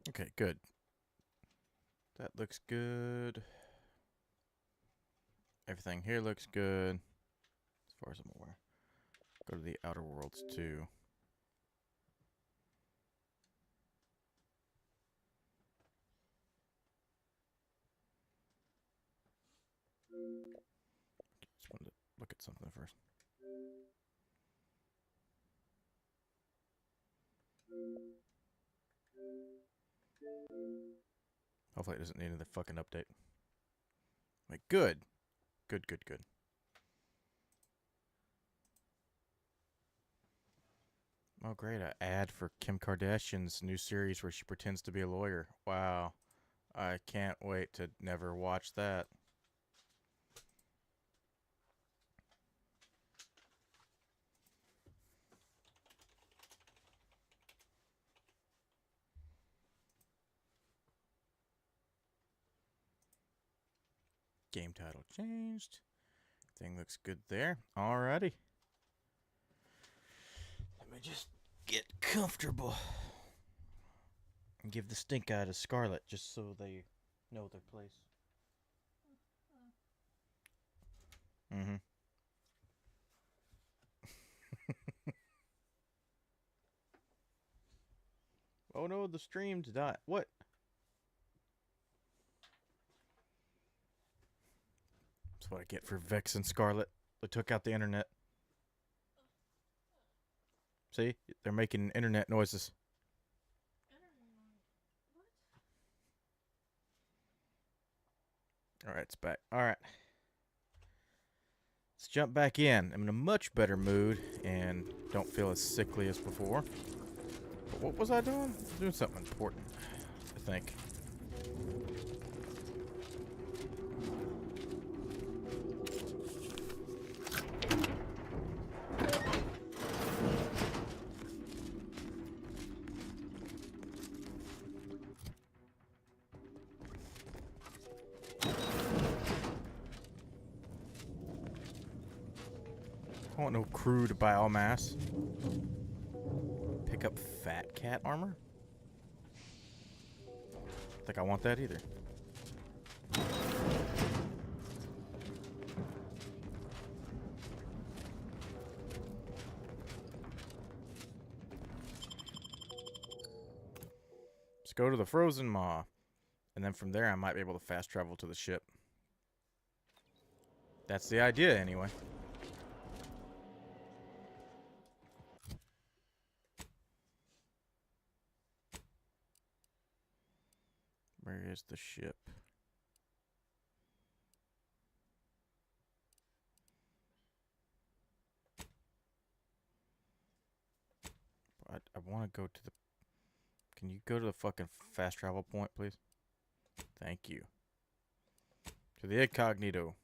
Okay, good. That looks good. Everything here looks good, as far as I'm aware. Go to the Outer Worlds too. Just wanted to look at something first. Hopefully it doesn't need another fucking update. Like, good. Good, good, good. Oh, great. An ad for Kim Kardashian's new series where she pretends to be a lawyer. Wow. I can't wait to never watch that. Game title changed. Thing looks good there. Alrighty. Let me just get comfortable. And give the stink eye to Scarlet just so they know their place. Mm-hmm. Oh no, the stream's died. What? That's what I get for Vex and Scarlet. They took out the internet. See? They're making internet noises. Alright, it's back. Alright. Let's jump back in. I'm in a much better mood and don't feel as sickly as before. But what was I doing? I was doing something important, I think. I want no crude biomass. Pick up fat cat armor? I think I want that either. Let's go to the Frozen Maw. And then from there I might be able to fast travel to the ship. That's the idea anyway. Where is the ship? I want to go to the... Can you go to the fucking fast travel point, please? Thank you. To the Incognito.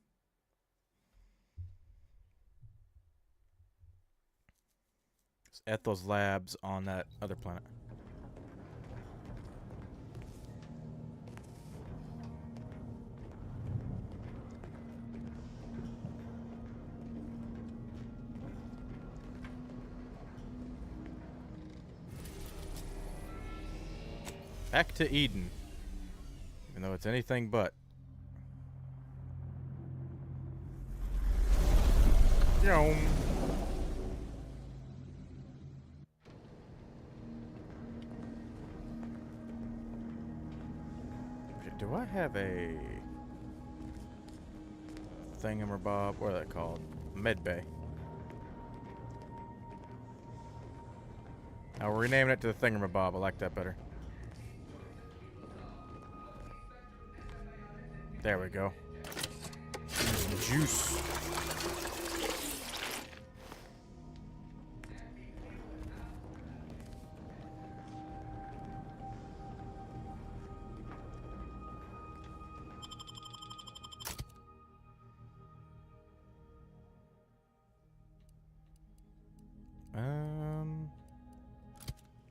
It's Ethel's labs on that other planet. Back to Eden. Even though it's anything but. Yo. Do I have a thingamabob? What are they called? Medbay. I'll rename it to the thingamabob. I like that better. There we go. Some juice. I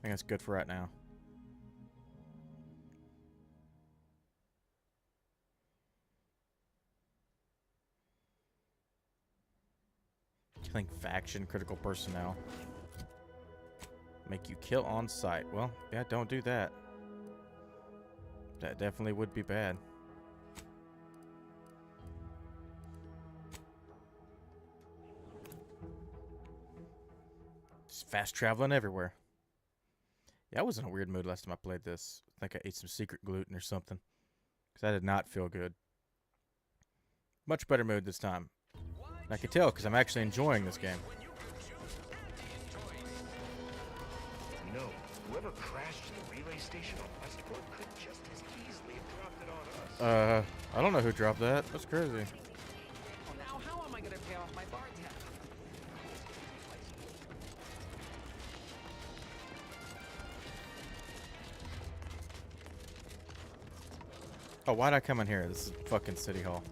think that's good for right now. Killing faction critical personnel. Make you kill on sight. Well, yeah, don't do that. That definitely would be bad. Just fast traveling everywhere. Yeah, I was in a weird mood last time I played this. I think I ate some secret gluten or something. Because I did not feel good. Much better mood this time. And I can tell because I'm actually enjoying this game. You know, whoever crashed the relay station on Westport could just as easily have dropped it on us. I don't know who dropped that. That's crazy. Well, now how am I gonna pay off my bar tab? Oh, why'd I come in here? This is fucking City Hall.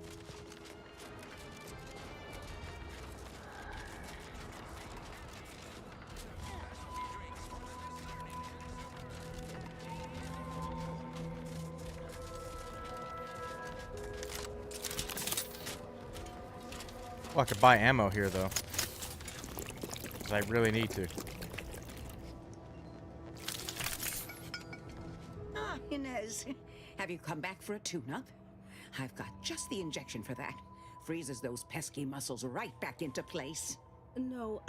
Oh, I could buy ammo here, though. 'Cause I really need to. Ah, Inez. Have you come back for a tune-up? I've got just the injection for that. Freezes those pesky muscles right back into place. No,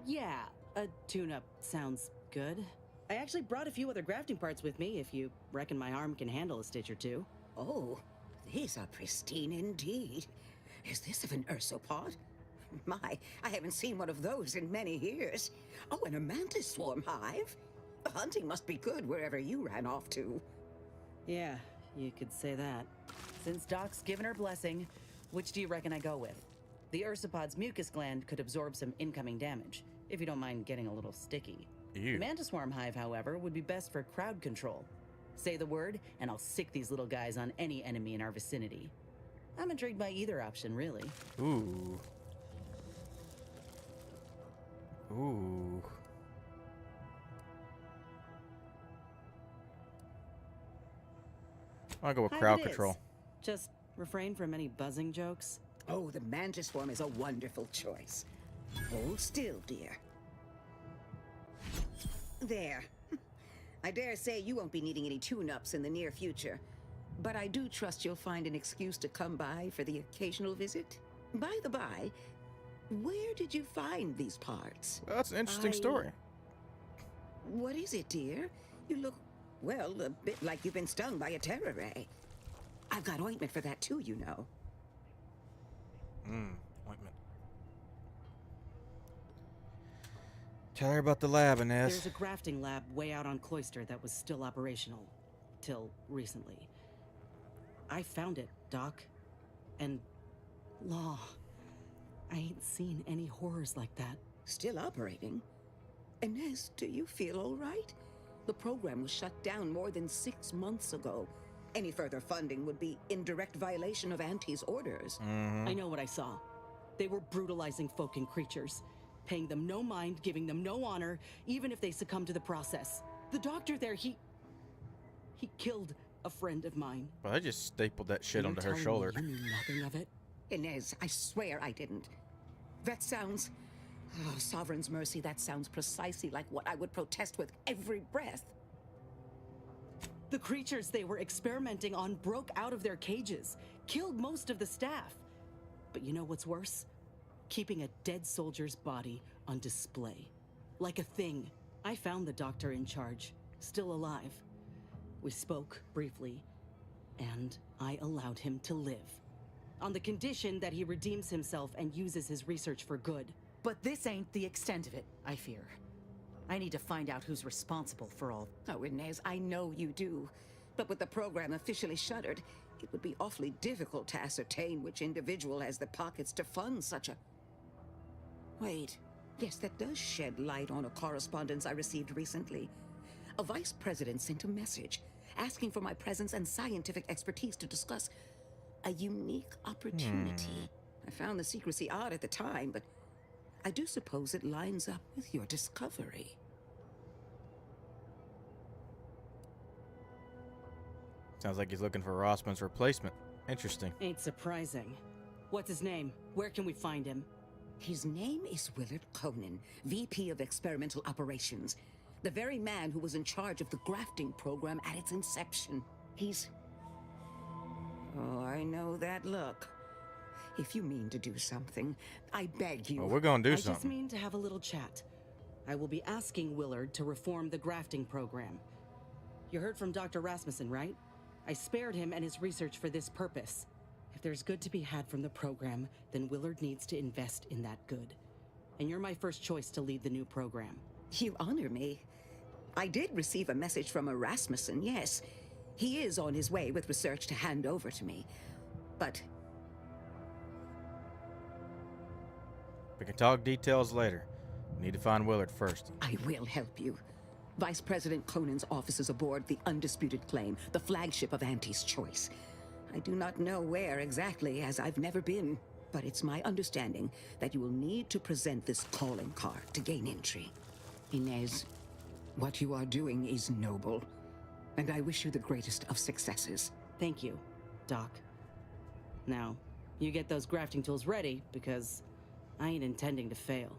yeah, a tune-up sounds good. I actually brought a few other grafting parts with me if you reckon my arm can handle a stitch or two. Oh, these are pristine indeed. Is this of an ursopod? My, I haven't seen one of those in many years. Oh, and a mantis swarm hive? The hunting must be good wherever you ran off to. Yeah, you could say that. Since Doc's given her blessing, which do you reckon I go with? The ursopod's mucus gland could absorb some incoming damage, if you don't mind getting a little sticky. Ew. The mantis swarm hive, however, would be best for crowd control. Say the word, and I'll sick these little guys on any enemy in our vicinity. I'm intrigued by either option, really. Ooh. Ooh. I'll go with Hive crowd it is. control. Just refrain from any buzzing jokes. Oh, the mantis swarm is a wonderful choice. Hold still, dear. There. I dare say you won't be needing any tune-ups in the near future. But I do trust you'll find an excuse to come by for the occasional visit. By the by, where did you find these parts? Well, that's an interesting story. What is it, dear? You look, well, a bit like you've been stung by a terror ray. I've got ointment for that too, you know. Ointment. Tell her about the lab, Inez. There's a grafting lab way out on Cloister that was still operational. Till recently. I found it, Doc. And... Law. I ain't seen any horrors like that. Still operating? Inez, do you feel all right? The program was shut down more than 6 months ago. Any further funding would be in direct violation of Auntie's orders. I know what I saw. They were brutalizing folk and creatures. Paying them no mind, giving them no honor, even if they succumb to the process. The doctor there, he killed a friend of mine. Well, I just stapled that shit And onto you're her telling me shoulder. You knew nothing of it? Inez, I swear I didn't. That sounds... Oh, Sovereign's mercy, that sounds precisely like what I would protest with every breath. The creatures they were experimenting on broke out of their cages, killed most of the staff. But you know what's worse? Keeping a dead soldier's body on display. Like a thing. I found the doctor in charge, still alive. We spoke briefly, and I allowed him to live. On the condition that he redeems himself and uses his research for good. But this ain't the extent of it, I fear. I need to find out who's responsible for all. Oh, Inez, I know you do. But with the program officially shuttered, it would be awfully difficult to ascertain which individual has the pockets to fund such a... Wait. Yes, that does shed light on a correspondence I received recently. A vice president sent a message asking for my presence and scientific expertise to discuss a unique opportunity. I found the secrecy odd at the time, but I do suppose it lines up with your discovery. Sounds like he's looking for Rossman's replacement. Interesting. Ain't surprising. What's his name? Where can we find him? His name is Willard Conan, VP of Experimental Operations. The very man who was in charge of the grafting program at its inception. He's... Oh, I know that look. If you mean to do something, I beg you. Well, we're gonna do I just something. mean to have a little chat. I will be asking Willard to reform the grafting program. You heard from Dr. Rasmussen, right? I spared him and his research for this purpose. If there's good to be had from the program, then Willard needs to invest in that good. And you're my first choice to lead the new program. You honor me. I did receive a message from a Rasmussen, yes. He is on his way with research to hand over to me. But We can talk details later. Need to find Willard first. I will help you. Vice President Conan's office is aboard the Undisputed Claim, the flagship of Auntie's Choice. I do not know where exactly, as I've never been, but it's my understanding that you will need to present this calling card to gain entry. Inez, what you are doing is noble, and I wish you the greatest of successes. Thank you, Doc. Now, you get those grafting tools ready, because I ain't intending to fail.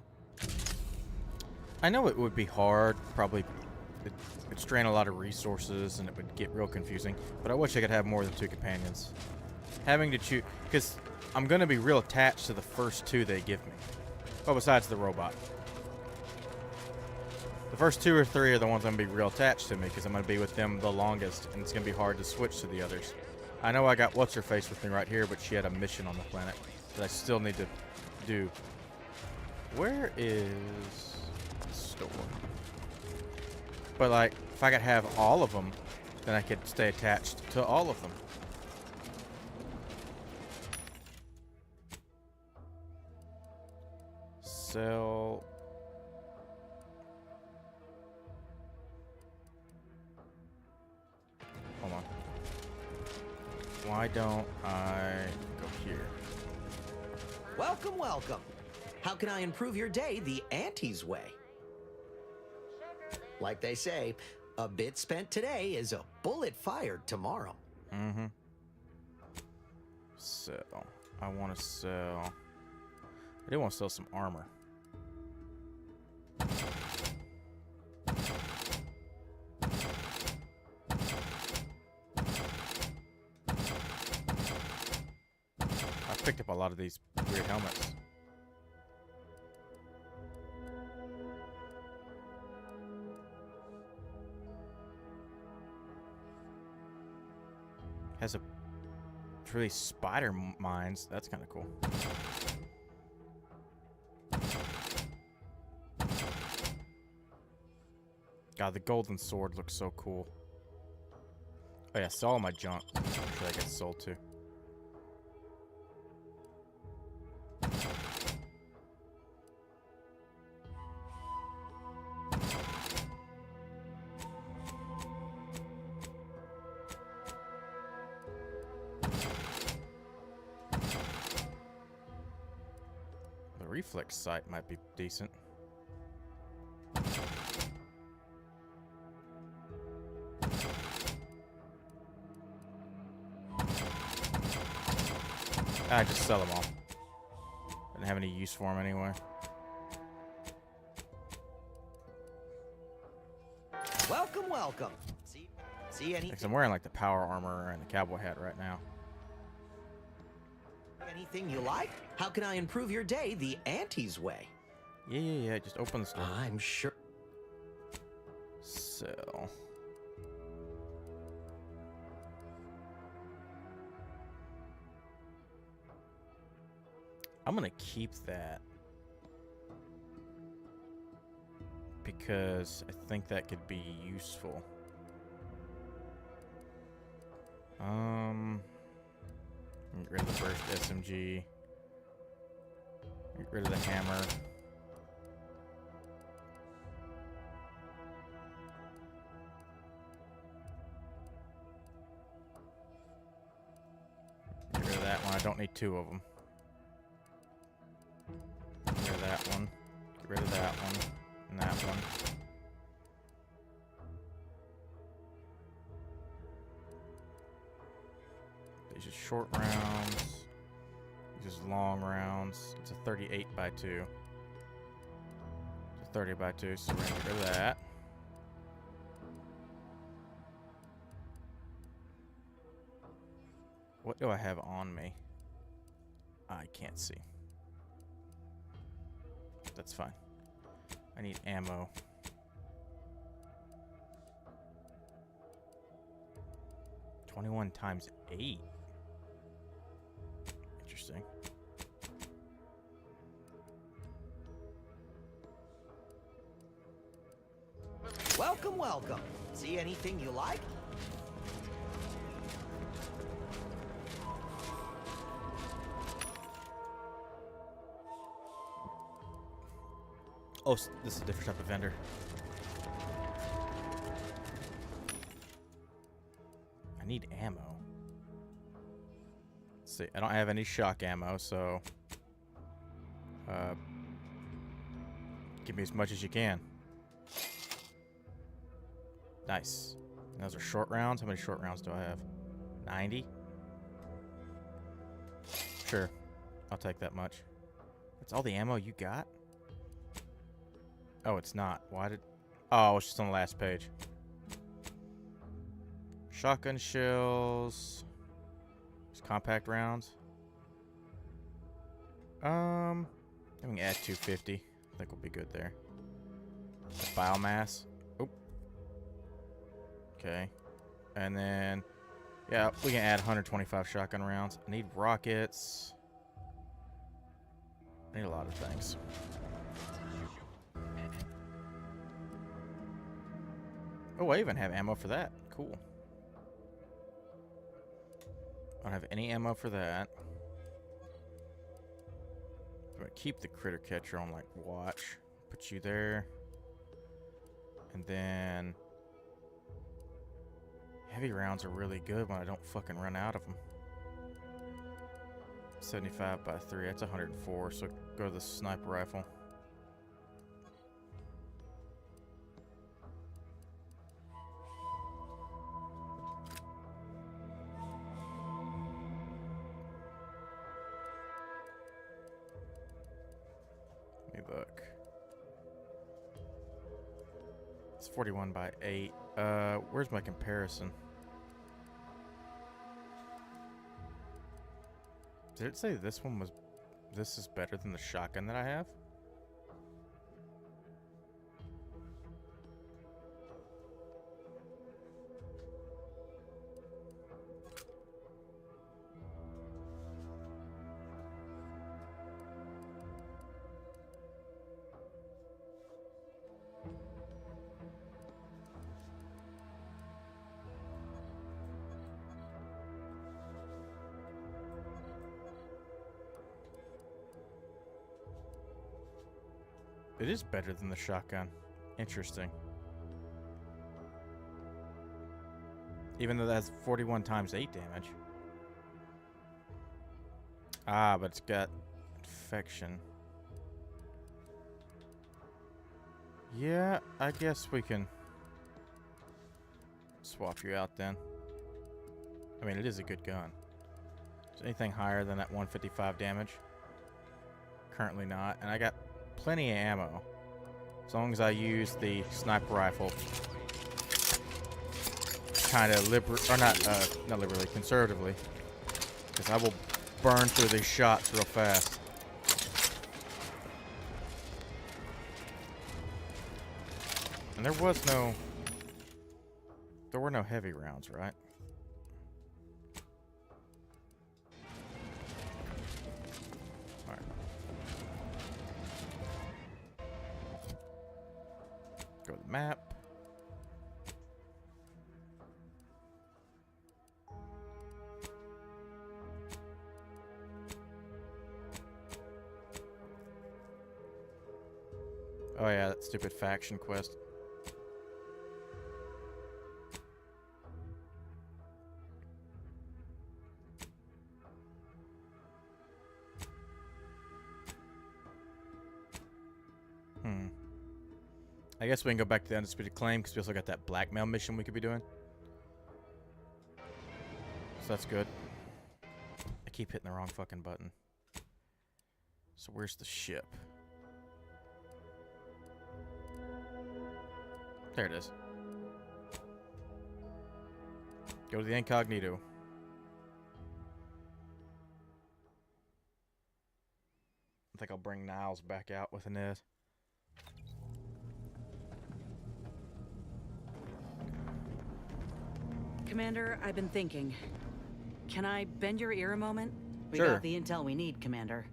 I know it would be hard, probably it'd strain a lot of resources and it would get real confusing, but I wish I could have more than 2 companions. Having to choose, because I'm going to be real attached to the first 2 they give me. Well, besides the robot. The first 2 or 3 are the ones I'm going to be real attached to me because I'm going to be with them the longest and it's going to be hard to switch to the others. I know I got What's-Her-Face with me right here, but she had a mission on the planet that I still need to do. Where is the store? But like, if I could have all of them, then I could stay attached to all of them. Sell. Hold on. Why don't I go here? Welcome, welcome. How can I improve your day the Auntie's way? Like they say, a bit spent today is a bullet fired tomorrow. Mm-hmm. Sell. I want to sell. I do want to sell some armor. I picked up a lot of these weird helmets. Has a really spider mines. That's kind of cool. God, the golden sword looks so cool. Oh yeah, sell all my junk. I'm sure that gets sold too. The reflex sight might be decent. I just sell them all. Didn't have any use for them anyway. Welcome, welcome. See Because I'm wearing like the power armor and the cowboy hat right now. anything you like? How can I improve your day the Auntie's way? Yeah. Just open the store. I'm sure. Sell. I'm gonna keep that because I think that could be useful. Get rid of the first SMG. Get rid of the hammer. Get rid of that one. I don't need 2 of them. Get rid of that one. Get rid of that one. And that one. These are short rounds. These are long rounds. It's a 38 by 2. It's a 30 by 2, so we're gonna get rid of that. What do I have on me? I can't see. That's fine. I need ammo. $21 times 8. Interesting. Welcome, welcome. See anything you like? Oh, this is a different type of vendor. I need ammo. Let's see, I don't have any shock ammo, so give me as much as you can. Nice. And those are short rounds. How many short rounds do I have? 90? Sure. I'll take that much. That's all the ammo you got? Oh, it's not. Why did... Oh, it's just on the last page. Shotgun shells. Just compact rounds. I'm gonna add 250. I think we'll be good there. The biomass. Oop. Okay. And then... Yeah, we can add 125 shotgun rounds. I need rockets. I need a lot of things. Oh, I even have ammo for that. Cool. I don't have any ammo for that. I'm gonna keep the critter catcher on, like, watch. Put you there. And then... Heavy rounds are really good when I don't fucking run out of them. 75 by 3. That's 104, so go to the sniper rifle. Let me look. It's 41 by 8. Where's my comparison? Did it say this one was... This is better than the shotgun that I have? It is better than the shotgun. Interesting. Even though that's 41 times 8 damage. Ah, but it's got infection. Yeah, I guess we can swap you out then. I mean, it is a good gun. Is anything higher than that 155 damage? Currently not. And I got plenty of ammo. As long as I use the sniper rifle kind of not liberally, conservatively. Because I will burn through these shots real fast. And there were no heavy rounds, right? Alright. Go to the map. Oh yeah, that stupid faction quest. I guess we can go back to the Undisputed Claim because we also got that blackmail mission we could be doing. So that's good. I keep hitting the wrong fucking button. So where's the ship? There it is. Go to the incognito. think I'll bring Niles back out with Inez. Commander, I've been thinking. Can I bend your ear a moment? We Sure. got the intel we need, Commander.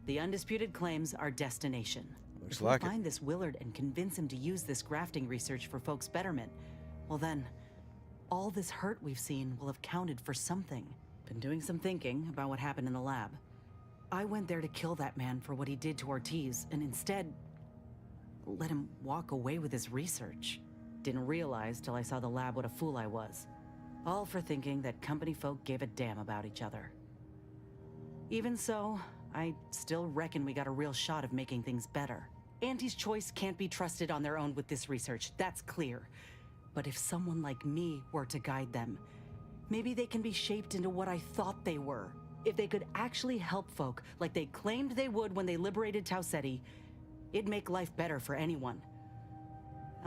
The undisputed claims our destination. Looks If we like it. find this Willard and convince him to use this grafting research for folks' betterment, well then, all this hurt we've seen will have counted for something. Been doing some thinking about what happened in the lab. I went there to kill that man for what he did to Ortiz, and instead, let him walk away with his research. Didn't realize till I saw the lab what a fool I was. All for thinking that company folk gave a damn about each other. Even so, I still reckon we got a real shot of making things better. Auntie's Choice can't be trusted on their own with this research, that's clear. But if someone like me were to guide them, maybe they can be shaped into what I thought they were. If they could actually help folk like they claimed they would when they liberated Tau Ceti, it'd make life better for anyone.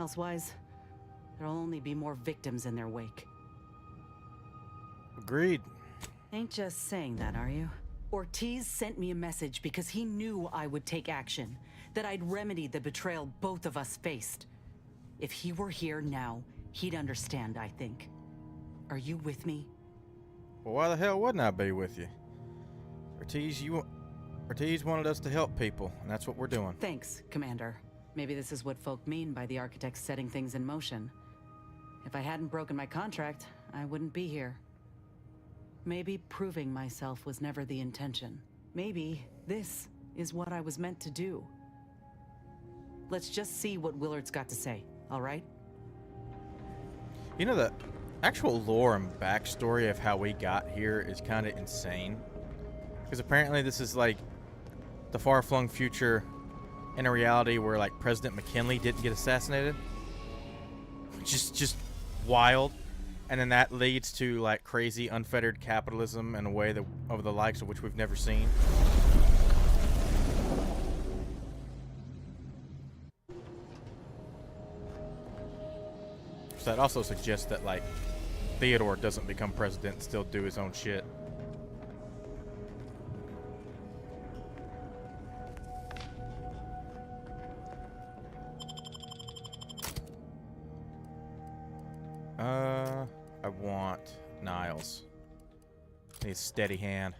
Elsewise, there'll only be more victims in their wake. Agreed. Ain't just saying that, are you? Ortiz sent me a message because he knew I would take action, that I'd remedy the betrayal both of us faced. If he were here now, he'd understand, I think. Are you with me? Well, why the hell wouldn't I be with you? Ortiz wanted us to help people, and that's what we're doing. Thanks, Commander. Maybe this is what folk mean by the architects setting things in motion. If I hadn't broken my contract, I wouldn't be here. Maybe proving myself was never the intention. Maybe this is what I was meant to do. Let's just see what Willard's got to say, all right? You know, the actual lore and backstory of how we got here is kind of insane. Because apparently this is like the far-flung future in a reality where like President McKinley didn't get assassinated. Just wild. And then that leads to like crazy unfettered capitalism in a way that of the likes of which we've never seen. So that also suggests that like Theodore doesn't become president and still do his own shit. I want Niles. Need a steady hand.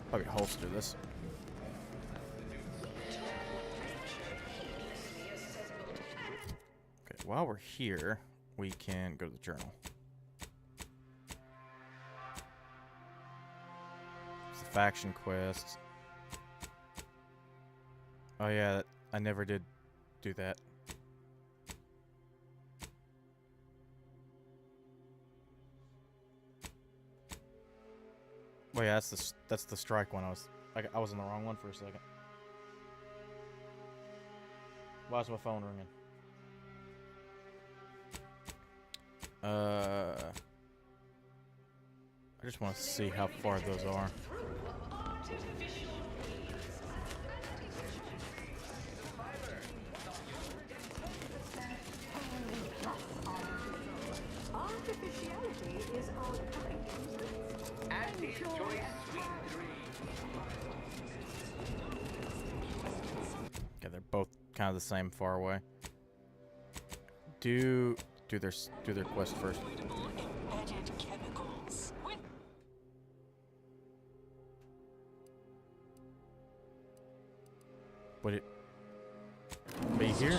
Probably holster this. Okay, while we're here, we can go to the journal. It's the faction quest. Oh yeah, I never did do that. Oh yeah, that's the strike one. I was in the wrong one for a second. Why is my phone ringing? I just want to see how far those are. Okay, they're both kind of the same, far away. Do their quest first. Would it be here?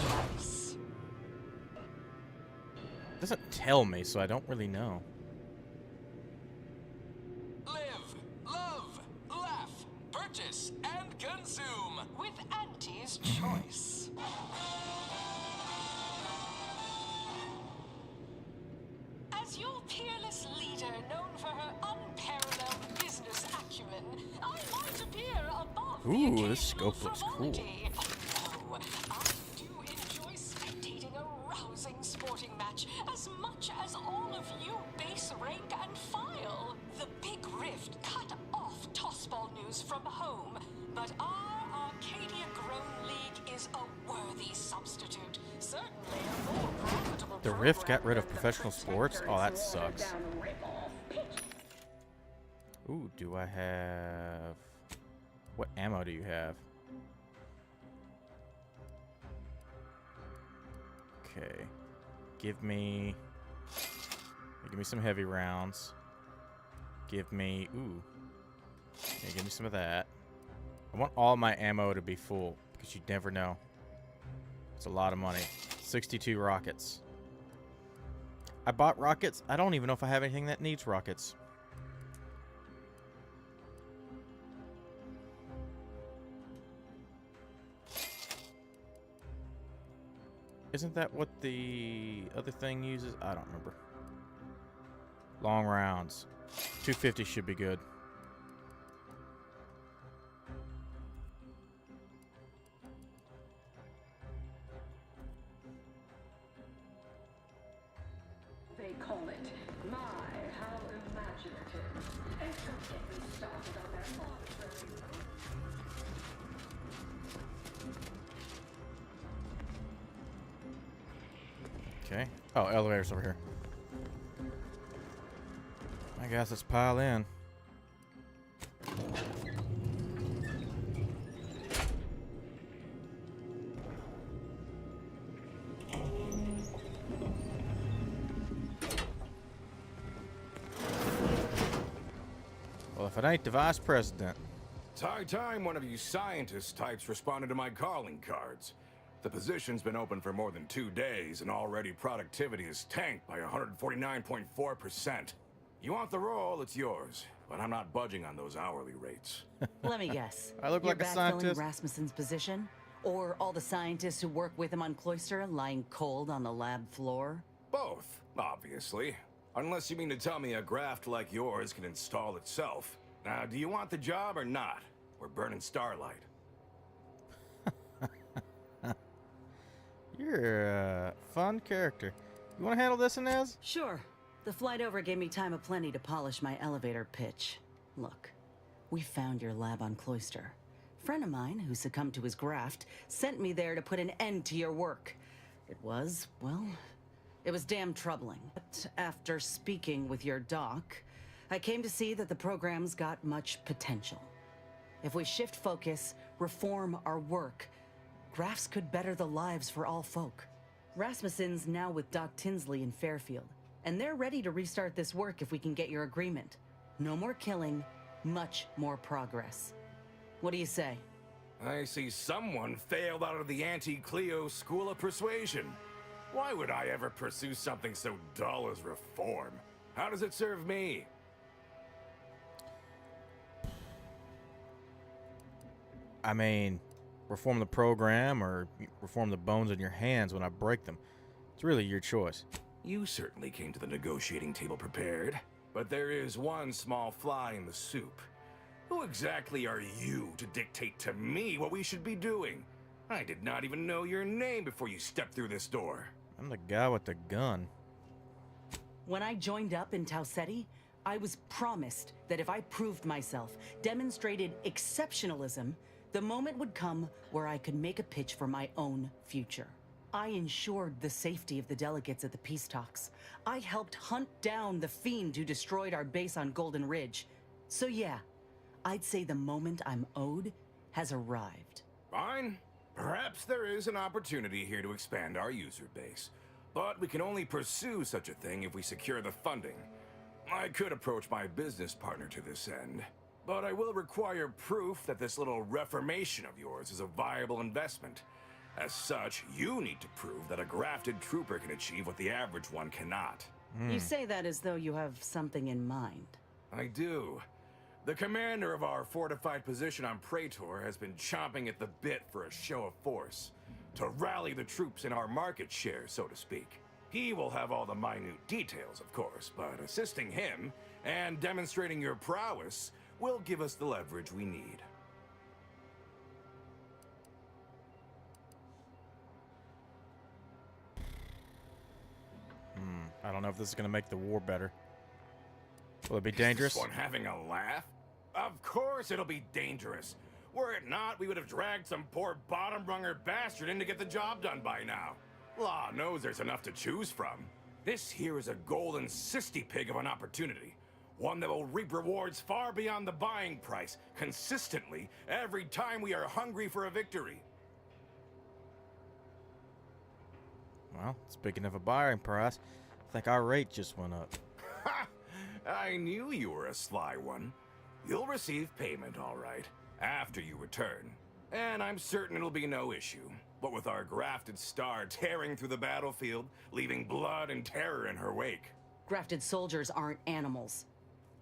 It doesn't tell me, so I don't really know. Live, love, laugh, purchase, and consume with Auntie's Choice. As your peerless leader, known for her unparalleled business acumen, I might appear above the Ooh, occasional this scope looks cool. frivolity. Oh, I do enjoy spectating a rousing sporting match as much as all of you base rank and file. The Big Rift cut off tossball news from home, but our Arcadia Grown League is a worthy substitute. Certainly a more profitable The Rift got program rid of than the professional sports? Oh, that sucks. watered-down rip-off pitch. Ooh, do I have... What ammo do you have? Okay. Give me some heavy rounds. Give me... Ooh. Yeah, give me some of that. I want all my ammo to be full, because you never know. It's a lot of money. 62 rockets. I bought rockets. I don't even know if I have anything that needs rockets. Isn't that what the other thing uses? I don't remember. Long rounds. 250 should be good. They call it My, how imaginative. And don't get me started on their arbitrary Okay. Oh, elevator's over here. I guess let's pile in. Well, if it ain't the vice president. It's high time one of you scientist types responded to my calling cards. The position's been open for more than 2 days, and already productivity is tanked by 149.4%. You want the role, it's yours, but I'm not budging on those hourly rates. Let me guess. I look You're like a backfilling scientist. Rasmussen's position? Or all the scientists who work with him on Cloister lying cold on the lab floor? Both, obviously. Unless you mean to tell me a graft like yours can install itself. Now, do you want the job or not? We're burning starlight. You're a fun character. You want to handle this, Inez? Sure. The flight over gave me time aplenty to polish my elevator pitch. Look, we found your lab on Cloister. A friend of mine who succumbed to his graft sent me there to put an end to your work. It was, well, it was damn troubling. But after speaking with your doc, I came to see that the program's got much potential. If we shift focus, reform our work, grafts could better the lives for all folk. Rasmussen's now with Doc Tinsley in Fairfield, and they're ready to restart this work if we can get your agreement. No more killing, much more progress. What do you say? I see someone failed out of the anti-Cleo School of Persuasion. Why would I ever pursue something so dull as reform? How does it serve me? I mean, reform the program or reform the bones in your hands when I break them. It's really your choice. You certainly came to the negotiating table prepared, but there is one small fly in the soup. Who exactly are you to dictate to me what we should be doing? I did not even know your name before you stepped through this door. I'm the guy with the gun. When I joined up in Tau Ceti, I was promised that if I proved myself, demonstrated exceptionalism, the moment would come where I could make a pitch for my own future. I ensured the safety of the delegates at the peace talks. I helped hunt down the fiend who destroyed our base on Golden Ridge. So yeah, I'd say the moment I'm owed has arrived. Fine. Perhaps there is an opportunity here to expand our user base. But we can only pursue such a thing if we secure the funding. I could approach my business partner to this end, but I will require proof that this little reformation of yours is a viable investment. As such, you need to prove that a grafted trooper can achieve what the average one cannot. You say that as though you have something in mind. I do. The commander of our fortified position on Praetor has been chomping at the bit for a show of force, to rally the troops in our market share, so to speak. He will have all the minute details, of course, but assisting him and demonstrating your prowess will give us the leverage we need. I don't know if this is going to make the war better. Will it be Is dangerous? this one having a laugh? Of course it'll be dangerous. Were it not, we would have dragged some poor bottom-runger bastard in to get the job done by now. Law knows there's enough to choose from. This here is a golden cysty pig of an opportunity. One that will reap rewards far beyond the buying price, consistently, every time we are hungry for a victory. Well, speaking of a buying price, I think our rate just went up. Ha! I knew you were a sly one. You'll receive payment, all right, after you return. And I'm certain it'll be no issue. But with our grafted star tearing through the battlefield, leaving blood and terror in her wake. Grafted soldiers aren't animals.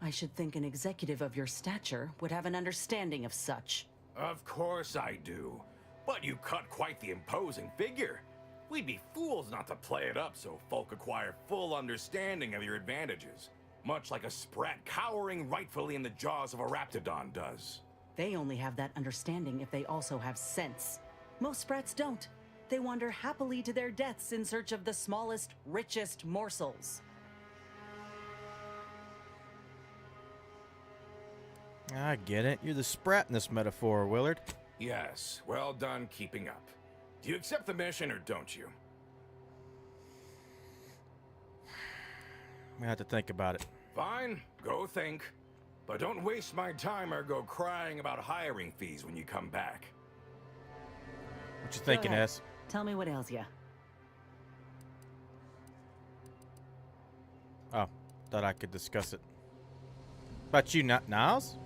I should think an executive of your stature would have an understanding of such. Of course I do. But you cut quite the imposing figure. We'd be fools not to play it up so folk acquire full understanding of your advantages. Much like a sprat cowering rightfully in the jaws of a raptidon does. They only have that understanding if they also have sense. Most sprats don't. They wander happily to their deaths in search of the smallest, richest morsels. I get it. You're the sprat in this metaphor, Willard. Yes, well done keeping up. Do you accept the mission or don't you? We have to think about it. Fine, go think. But don't waste my time or go crying about hiring fees when you come back. What you thinking, Go ahead. S? Tell me what ails ya. Oh, thought I could discuss it. About you, Niles?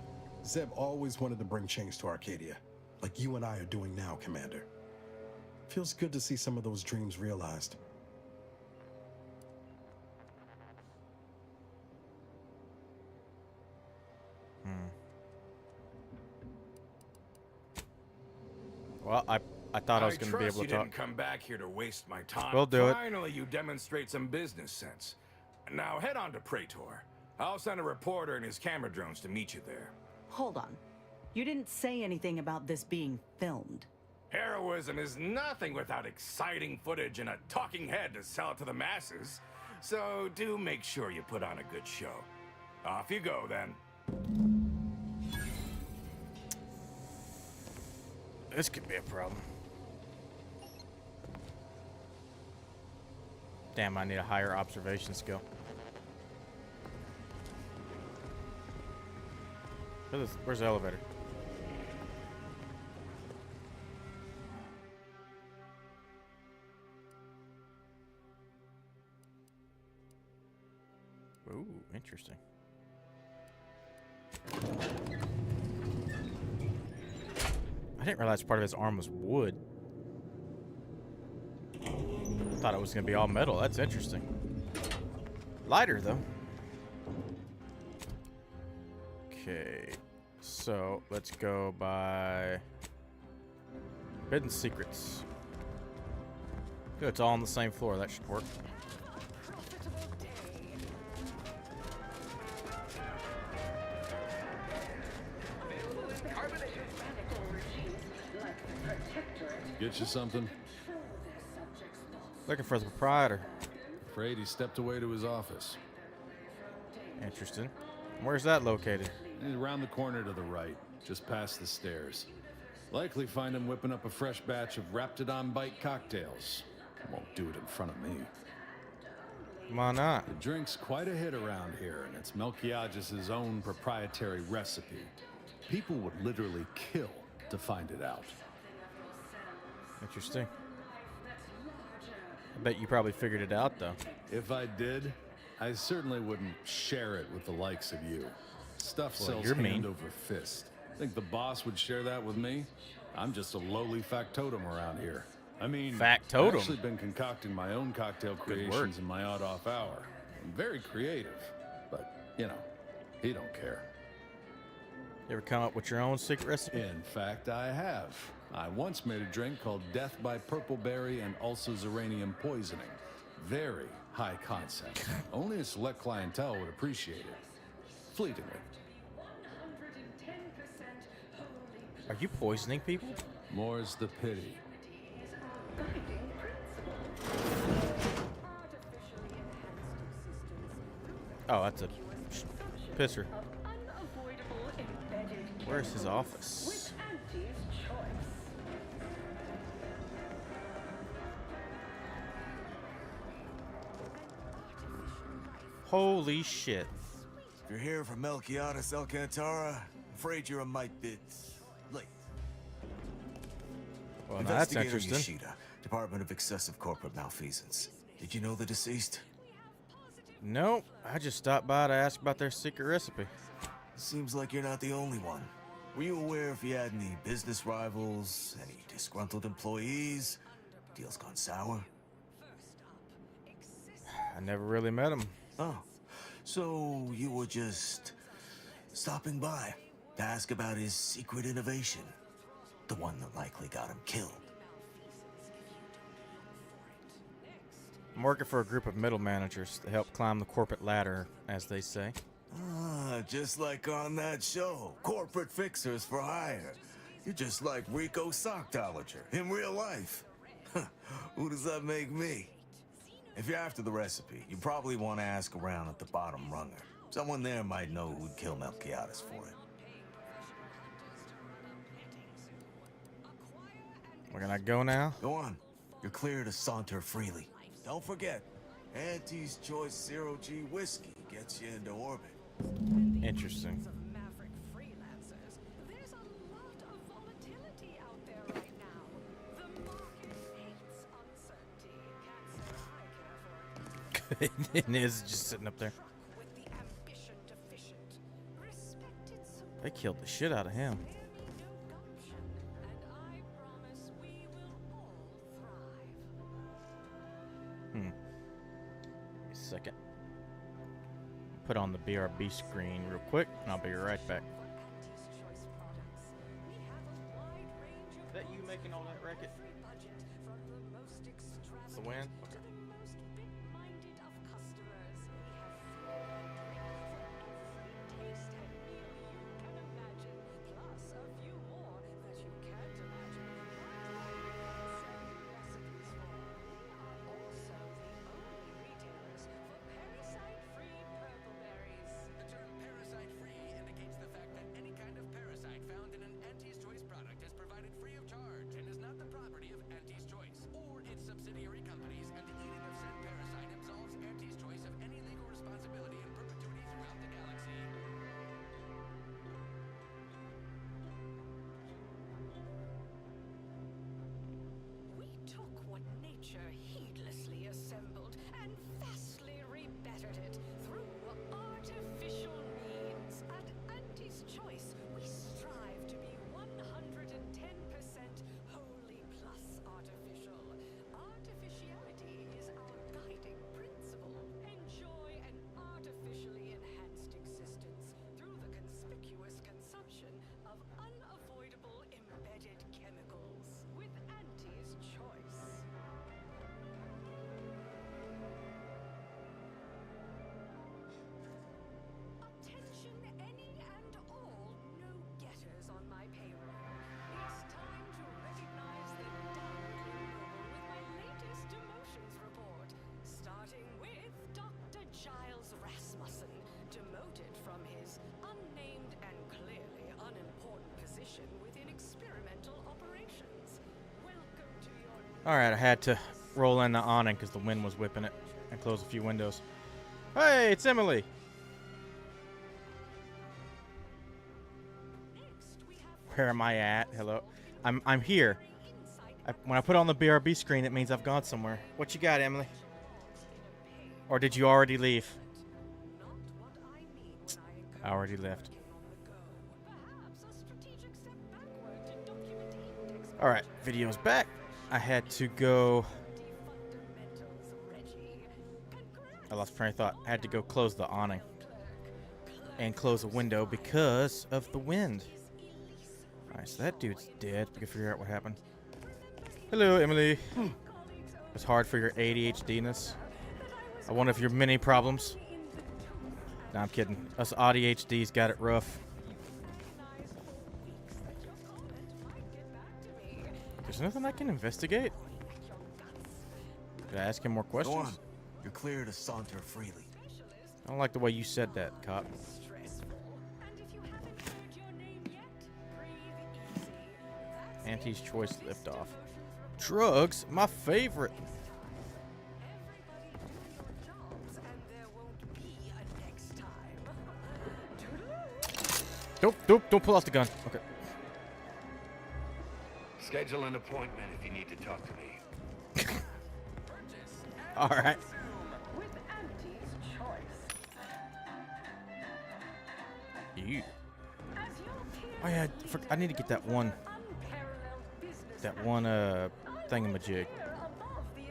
Zeb always wanted to bring change to Arcadia, like you and I are doing now, Commander. Feels good to see some of those dreams realized. Well, I thought I was going to be able to you talk. didn't come back here to waste my time. We'll do it. Finally, you demonstrate some business sense. Now head on to Praetor. I'll send a reporter and his camera drones to meet you there. Hold on. You didn't say anything about this being filmed. Heroism is nothing without exciting footage and a talking head to sell it to the masses. So do make sure you put on a good show. Off you go, then. This could be a problem. Damn, I need a higher observation skill. Where's the elevator? Ooh, interesting. I didn't realize part of his arm was wood. I thought it was going to be all metal. That's interesting. Lighter, though. Okay. So, let's go by Hidden Secrets. Good, it's all on the same floor. That should work. Get you something? Looking for the proprietor. Afraid he stepped away to his office. Interesting. Where's that located? He's around the corner to the right, just past the stairs. Likely find him whipping up a fresh batch of Raptidon Bite cocktails. Won't do it in front of me. Why not? The drink's quite a hit around here, and it's Melquiades' own proprietary recipe. People would literally kill to find it out. Interesting. I bet you probably figured it out, though. If I did, I certainly wouldn't share it with the likes of you. Stuff Well, sells you're hand mean. over fist. Think the boss would share that with me? I'm just a lowly factotum around here. I mean, Factotum? I've actually been concocting my own cocktail word. creations in my odd-off hour. I'm very creative, but, you know, he don't care. You ever come up with your own secret recipe? In fact, I have. I once made a drink called Death by Purpleberry and Ulcozeranium Poisoning. Very high concept. Only a select clientele would appreciate it. Fleetingly. Are you poisoning people? More's the pity. Oh, that's a pisser. Where's his office? Holy shit. If you're here for Melquiades Alcantara, I'm afraid you're a mite bit late. Well, now that's Investigator interesting. Yoshida, Department of Excessive Corporate Malfeasance. Did you know the deceased? Nope. I just stopped by to ask about their secret recipe. Seems like you're not the only one. Were you aware if you had any business rivals, any disgruntled employees? Deals gone sour? I never really met him. Oh, so you were just stopping by to ask about his secret innovation. The one that likely got him killed. I'm working for a group of middle managers to help climb the corporate ladder, as they say. Ah, just like on that show, Corporate Fixers for Hire. You're just like Rico Sockdolager in real life. Who does that make me? If you're after the recipe, you probably want to ask around at the bottom runger. Someone there might know who'd kill Melquiades for it. We're gonna go now? Go on. You're clear to saunter freely. Don't forget, Auntie's Choice Zero G whiskey gets you into orbit. Interesting. It is just sitting up there. They killed the shit out of him. Give me a second. Put on the BRB screen real quick, and I'll be right back. Is that you making all that racket? It's the wind? Okay. Heedlessly assembled and vastly rebettered it through artificial means. At Auntie's Choice, we strive to be 110% wholly plus artificial. Artificiality is our guiding principle. Enjoy an artificially enhanced existence through the conspicuous consumption of unavoidable embedded chemicals with Auntie's Choice. Attention any and all no-getters on my payroll. It's time to recognize the downright noble with my latest demotions report. Starting with Dr. Giles Rasmussen, demoted from his unnamed and clearly unimportant position within experimental operations. Welcome to your... Alright, I had to roll in the awning because the wind was whipping it and close a few windows. Hey, it's Emily! Where am I at? Hello? I'm here. When I put on the BRB screen, it means I've gone somewhere. What you got, Emily? Or did you already leave? I already left. Alright, video's back. I had to go... I lost train of thought. I had to go close the awning. And close a window because of the wind. Alright, so that dude's dead. We can figure out what happened. Hello, Emily. It's hard for your ADHD-ness. I wonder if your many problems. No, I'm kidding. Us ADHDs got it rough. There's nothing I can investigate. Did I ask him more questions? Go on. You're clear to saunter freely. I don't like the way you said that, cop. Auntie's Choice liftoff. Drugs, my favorite. Don't pull out the gun. Okay. Schedule an appointment if you need to talk to me. All right. With Auntie's Choice. You. As your peers Oh yeah, I need to get that one. Thingamajig.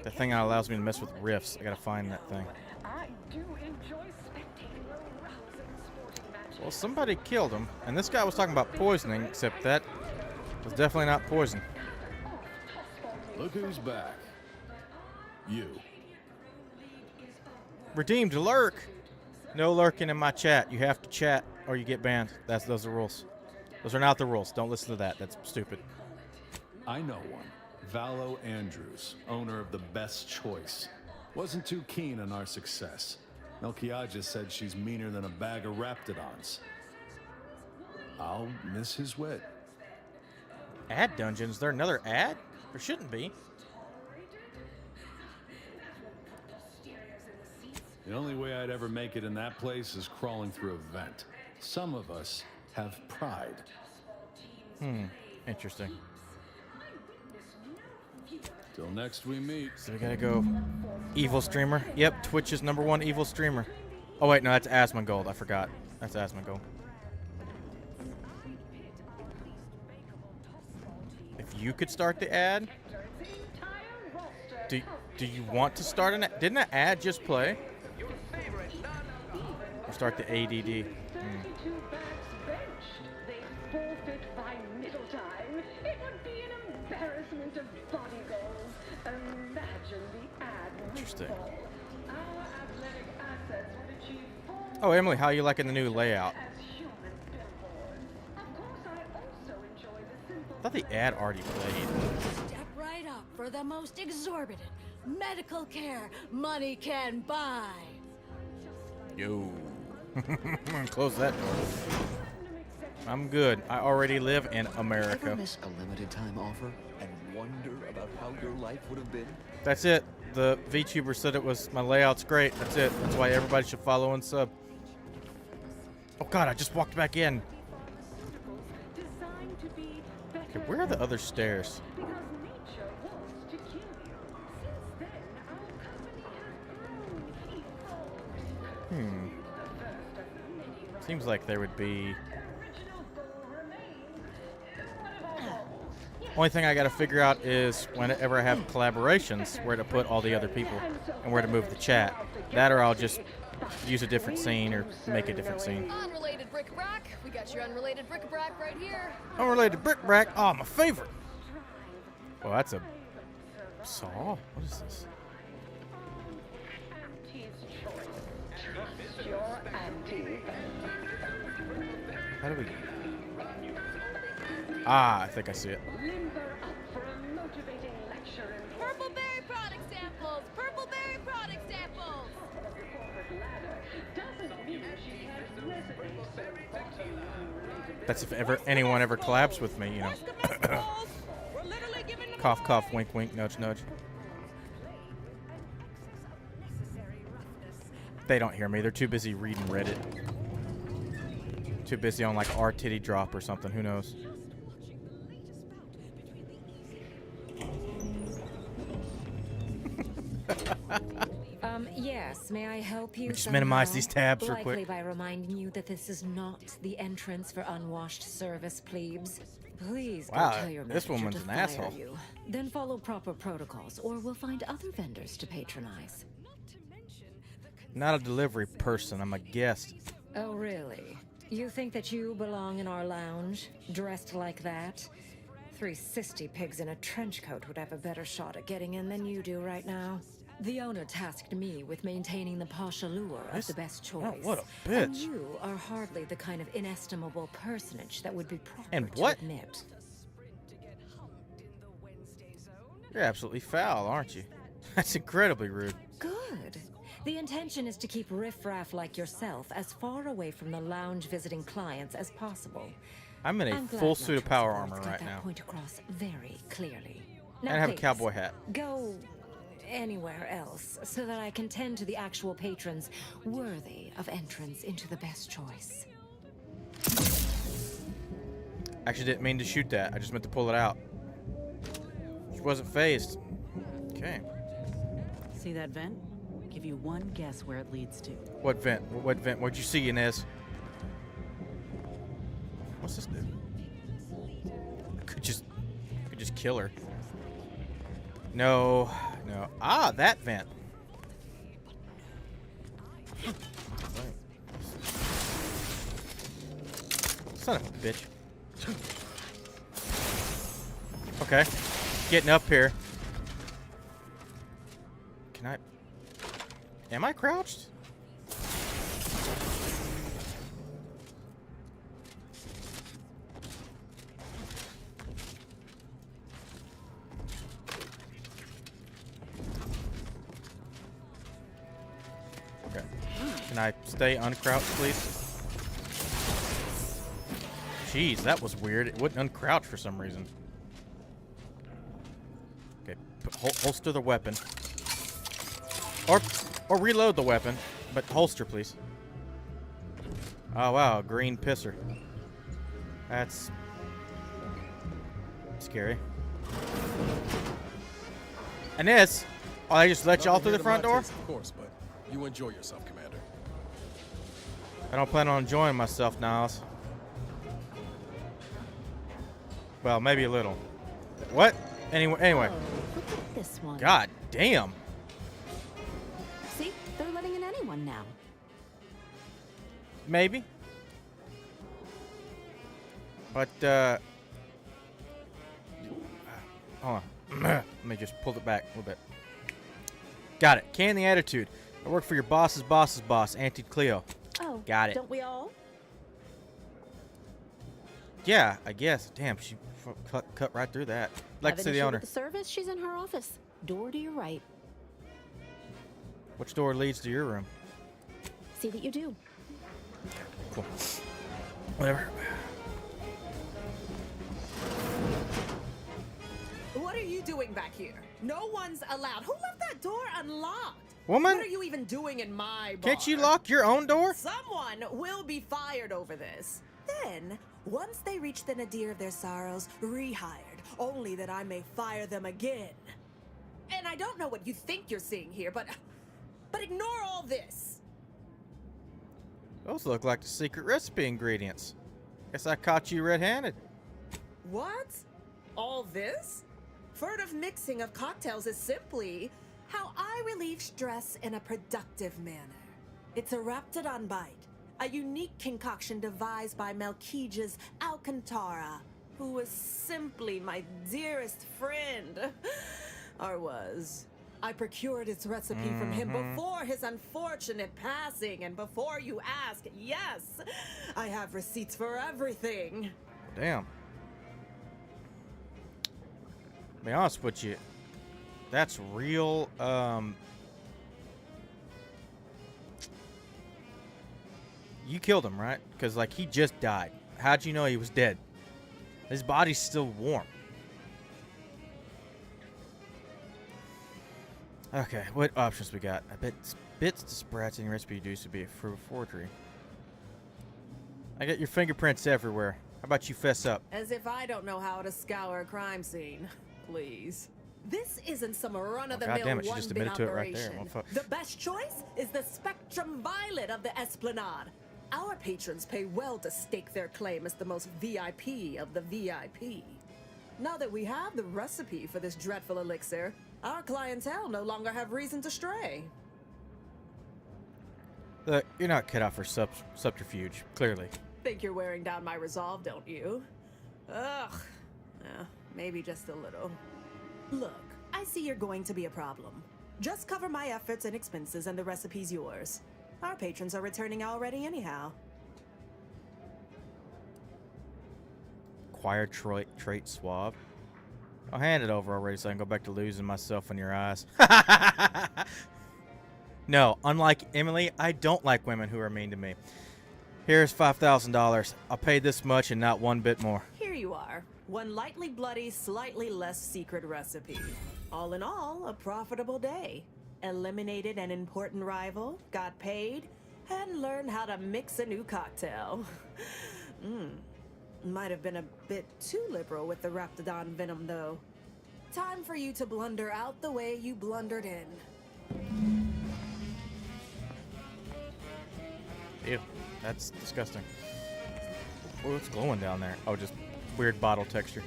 That thing that allows me to mess with rifts. I gotta find that thing. I do enjoy spectating a rousing sporting match. Well, somebody killed him, and this guy was talking about poisoning, except that was definitely not poison. Look who's back. You. Redeemed lurk. No lurking in my chat. You have to chat or you get banned. Those are the rules. Those are not the rules. Don't listen to that. That's stupid. I know one. Valo Andrews, owner of the Best Choice. Wasn't too keen on our success. Melquiades said she's meaner than a bag of raptidons. I'll miss his wit. Ad dungeon? Is there another ad? There shouldn't be. The only way I'd ever make it in that place is crawling through a vent. Some of us have pride. Interesting. Till next we meet. So we gotta go evil streamer. Yep, Twitch's #1 evil streamer. Oh wait, no, that's Asmongold. I forgot. That's Asmongold. If you could start the ad, do you want to start an ad? Didn't an ad just play? Or start the ADD? 32 backs benched. They forfeit by middle time. It would be an embarrassment of body goals. Imagine the ad Interesting. windfall. Our athletic assets would achieve full Oh, Emily, how you liking the new layout? as human billboards. Of course, I also enjoy the simple. I thought the ad already played. Step right up for the most exorbitant medical care money can buy. Yo. Close that door. I'm good. I already live in Ever America. miss a limited time offer and wonder about how your life would have been? That's it. The VTuber said it was my layout's great. That's it. That's why everybody should follow and sub. Oh god, I just walked back in. Designed to be better Okay, where are the other stairs? because nature wants to kill you. Since then, our company has grown evolved. Seems like there would be. Original goal remains. What of all? Only thing I gotta figure out is whenever I have collaborations, where to put all the other people and where to move the chat. That or I'll just use a different scene or make a different scene. Unrelated bric-a-brac. We got your unrelated bric-a-brac right here. Unrelated bric-a-brac. Oh, my favorite. Well, that's a saw. What is this? Auntie's choice. Trust your auntie. How do we? Ah, I think I see it. Limber up for a motivating lecture in Purple berry product samples. Purple berry product samples. corporate ladder doesn't mean she has residence so body-related. That's if ever anyone ever collabs with me, you know. Cough, cough, wink, wink, nudge, nudge. They don't hear me. They're too busy reading Reddit. Too busy on like R Titty Drop or something. Who knows? Yes, may I help you? Let me just minimize somehow? these tabs real Likely quick. by reminding you that this is not the entrance for unwashed service plebes. Please go Wow, tell your this manager woman's to an fire asshole. you. Then follow proper protocols, or we'll find other vendors to patronize. Not a delivery person. I'm a guest. Oh, really? You think that you belong in our lounge, dressed like that? 3 sisty pigs in a trench coat would have a better shot at getting in than you do right now. The owner tasked me with maintaining the posh allure of the Best Choice. what a And bitch. you are hardly the kind of inestimable personage that would be proper And to what? admit. You're absolutely foul, aren't you? That's incredibly rude. Good. The intention is to keep riffraff like yourself as far away from the lounge visiting clients as possible. I'm in a I'm glad full my suit of trusted power voice armor got right that now. point across very clearly. And Now, I have a please, cowboy hat. Go anywhere else so that I can tend to the actual patrons worthy of entrance into the best choice. Actually didn't mean to shoot that. I just meant to pull it out. She wasn't phased. Okay. See that vent? Give you one guess where it leads to. What vent? What vent? What'd you see, Inez? What's this do? I could just kill her. No. No. Ah, that vent. Son of a bitch. Okay. Getting up here. Can I... Am I crouched? Okay. Can I stay uncrouched, please? Jeez, that was weird. It wouldn't uncrouch for some reason. Okay, holster the weapon. Or reload the weapon, but holster, please. Oh, wow, green pisser. That's scary. Inez! Oh, I just let y'all through the front door? Of course, but you enjoy yourself, Commander. I don't plan on enjoying myself, Niles. Well, maybe a little. What? Anyway. Oh, look at this one. God damn. See, they're letting in anyone now. Maybe. But, hold on. Let me just pull it back a little bit. Got it. Can the attitude. I work for your boss's boss's boss, Auntie Cleo. Oh, got it. Don't we all? Yeah, I guess. Damn, she cut right through that. Like to see the owner. The service, she's in her office. Door to your right. Which door leads to your room? See that you do. Cool. Whatever. What are you doing back here? No one's allowed. Who left that door unlocked? Woman? What are you even doing in my bar? Can't you lock your own door? Someone will be fired over this. Then, once they reach the nadir of their sorrows, rehired, only that I may fire them again. And I don't know what you think you're seeing here, but ignore all this. Those look like the secret recipe ingredients. Guess I caught you red-handed. What? All this? Furtive mixing of cocktails is simply how I relieve stress in a productive manner. It's a Raptidon bite, a unique concoction devised by Melquiades Alcantara, who was simply my dearest friend. Or was. I procured its recipe from him before his unfortunate passing, and before you ask, yes, I have receipts for everything. Damn. To be honest with you, that's real, You killed him, right? Because, like, he just died. How'd you know he was dead? His body's still warm. Okay, what options we got? I bet bits to sprats in your recipe used to be for forgery. I got your fingerprints everywhere. How about you fess up? As if I don't know how to scour a crime scene. Please. This isn't some run-of-the-mill goddammit, she just one-bit admitted to it right there. operation. Well, The best choice is the Spectrum Violet of the Esplanade. Our patrons pay well to stake their claim as the most VIP of the VIP. Now that we have the recipe for this dreadful elixir, our clientele no longer have reason to stray. Look, you're not cut out for subterfuge, clearly. Think you're wearing down my resolve, don't you? Ugh. Maybe just a little. Look, I see you're going to be a problem. Just cover my efforts and expenses and the recipe's yours. Our patrons are returning already anyhow. Acquired trait suave. I'll hand it over already so I can go back to losing myself in your eyes. No, unlike Emily, I don't like women who are mean to me. Here's $5,000. I'll pay this much and not one bit more. Here you are. One lightly bloody, slightly less secret recipe. All in all, a profitable day. Eliminated an important rival, got paid, and learned how to mix a new cocktail. Might have been a bit too liberal with the Raptidon venom, though. Time for you to blunder out the way you blundered in. Ew, that's disgusting. Oh, it's glowing down there. Oh, just weird bottle texture.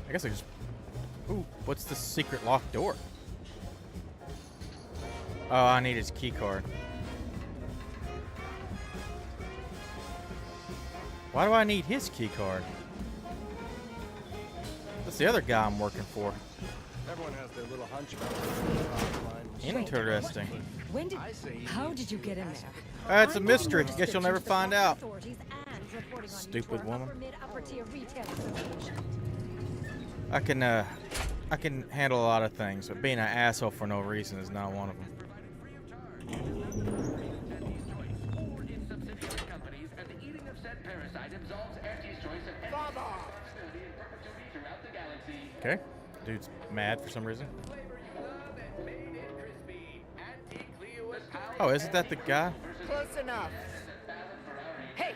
I guess I just... Ooh, what's the secret locked door? Oh, I need his key card. Why do I need his key card? That's the other guy I'm working for. Everyone has their little hunch about what's Interesting. When did? How did you get in there? It's a mystery. Guess you'll never find out. Stupid woman. I can handle a lot of things, but being an asshole for no reason is not one of them. Okay. Dude's mad for some reason. Oh, isn't that the guy? Close enough. Hey,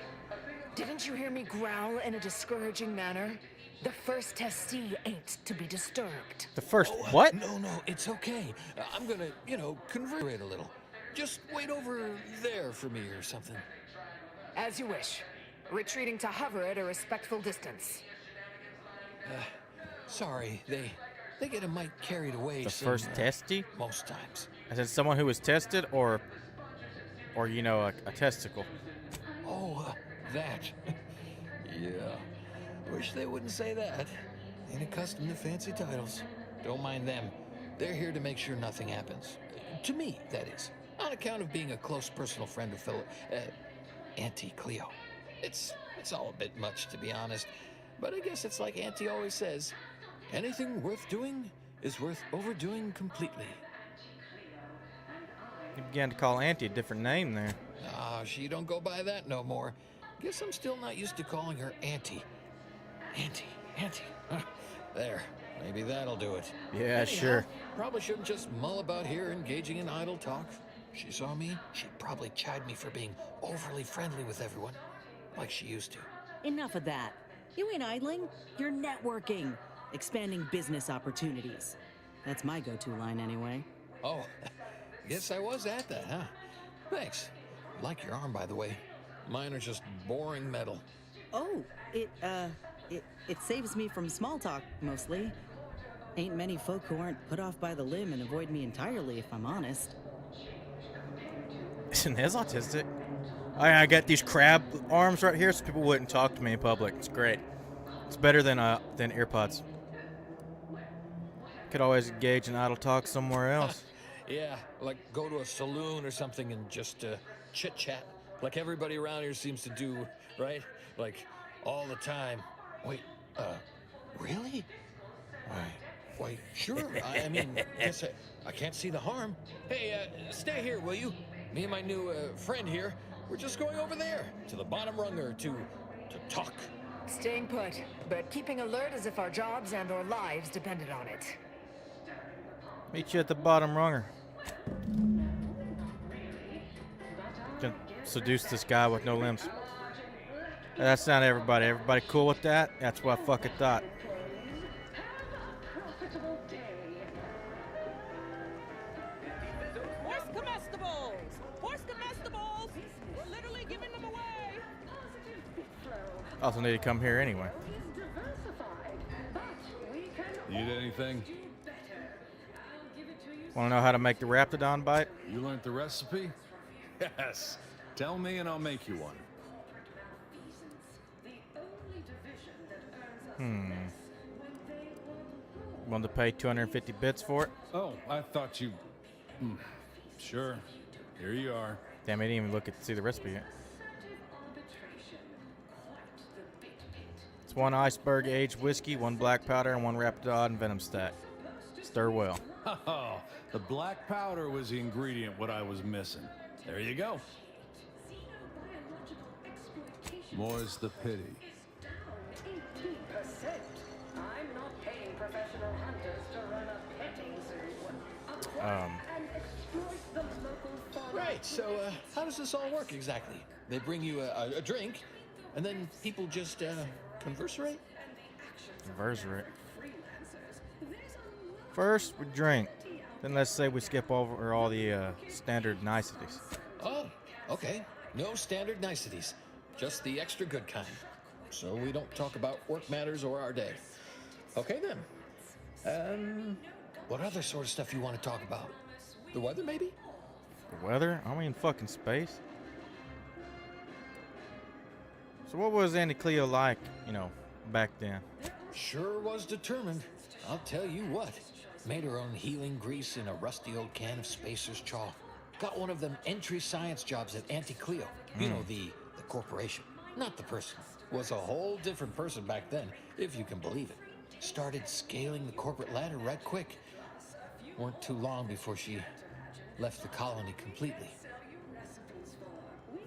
didn't you hear me growl in a discouraging manner? The first testee ain't to be disturbed. The first what? No, it's okay. I'm gonna, convert a little. Just wait over there for me or something. As you wish. Retreating to hover at a respectful distance. Sorry, they get a mite carried away. The first testy? Most times. I said someone who was tested, or a testicle. Oh, that. Yeah. Wish they wouldn't say that. Ain't accustomed to fancy titles. Don't mind them. They're here to make sure nothing happens. To me, that is. On account of being a close personal friend of fellow Auntie Cleo. It's all a bit much, to be honest. But I guess it's like Auntie always says, anything worth doing is worth overdoing completely. You began to call Auntie a different name there. Ah, she don't go by that no more. Guess I'm still not used to calling her Auntie. Auntie. There, maybe that'll do it. Yeah, Anyhow, sure. Probably shouldn't just mull about here engaging in idle talk. She saw me, she'd probably chide me for being overly friendly with everyone, like she used to. Enough of that. You ain't idling, you're networking, expanding business opportunities. That's my go-to line anyway. Oh, guess I was at that, huh? Thanks. Like your arm, by the way. Mine are just boring metal. Oh, it saves me from small talk, mostly. Ain't many folk who aren't put off by the limb and avoid me entirely, if I'm honest. Isn't his autistic? I got these crab arms right here so people wouldn't talk to me in public. It's great. It's better than AirPods. Could always engage in idle talk somewhere else. Yeah, like go to a saloon or something and just chit-chat, like everybody around here seems to do, right? Like, all the time. Wait, really? Why, sure. I mean, guess I can't see the harm. Hey, stay here, will you? Me and my new friend here, we're just going over there, to the bottom runger, to talk. Staying put, but keeping alert as if our jobs and our lives depended on it. Meet you at the bottom runger. Can seduce this guy with no limbs. That's not everybody. Everybody cool with that? That's what I fucking thought. Horse comestibles! Horse comestibles! We're literally giving them away! Also need to come here anyway. Need anything? Want to know how to make the Raptidon bite? You learned the recipe? Yes. Tell me and I'll make you one. Want to pay 250 bits for it? Oh, I thought you... Sure. Here you are. Damn, I didn't even see the recipe yet. It's 1 iceberg aged whiskey, 1 black powder, and 1 Raptidon venom stack. Stir well. Oh, the black powder was the ingredient what I was missing. There you go. More's the pity. I'm not paying professional hunters to run a petting zoo. And exploit the local fauna. Right, so how does this all work exactly? They bring you a drink, and then people just conversate? Conversate. First, we drink. Then let's say we skip over all the standard niceties. Oh, okay. No standard niceties. Just the extra good kind. So we don't talk about work matters or our day. Okay then. What other sort of stuff you want to talk about? The weather, maybe? The weather? Are we in fucking space? So what was Auntie Cleo like, back then? Sure was determined. I'll tell you what. Made her own healing grease in a rusty old can of Spacer's chalk. Got one of them entry science jobs at Auntie Cleo. You know, the corporation. Not the person. Was a whole different person back then, if you can believe it. Started scaling the corporate ladder right quick. Weren't too long before she left the colony completely.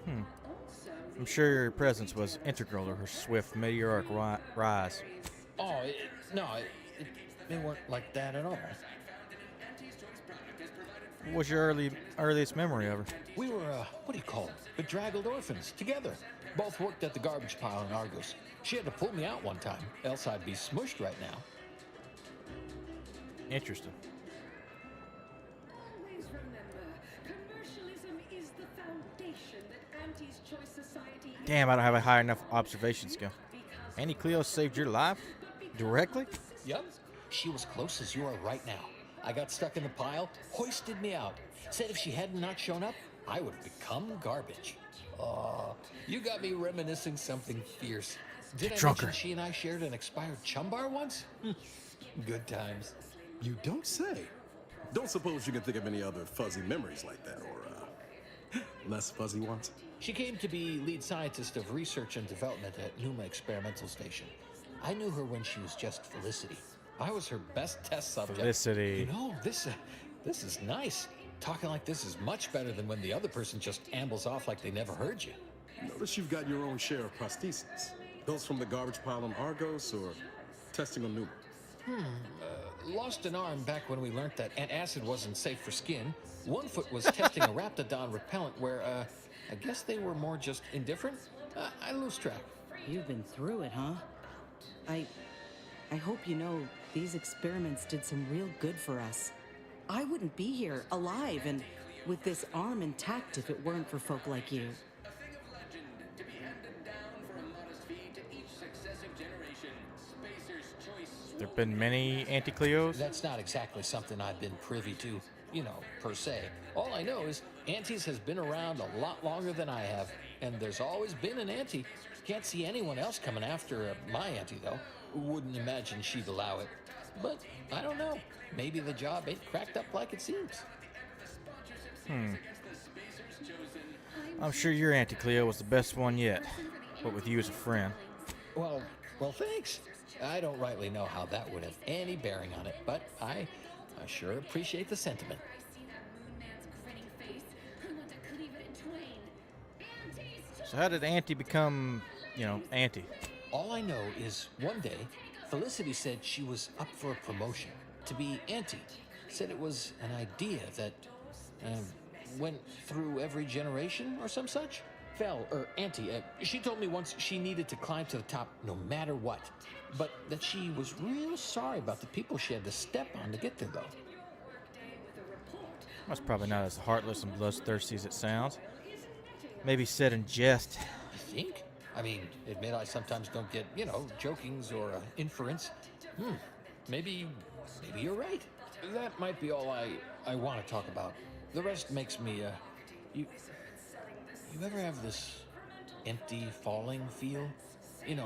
I'm sure your presence was integral to her swift meteoric rise. Oh, no, they weren't like that at all. What was your earliest memory of her? We were, what do you call them? Bedraggled orphans, together. Both worked at the garbage pile in Argos. She had to pull me out one time, else I'd be smushed right now. Interesting. Always remember, commercialism is the foundation that Auntie's Choice Society. Damn, I don't have a high enough observation skill. Auntie Cleo saved your life? Directly? Yep. She was close as you are right now. I got stuck in the pile, hoisted me out. Said if she hadn't not shown up, I would have become garbage. Oh, you got me reminiscing something fierce. Did I mention she and I shared an expired chum bar once? Good times. You don't say. Don't suppose you can think of any other fuzzy memories like that, or less fuzzy ones? She came to be lead scientist of research and development at Numa Experimental Station. I knew her when she was just Felicity. I was her best test subject. Felicity. You know, this is nice. Talking like this is much better than when the other person just ambles off like they never heard you. Notice you've got your own share of prostheses. Those from the garbage pile on Argos or testing on Numa? Lost an arm back when we learned that antacid wasn't safe for skin. One foot was testing a Raptidon repellent where, I guess they were more just indifferent. I lose track. You've been through it, huh? I hope you know these experiments did some real good for us. I wouldn't be here, alive, and with this arm intact if it weren't for folk like you. There have been many Auntie Cleos? That's not exactly something I've been privy to, per se. All I know is Auntie's has been around a lot longer than I have, and there's always been an Auntie. Can't see anyone else coming after my Auntie, though. Wouldn't imagine she'd allow it. But I don't know. Maybe the job ain't cracked up like it seems. I'm sure your Auntie Cleo was the best one yet, but with you as a friend. Well, thanks. I don't rightly know how that would have any bearing on it, but I sure appreciate the sentiment. So how did Auntie become, Auntie? All I know is one day, Felicity said she was up for a promotion to be Auntie. Said it was an idea that went through every generation or some such. Auntie, she told me once she needed to climb to the top no matter what, but that she was real sorry about the people she had to step on to get there, though. That's probably not as heartless and bloodthirsty as it sounds. Maybe said in jest. You think? I mean, admit I sometimes don't get, jokings or inference. Maybe you're right. That might be all I want to talk about. The rest makes me, You ever have this empty falling feel? In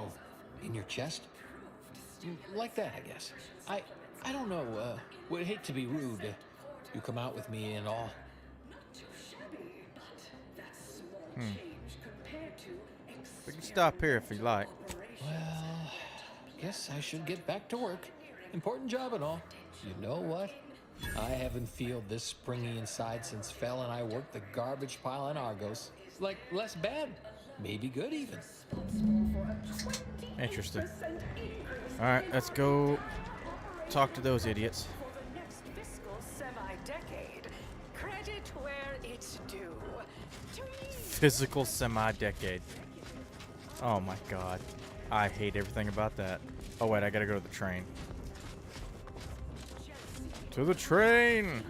your chest? Like that, I guess. I don't know, would hate to be rude. You come out with me and all. We can stop here if you like. Well, guess I should get back to work. Important job and all. You know what? I haven't felt this springy inside since Fel and I worked the garbage pile on Argos. It's like less bad, maybe good even. Interesting. All right, let's go talk to those idiots. Next fiscal semi-decade. Credit where it's due. Physical semi-decade. Oh my god. I hate everything about that. Oh wait, I gotta go to the train. To the train!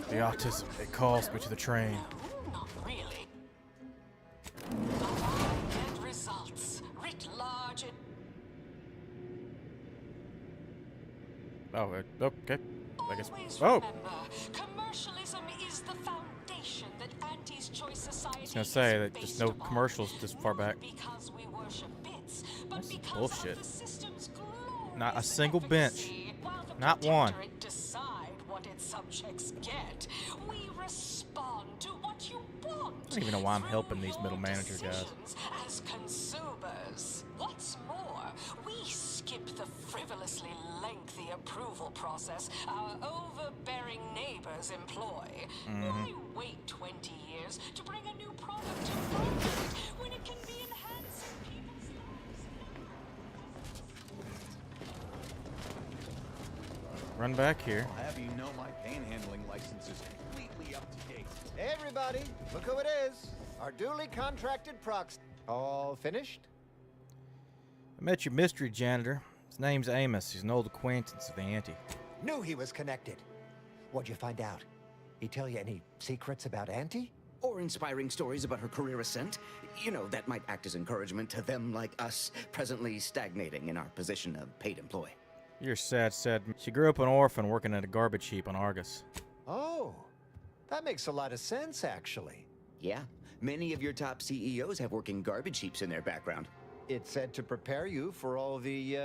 The autism, it calls me to the train. Not really. Get results. Writ large. Oh, okay. I guess. Always Oh! remember, commercialism is the foundation that Auntie's Choice Society I was gonna say that is just based no upon. commercials this far back. Because we worship bits, but That's because bullshit. of the system's Not a single bench. while the Not one. protectorate decide what its subjects get, we respond to what you want. I don't even know why I'm helping these middle manager guys. As consumers. What's more, we skip the frivolously lengthy approval process our overbearing neighbors employ. Why wait 20 years to bring a new product to market when it can be enhancing people's Run back here. I'll have you know my panhandling license is completely up to date. Hey everybody, look who it is. Our duly contracted prox. All finished? I met your mystery janitor. His name's Amos. He's an old acquaintance of the Auntie. Knew he was connected. What'd you find out? He tell you any secrets about Auntie? Or inspiring stories about her career ascent. You know, that might act as encouragement to them like us, presently stagnating in our position of paid employee. You're sad. She grew up an orphan working at a garbage heap on Argus. Oh, that makes a lot of sense, actually. Yeah, many of your top CEOs have working garbage heaps in their background. It's said to prepare you for all the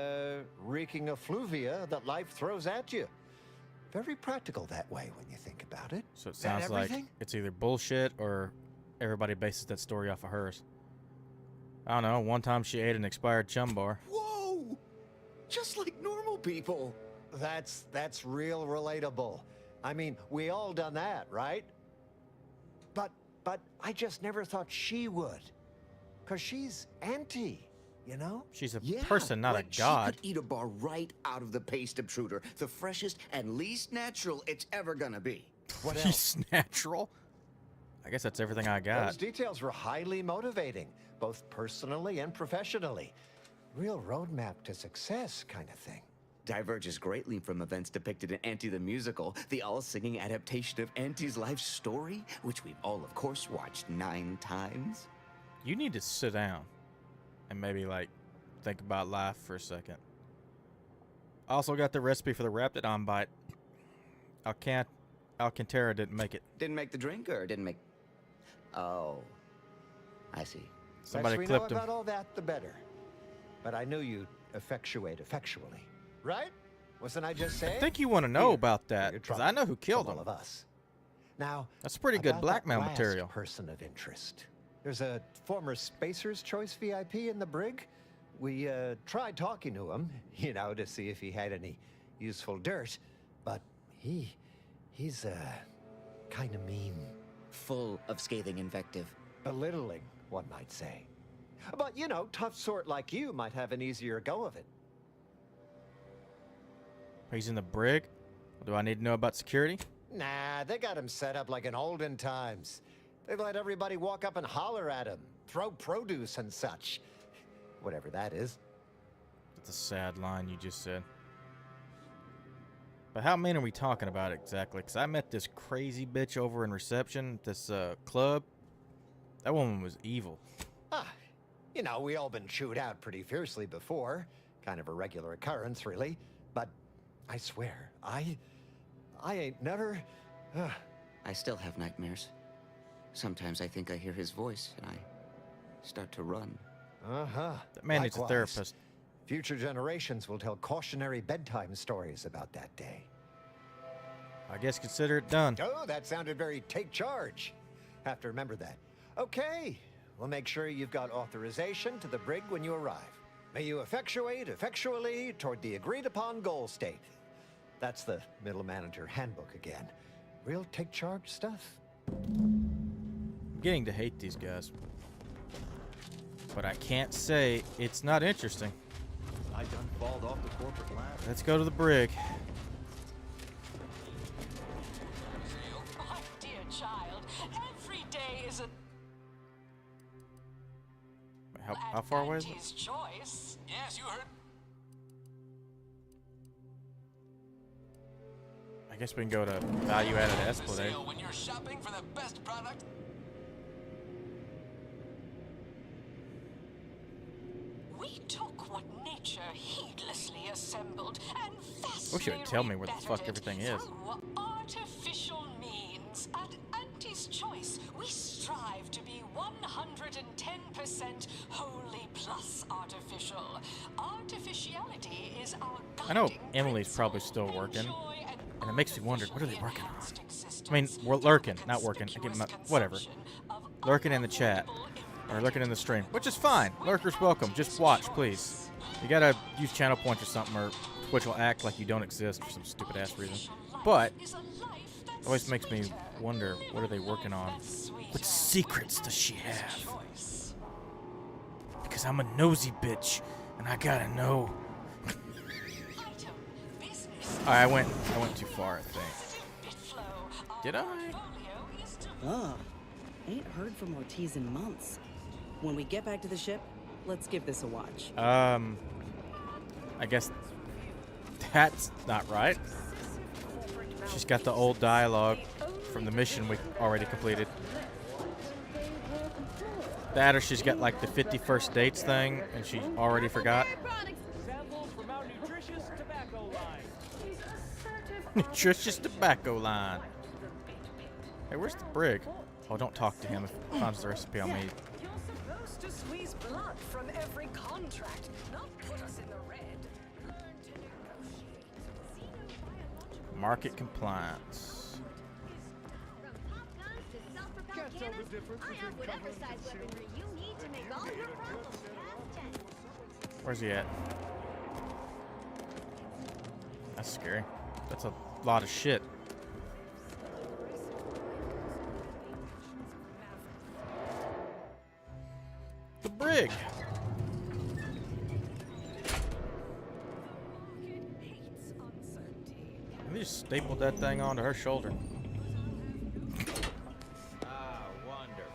reeking effluvia that life throws at you. Very practical that way when you think about it. So it Is that sounds like everything? it's either bullshit or everybody bases that story off of hers. I don't know. One time she ate an expired chum bar. Whoa! Just like normal people. That's real relatable. I mean, we all done that, right? But I just never thought she would. 'Cause she's Auntie, you know? She's a Yeah, person, not a like god. She could eat a bar right out of the paste obtruder, the freshest and least natural it's ever gonna be. What else? She's natural? I guess that's everything I got. Those details were highly motivating, both personally and professionally. Real roadmap to success kind of thing. Diverges greatly from events depicted in Auntie the Musical, the all-singing adaptation of Auntie's life story, which we've all, of course, watched 9 times. You need to sit down and maybe, like, think about life for a second. I also got the recipe for the Raptidon bite. Alcantara didn't make it. Didn't make the drink, or didn't make... Oh, I see. Somebody Less we clipped know him. about all that, the better. But I knew you'd effectuate effectually. Right? Wasn't I just saying? I think you want to know Here, about that, your because trouble I know who killed from him. all of us. Now, That's pretty good about that blackmail last material. person of interest. There's a former Spacer's Choice VIP in the brig. We tried talking to him, you know, to see if he had any useful dirt, but he's kind of mean. Full of scathing invective. Belittling, one might say. But, you know, tough sort like you might have an easier go of it. He's in the brig? Do I need to know about security? Nah, they got him set up like in olden times. They let everybody walk up and holler at him, throw produce and such. Whatever that is. That's a sad line you just said. But how many are we talking about exactly? Because I met this crazy bitch over in reception at this club. That woman was evil. You know, we all been chewed out pretty fiercely before. Kind of a regular occurrence, really. But I swear, I ain't never... I still have nightmares. Sometimes I think I hear his voice, and I start to run. Uh-huh. That man needs a Likewise. therapist. Future generations will tell cautionary bedtime stories about that day. I guess consider it done. Oh, that sounded very take charge. Have to remember that. Okay, we'll make sure you've got authorization to the brig when you arrive. May you effectuate effectually toward the agreed upon goal state. That's the middle manager handbook again. Real take charge stuff. I'm beginning to hate these guys. But I can't say it's not interesting. I done falled off the corporate ladder. Let's go to the brig. My dear child, every day is a How far away is it? Auntie's choice. Yes, you heard. I guess we can go to value-added Esplanade. When you're shopping for the best product. We took what nature heedlessly assembled and vastly Wish you would tell me where the fuck rebettered everything it is. through artificial means. At Auntie's Choice, we strive to be 110% wholly plus artificial. Artificiality is our I know Emily's probably still working, and it makes me wonder, what are they working on? I mean, we're lurking, not working. I get my, whatever. Lurking in the chat, or lurking in the stream, which is fine. Lurkers welcome. Just watch, please. You gotta use channel points or something, or Twitch will act like you don't exist for some stupid ass reason. But it always makes me wonder, what are they working on? What secrets does she have? Because I'm a nosy bitch, and I gotta know. I went too far, I think. Did I? Ugh. Ain't heard from Ortiz in months. When we get back to the ship, let's give this a watch. I guess that's not right. She's got the old dialogue from the mission we already completed. That or she's got like the 51st dates thing and she already forgot. Nutritious tobacco line. Hey, where's the brig? Oh, don't talk to him if he finds the recipe on me. You're supposed to squeeze blood from every contract, not put us in the red. Market compliance. Where's he at? That's scary. That's a lot of shit. The brig. They just stapled that thing onto her shoulder. Ah, wonderful.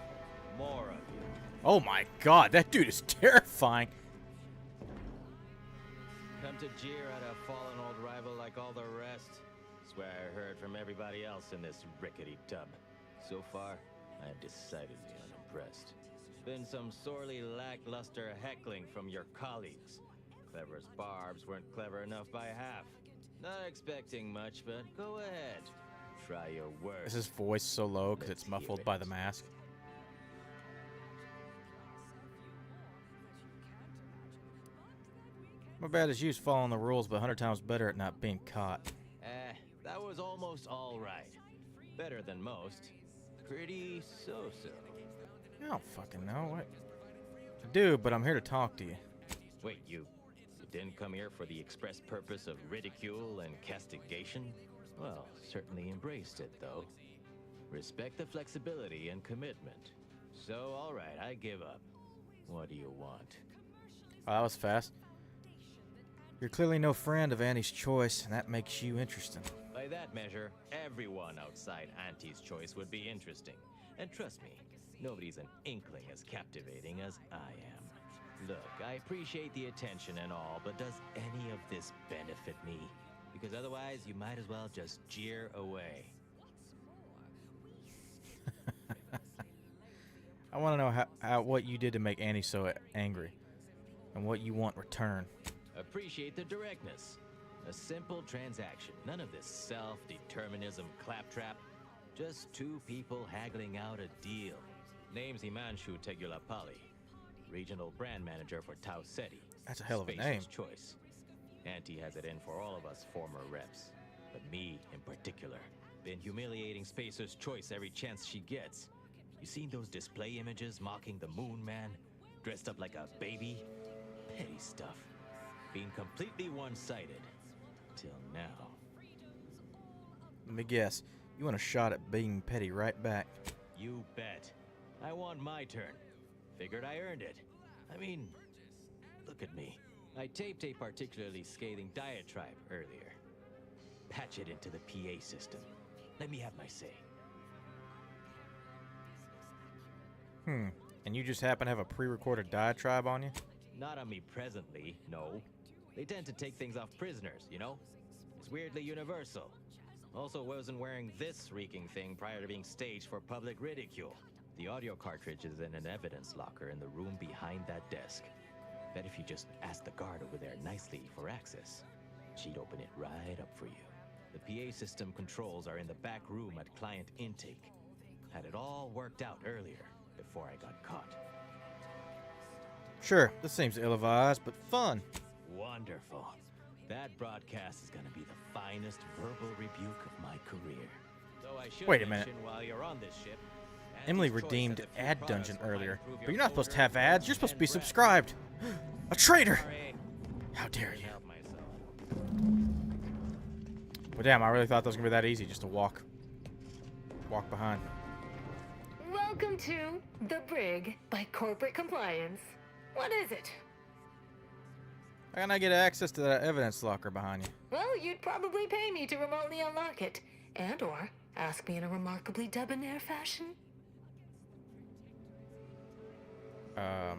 More of you. Oh my god, that dude is terrifying. Come to jeer at a fallen old rival like all the rest. Swear I heard from everybody else in this rickety tub. So far, I am decidedly unimpressed. Been some sorely lackluster heckling from your colleagues. Clever as barbs weren't clever enough by half. Not expecting much, but go ahead. Try your worst. Is his voice so low because it's muffled by the mask? My bad as you's following the rules, but 100 times better at not being caught. That was almost all right. Better than most. Pretty so-so. I don't fucking know. What? I do, but I'm here to talk to you. Wait, you didn't come here for the express purpose of ridicule and castigation? Well, certainly embraced it, though. Respect the flexibility and commitment. So, all right, I give up. What do you want? Oh, that was fast. You're clearly no friend of Annie's Choice, and that makes you interesting. By that measure, everyone outside Auntie's Choice would be interesting. And trust me, nobody's an inkling as captivating as I am. Look, I appreciate the attention and all, but does any of this benefit me? Because otherwise, you might as well just jeer away. I want to know how what you did to make Annie so angry, and what you want in return. Appreciate the directness. A simple transaction. None of this self-determinism claptrap. Just two people haggling out a deal. Name's Himanshu Tegulapalli, regional brand manager for Tau Ceti. That's a hell of a Spacer's name. Choice. Auntie has it in for all of us former reps. But me, in particular, been humiliating Spacer's Choice every chance she gets. You seen those display images mocking the Moon Man? Dressed up like a baby? Petty stuff. Being completely one-sided. Till now. Let me guess. You want a shot at being petty right back. You bet. I want my turn. Figured I earned it. I mean, look at me. I taped a particularly scathing diatribe earlier. Patch it into the PA system. Let me have my say. And you just happen to have a pre-recorded diatribe on you? Not on me presently, no. They tend to take things off prisoners, you know? It's weirdly universal. Also wasn't wearing this reeking thing prior to being staged for public ridicule. The audio cartridge is in an evidence locker in the room behind that desk. Bet if you just ask the guard over there nicely for access, she'd open it right up for you. The PA system controls are in the back room at client intake. Had it all worked out earlier, before I got caught. Sure, this seems ill-advised, but fun. Wonderful. That broadcast is gonna be the finest verbal rebuke of my career. Though I should Wait a minute. mention while you're on this ship, Emily Andy's Choice redeemed has a few Ad products Dungeon that might earlier, improve but your you're not supposed to have odor, ads. You're supposed to be and breath. subscribed. A traitor! Sorry, How dare you? help myself. Well, damn, I really thought that was gonna be that easy, just to walk behind. Welcome to The Brig by Corporate Compliance. What is it? How can I get access to that evidence locker behind you? Well, you'd probably pay me to remotely unlock it. And or ask me in a remarkably debonair fashion. How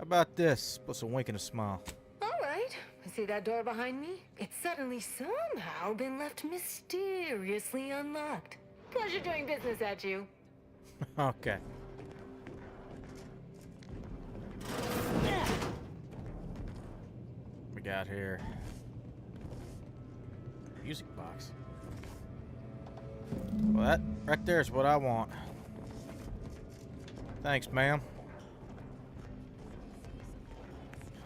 about this? Plus a wink and a smile. Alright. See that door behind me? It's suddenly somehow been left mysteriously unlocked. Pleasure doing business at you. Okay. We got here. Music box. Well, that right there is what I want. Thanks, ma'am.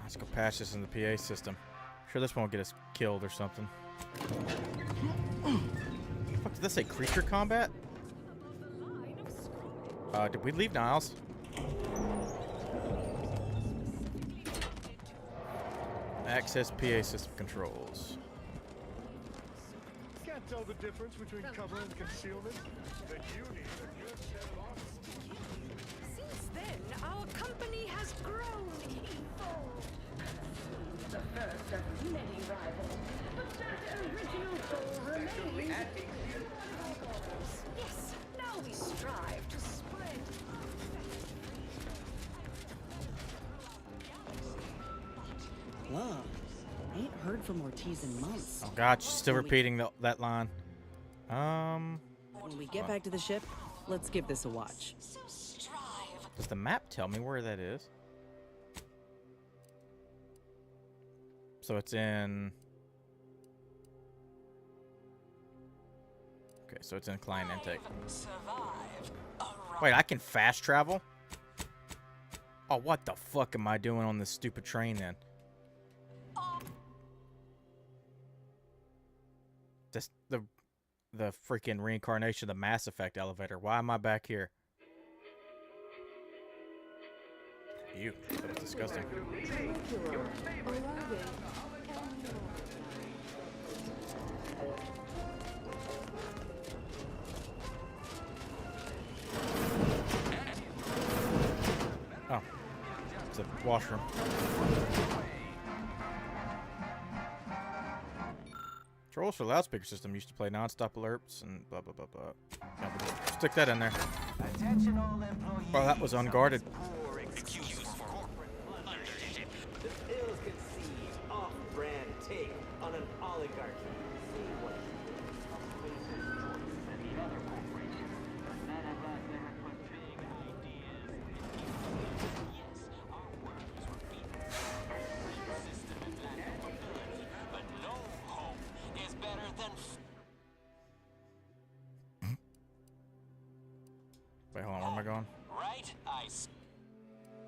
Let's go patch this in the PA system. Sure, this won't get us killed or something. Fuck, did this say creature combat? Did we leave Niles? Access PA system controls. Can't tell the difference between cover and concealment. Then you need a good set of arms. Since then, our company has grown evil. The first of many rivals, but that original foe remains. Yes, now we strive to spread. Love. Ain't heard from Ortiz in months. Oh God, she's still repeating that line. When we get back to the ship, let's give this a watch. Does the map tell me where that is? So it's in... Okay, so it's in client intake. Wait, I can fast travel? Oh, what the fuck am I doing on this stupid train then? This, the freaking reincarnation of the Mass Effect elevator. Why am I back here? You. That was disgusting. Oh. It's a washroom. Controls for the loudspeaker system used to play non-stop alerts and blah blah blah blah. Yeah, we'll just stick that in there. Well, that was unguarded. The ill-conceived, off-brand take on an oligarchy. See what Wait, hold on, where am I going? Right?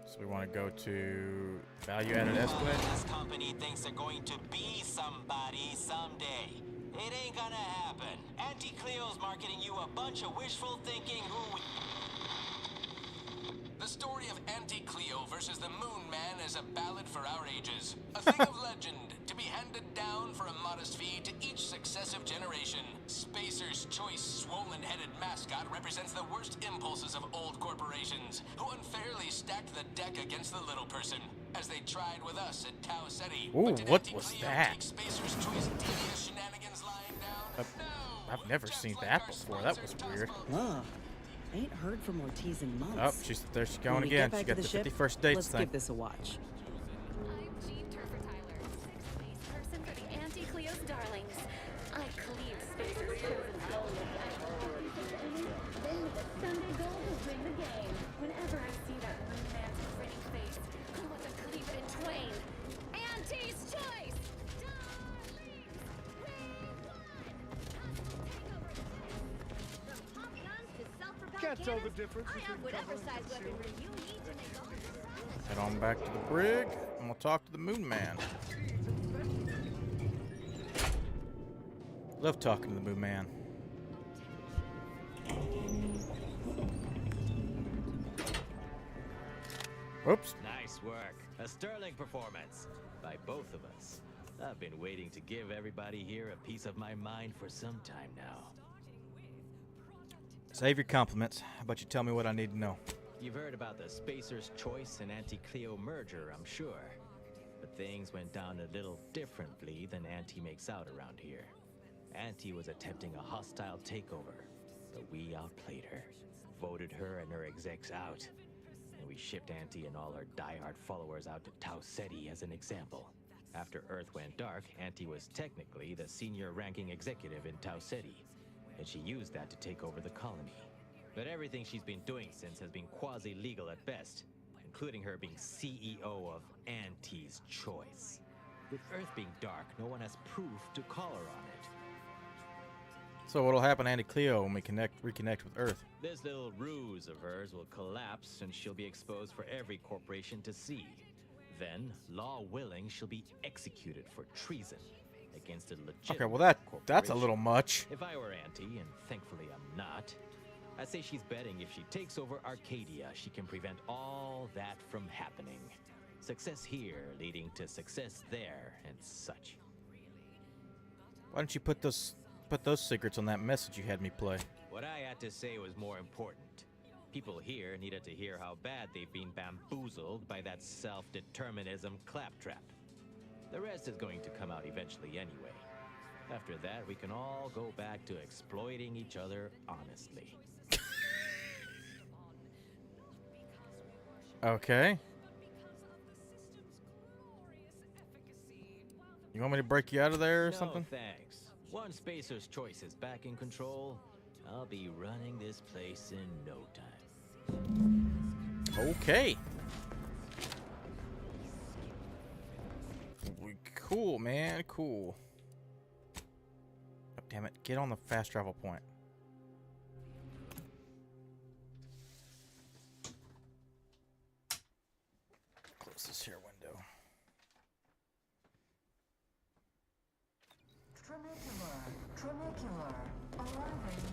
So we want to go to value-added Esplanade. This company thinks they're going to be somebody someday. It ain't gonna happen. Auntie Cleo's marketing you a bunch of wishful thinking who... The story of Auntie Cleo versus the Moon Man is a ballad for our ages. A thing of legend, to be handed down for a modest fee to each successive generation. Spacer's Choice swollen-headed mascot represents the worst impulses of old corporations, who unfairly stacked the deck against the little person, as they tried with us at Tau Ceti. Ooh, But did what Auntie was Cleo that? take Spacer's Choice devious shenanigans lying down? I've never seen that before. That was weird. Ugh. Ain't heard from Ortiz in months. Oh, there she's When going we again. get She back got to the ship, 51st dates let's thing. give this a watch. I'm Jean Turfer-Tyler, sixth base person for the Auntie Cleo's Darlings. I cleave Spacer's chosen Then the Sunday gold will win the game. Whenever I see that Moon Man's grinning face, I want to cleave it in twain. Auntie's Choice! Can't tell the difference I have between whatever cover and size weaponry concealment. you need to make all this. Head on back to the brig, and we'll talk to the Moon Man. Love talking to the Moon Man. Whoops. Nice work. A sterling performance by both of us. I've been waiting to give everybody here a piece of my mind for some time now. Save your compliments. How about you tell me what I need to know? You've heard about the Spacer's Choice and Auntie Cleo merger, I'm sure. But things went down a little differently than Auntie makes out around here. Auntie was attempting a hostile takeover, but we outplayed her, voted her and her execs out, and we shipped Auntie and all her diehard followers out to Tau Ceti as an example. After Earth went dark, Auntie was technically the senior ranking executive in Tau Ceti, and she used that to take over the colony. But everything she's been doing since has been quasi-legal at best, including her being CEO of Auntie's Choice. With Earth being dark, no one has proof to call her on it. So what'll happen to Auntie Cleo when we reconnect with Earth? This little ruse of hers will collapse and she'll be exposed for every corporation to see. Then, law willing, she'll be executed for treason against a legitimate Okay, well that's a corporation. little much. If I were Auntie, and thankfully I'm not, I'd say she's betting if she takes over Arcadia, she can prevent all that from happening. Success here leading to success there and such. Why don't you put those secrets on that message you had me play? What I had to say was more important. People here needed to hear how bad they've been bamboozled by that self-determinism claptrap. The rest is going to come out eventually anyway. After that, we can all go back to exploiting each other honestly. Okay. You want me to break you out of there or No, something? thanks. Once Spacer's Choice is back in control, I'll be running this place in no time. Okay. Cool, man. Cool. Oh, damn it. Get on the fast travel point. Close this here window. Trinicular, arriving.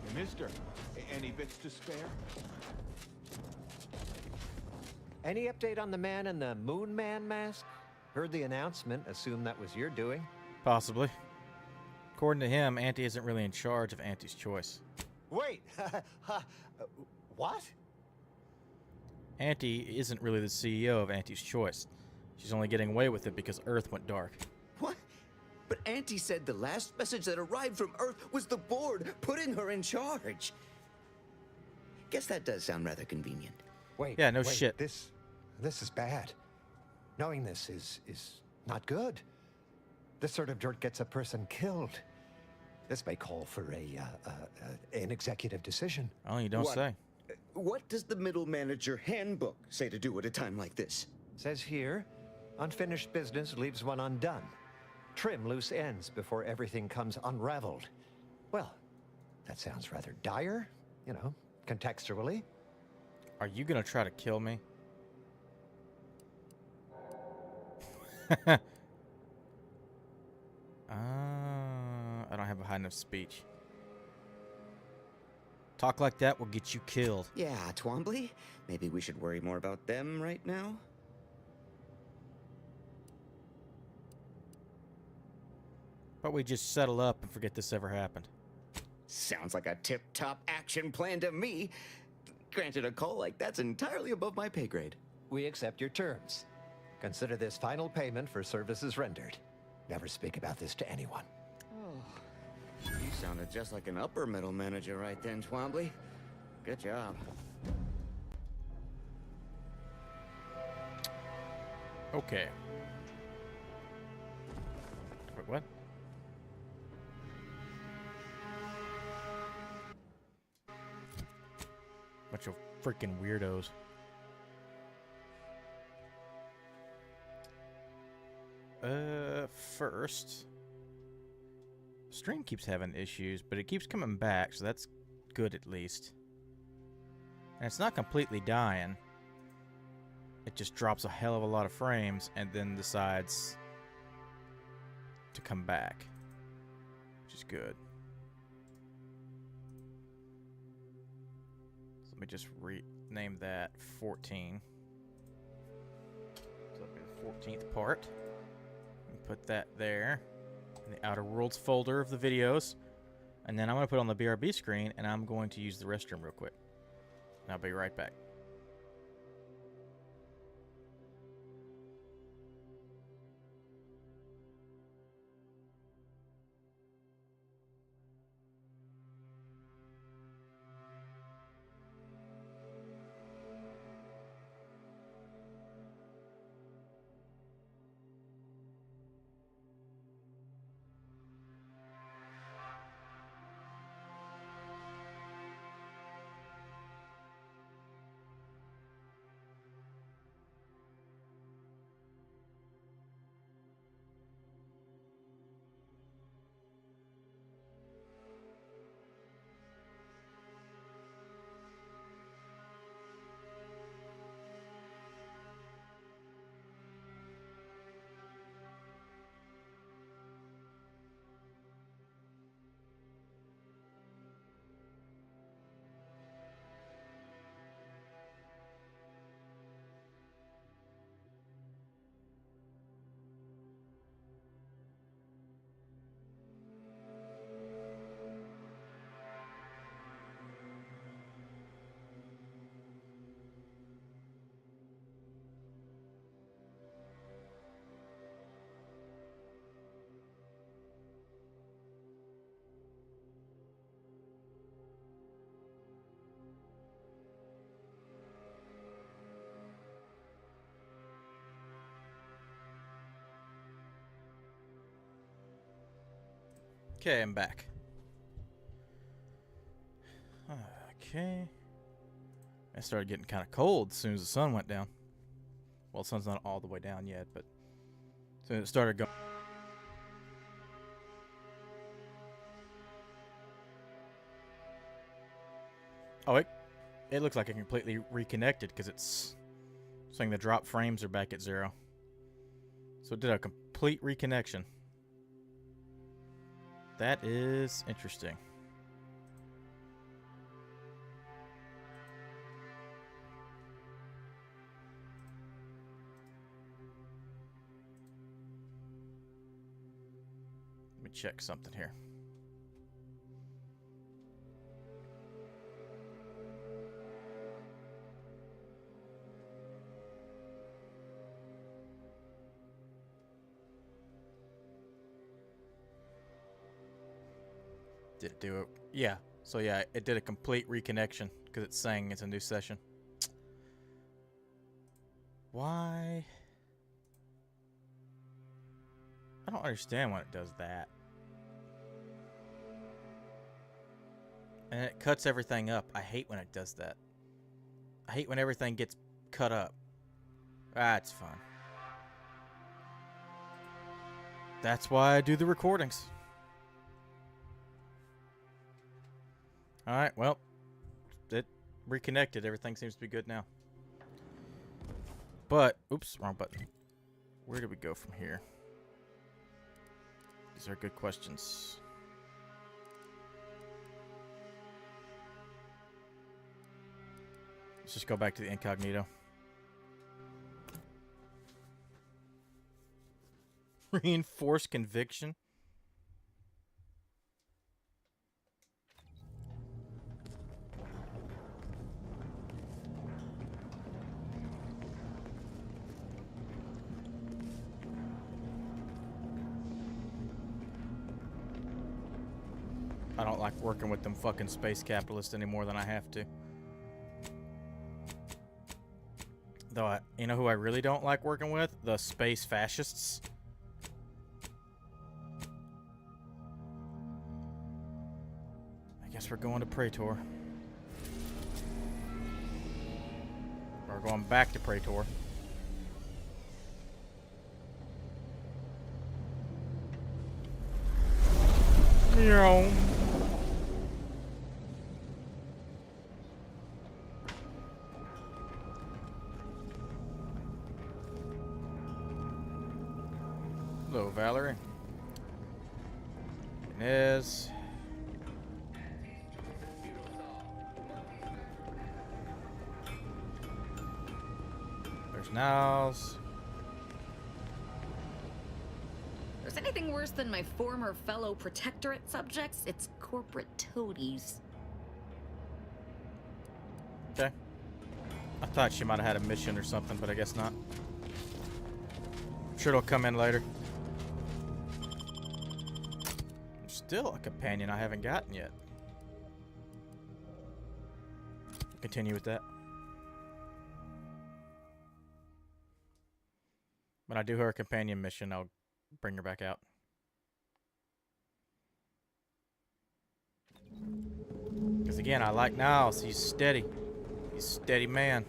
Hey, mister, any bits to spare? Any update on the man in the Moon Man mask? Heard the announcement, assume that was your doing. Possibly. According to him, Auntie isn't really in charge of Auntie's Choice. Wait, what? Auntie isn't really the CEO of Auntie's Choice. She's only getting away with it because Earth went dark. What? But Auntie said the last message that arrived from Earth was the board putting her in charge. Guess that does sound rather convenient. Wait. Yeah, no wait, shit. This is bad. Knowing this is not good. This sort of dirt gets a person killed. This may call for an executive decision. Oh, you don't What? say. What does the middle manager handbook say to do at a time like this? Says here, unfinished business leaves one undone. Trim loose ends before everything comes unraveled. Well, that sounds rather dire, you know, contextually. Are you gonna try to kill me? I don't have a high enough speech. Talk like that will get you killed. Yeah, Twombly. Maybe we should worry more about them right now. about we just settle up and forget this ever happened? Sounds like a tip-top action plan to me. Granted, a call like that's entirely above my pay grade. We accept your terms. Consider this final payment for services rendered. Never speak about this to anyone. You sounded just like an upper middle manager right then, Twombly. Good job. Okay. Wait, what? Bunch of freaking weirdos. First, stream keeps having issues, but it keeps coming back, so that's good at least. And it's not completely dying. It just drops a hell of a lot of frames and then decides to come back, which is good. So let me just rename that 14. So that'll be the 14th part. Put that there in the Outer Worlds folder of the videos. And then I'm going to put it on the BRB screen, and I'm going to use the restroom real quick. And I'll be right back. Okay, I'm back. Okay. I started getting kind of cold as soon as the sun went down. Well, the sun's not all the way down yet, but as soon as it started going. Oh, it looks like it completely reconnected because it's saying the drop frames are back at 0. So it did a complete reconnection. That is interesting. Let me check something here. Did it do it? Yeah. So yeah, it did a complete reconnection because it's saying it's a new session. Why? I don't understand when it does that. And it cuts everything up. I hate when it does that. I hate when everything gets cut up. That's fun. That's why I do the recordings. Alright, well, it reconnected. Everything seems to be good now. But, oops, wrong button. Where do we go from here? These are good questions. Let's just go back to the incognito. Reinforced conviction? don't like working with them fucking space capitalists any more than I have to. Though, you know who I really don't like working with? The space fascists. I guess we're going to Praetor. We're going back to Praetor. Meow. Hello, Valerie. Inez. There's Niles. If there's anything worse than my former fellow protectorate subjects, it's corporate toadies. Okay. I thought she might have had a mission or something, but I guess not. I'm sure it'll come in later. There's still a companion I haven't gotten yet. Continue with that. When I do her companion mission, I'll bring her back out. Because again, I like Niles. He's steady. He's a steady man.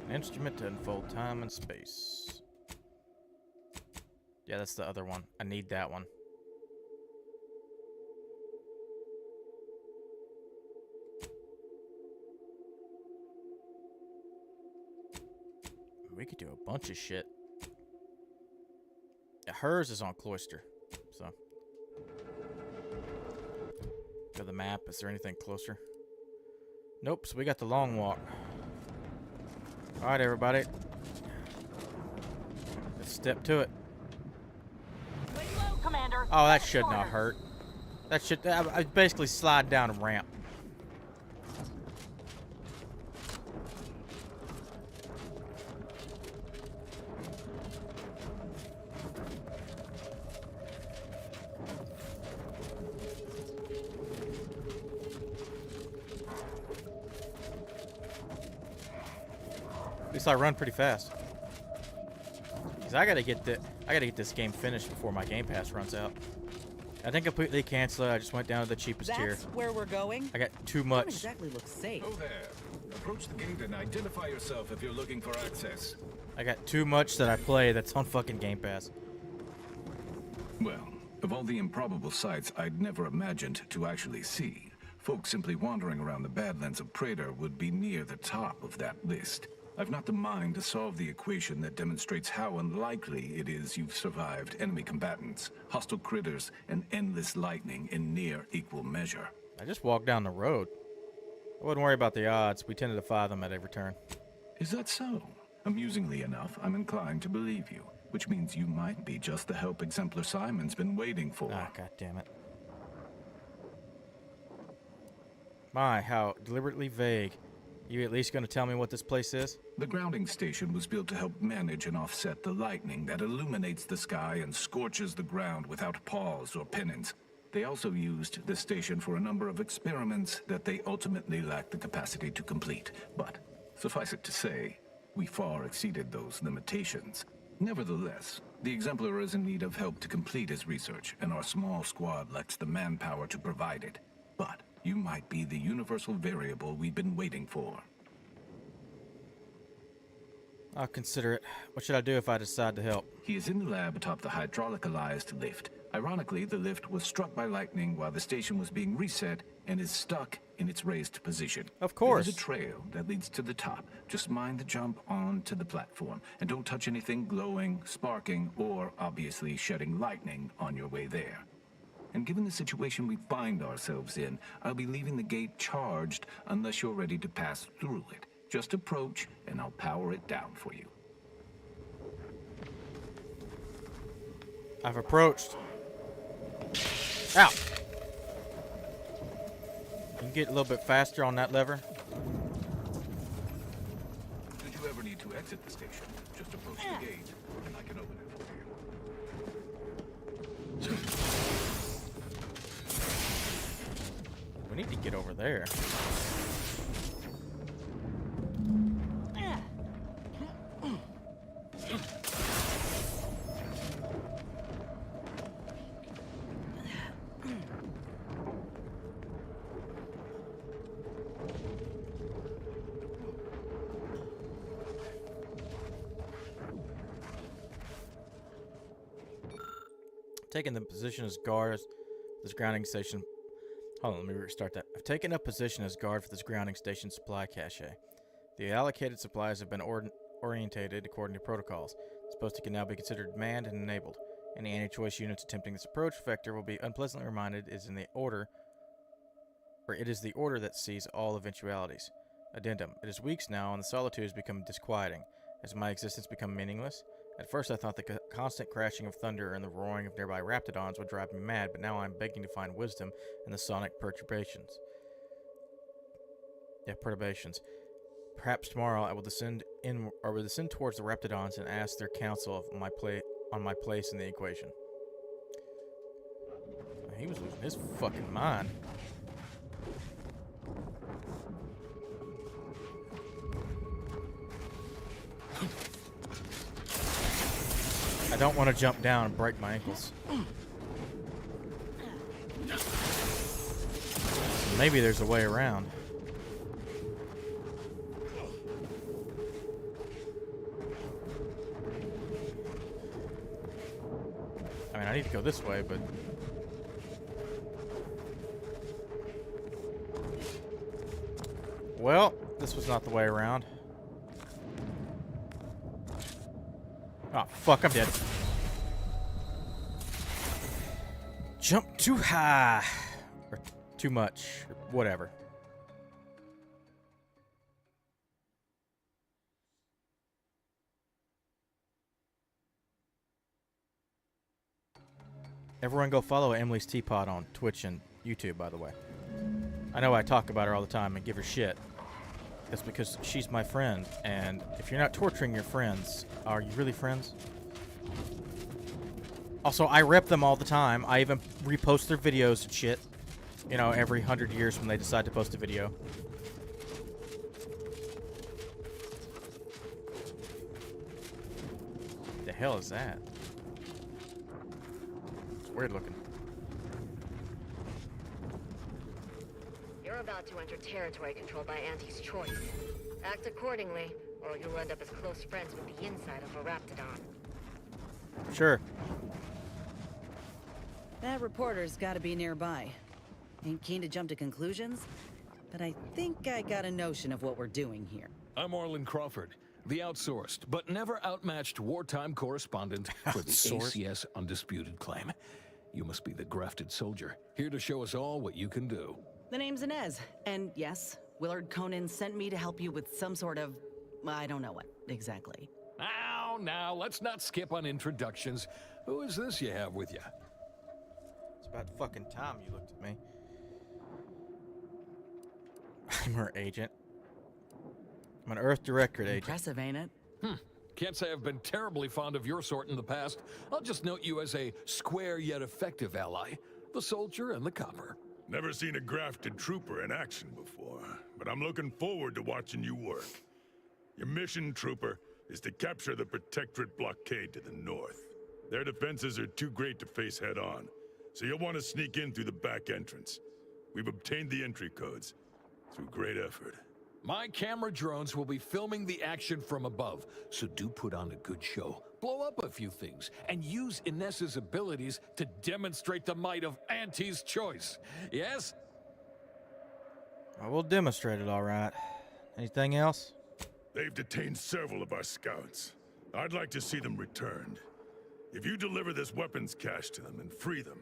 An instrument to unfold time and space. Yeah, that's the other one. I need that one. We could do a bunch of shit. Yeah, hers is on Cloister, so. Go to the map. Is there anything closer? Nope, so we got the long walk. Alright, everybody. Let's step to it. Lay low, Commander. Oh, that should not hurt. That should... I basically slide down a ramp. At least I run pretty fast. Cause I gotta get this game finished before my Game Pass runs out. I didn't completely cancel it. I just went down to the cheapest tier. That's where we're going? I got too much. Don't exactly look safe. Go there. Approach the gate and identify yourself if you're looking for access. I got too much that I play that's on fucking Game Pass. Well, of all the improbable sights I'd never imagined to actually see, folks simply wandering around the Badlands of Praetor would be near the top of that list. I've not the mind to solve the equation that demonstrates how unlikely it is you've survived enemy combatants, hostile critters, and endless lightning in near equal measure. I just walked down the road. I wouldn't worry about the odds. We tend to defy them at every turn. Is that so? Amusingly enough, I'm inclined to believe you, which means you might be just the help Exemplar Simon's been waiting for. Ah, God damn it. My, how deliberately vague. You at least gonna tell me what this place is? The grounding station was built to help manage and offset the lightning that illuminates the sky and scorches the ground without pause or penance. They also used the station for a number of experiments that they ultimately lacked the capacity to complete. But, suffice it to say, we far exceeded those limitations. Nevertheless, the Exemplar is in need of help to complete his research, and our small squad lacks the manpower to provide it. But you might be the universal variable we've been waiting for. I'll consider it. What should I do if I decide to help? He is in the lab atop the hydraulicalized lift. Ironically, the lift was struck by lightning while the station was being reset and is stuck in its raised position. Of course. There's a trail that leads to the top. Just mind the jump onto the platform, and don't touch anything glowing, sparking, or obviously shedding lightning on your way there. And given the situation we find ourselves in, I'll be leaving the gate charged unless you're ready to pass through it. Just approach, and I'll power it down for you. I've approached. Ow! You can get a little bit faster on that lever. Did you ever need need to exit the station, just approach the gate, and I can open it for you. We need to get over there. Taking the position as guard for this grounding station. Hold on, let me restart that. I've taken up position as guard for this grounding station supply cache. The allocated supplies have been orientated according to protocols. This posting can now be considered manned and enabled. Any anti-choice units attempting this approach vector will be unpleasantly reminded it is the order that sees all eventualities. Addendum. It is weeks now, and the solitude has become disquieting. Has my existence become meaningless? At first I thought the constant crashing of thunder and the roaring of nearby raptidons would drive me mad, but now I'm begging to find wisdom in the sonic perturbations. Perhaps tomorrow I will descend towards the raptidons and ask their counsel on my place in the equation. He was losing his fucking mind. I don't want to jump down and break my ankles. Maybe there's a way around. I mean, I need to go this way, but... Well, this was not the way around. Oh, fuck, I'm dead. Jump too high. Or too much. Or whatever. Everyone go follow Emily's Teapot on Twitch and YouTube, by the way. I know I talk about her all the time and give her shit. That's because she's my friend, and if you're not torturing your friends, are you really friends? Also, I rep them all the time. I even repost their videos and shit. You know, every 100 years when they decide to post a video. The hell is that? It's weird looking. You're about to enter territory controlled by Auntie's choice. Act accordingly, or you'll end up as close friends with the inside of a raptidon. Sure. That reporter's gotta be nearby. Ain't keen to jump to conclusions, but I think I got a notion of what we're doing here. I'm Arlen Crawford, the outsourced but never outmatched wartime correspondent for the ACS Undisputed Claim. You must be the grafted soldier, here to show us all what you can do. The name's Inez, and yes, Willard Conan sent me to help you with some sort of... I don't know what, exactly. Now, let's not skip on introductions. Who is this you have with you? It's about fucking time you looked at me. I'm her agent. I'm an Earth Directorate agent. Impressive, ain't it? Can't say I've been terribly fond of your sort in the past. I'll just note you as a square yet effective ally. The soldier and the copper. Never seen a grafted trooper in action before, but I'm looking forward to watching you work. Your mission, trooper, is to capture the Protectorate blockade to the north. Their defenses are too great to face head-on, so you'll want to sneak in through the back entrance. We've obtained the entry codes through great effort. My camera drones will be filming the action from above, so do put on a good show. Blow up a few things, and use Inez's abilities to demonstrate the might of Auntie's choice. Yes? I will demonstrate it, all right. Anything else? They've detained several of our scouts. I'd like to see them returned. If you deliver this weapons cache to them and free them,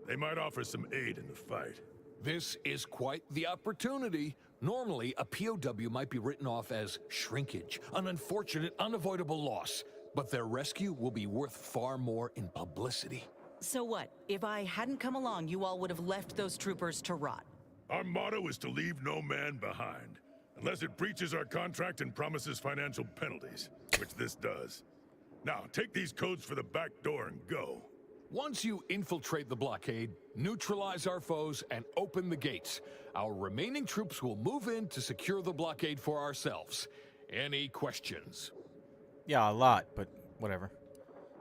they might offer some aid in the fight. This is quite the opportunity. Normally, a POW might be written off as shrinkage, an unfortunate, unavoidable loss. But their rescue will be worth far more in publicity. So what? If I hadn't come along, you all would have left those troopers to rot. Our motto is to leave no man behind. Unless it breaches our contract and promises financial penalties, which this does. Now, take these codes for the back door and go. Once you infiltrate the blockade, neutralize our foes, and open the gates, our remaining troops will move in to secure the blockade for ourselves. Any questions? Yeah, a lot, but whatever.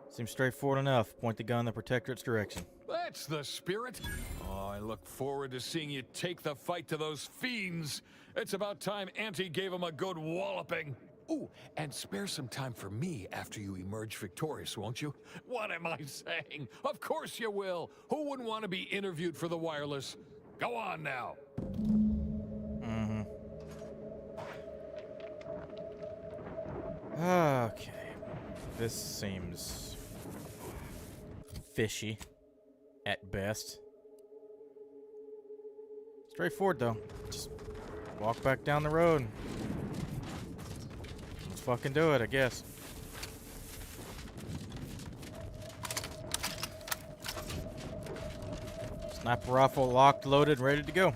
Seems straightforward enough. Point the gun in the Protectorate's direction. That's the spirit. Oh, I look forward to seeing you take the fight to those fiends. It's about time Auntie gave them a good walloping. Ooh, and spare some time for me after you emerge victorious, won't you? What am I saying? Of course you will. Who wouldn't want to be interviewed for the wireless? Go on now. Okay. This seems fishy at best. Straightforward though. Just walk back down the road. Let's fucking do it, I guess. Sniper rifle locked, loaded, ready to go.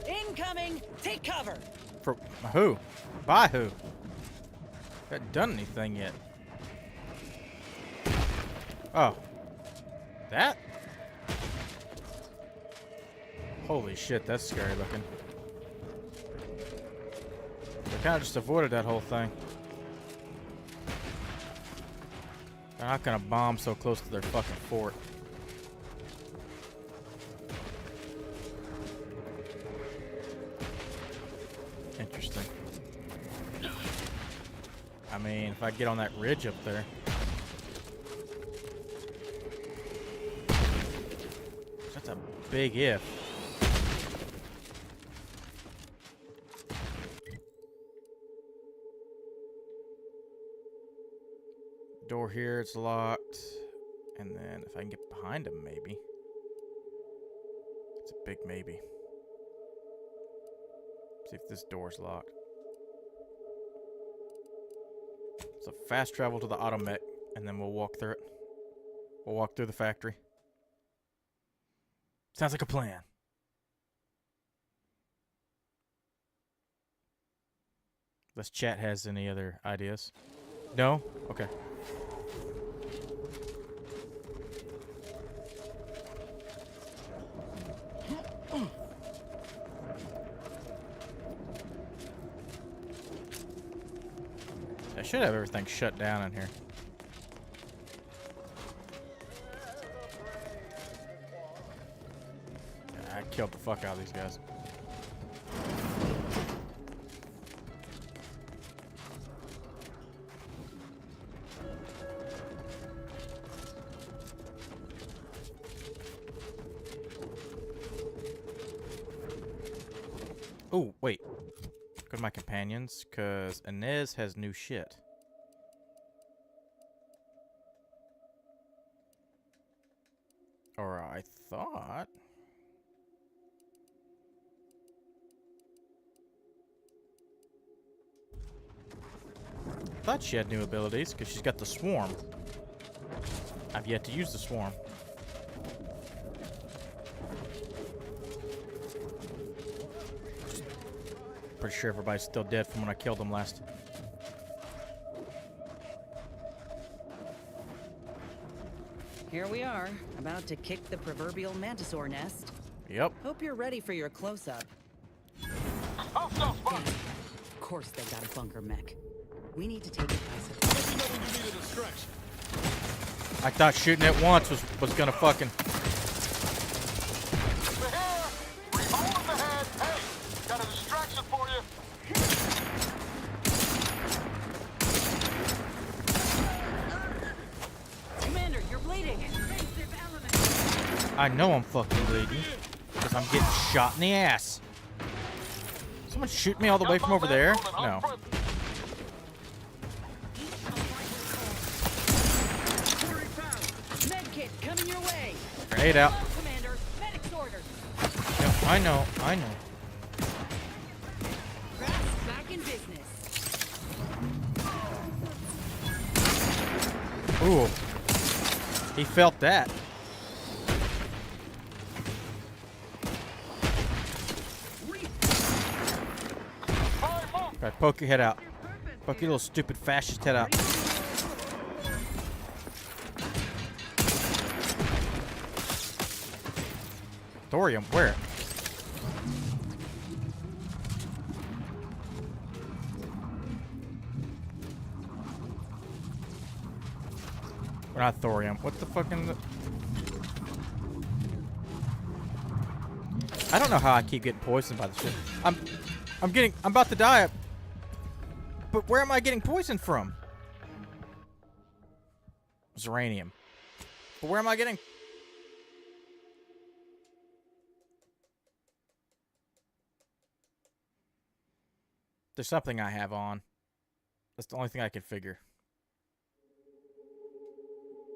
Incoming! Take cover! For who? By who? Haven't done anything yet. Oh. That? Holy shit, that's scary looking. They kind of just avoided that whole thing. They're not gonna bomb so close to their fucking fort. Interesting. I mean, if I get on that ridge up there. That's a big if. Door here, it's locked. And then if I can get behind him, maybe. It's a big maybe. See if this door's locked. So fast travel to the automech, and then we'll walk through it. We'll walk through the factory. Sounds like a plan. Unless chat has any other ideas. No? Okay. I should have everything shut down in here. Yeah, I killed the fuck out of these guys. Oh, wait. Go to my companions, because Inez has new shit. Or I thought... she had new abilities, because she's got the swarm. I've yet to use the swarm. Pretty sure everybody's still dead from when I killed them last. Here we are, about to kick the proverbial mantisaur nest. Yep. Hope you're ready for your close-up. Of course they got a bunker mech. We need to take it by surprise. I thought shooting it once was gonna fucking... Got a distraction for you. Commander, you're bleeding. I know I'm fucking bleeding. Because I'm getting shot in the ass. Someone shoot me all the way from over there? No. coming your way. Grenade out. Commander, medic's orders. Yeah, I know. Craft's back in business. Ooh. He felt that. Alright, poke your head out. Poke your little stupid fascist head out. Thorium, where? We're not thorium. What the fucking... I don't know how I keep getting poisoned by this shit. I'm about to die. But where am I getting poisoned from? Zeranium. But where am I getting... There's something I have on. That's the only thing I can figure.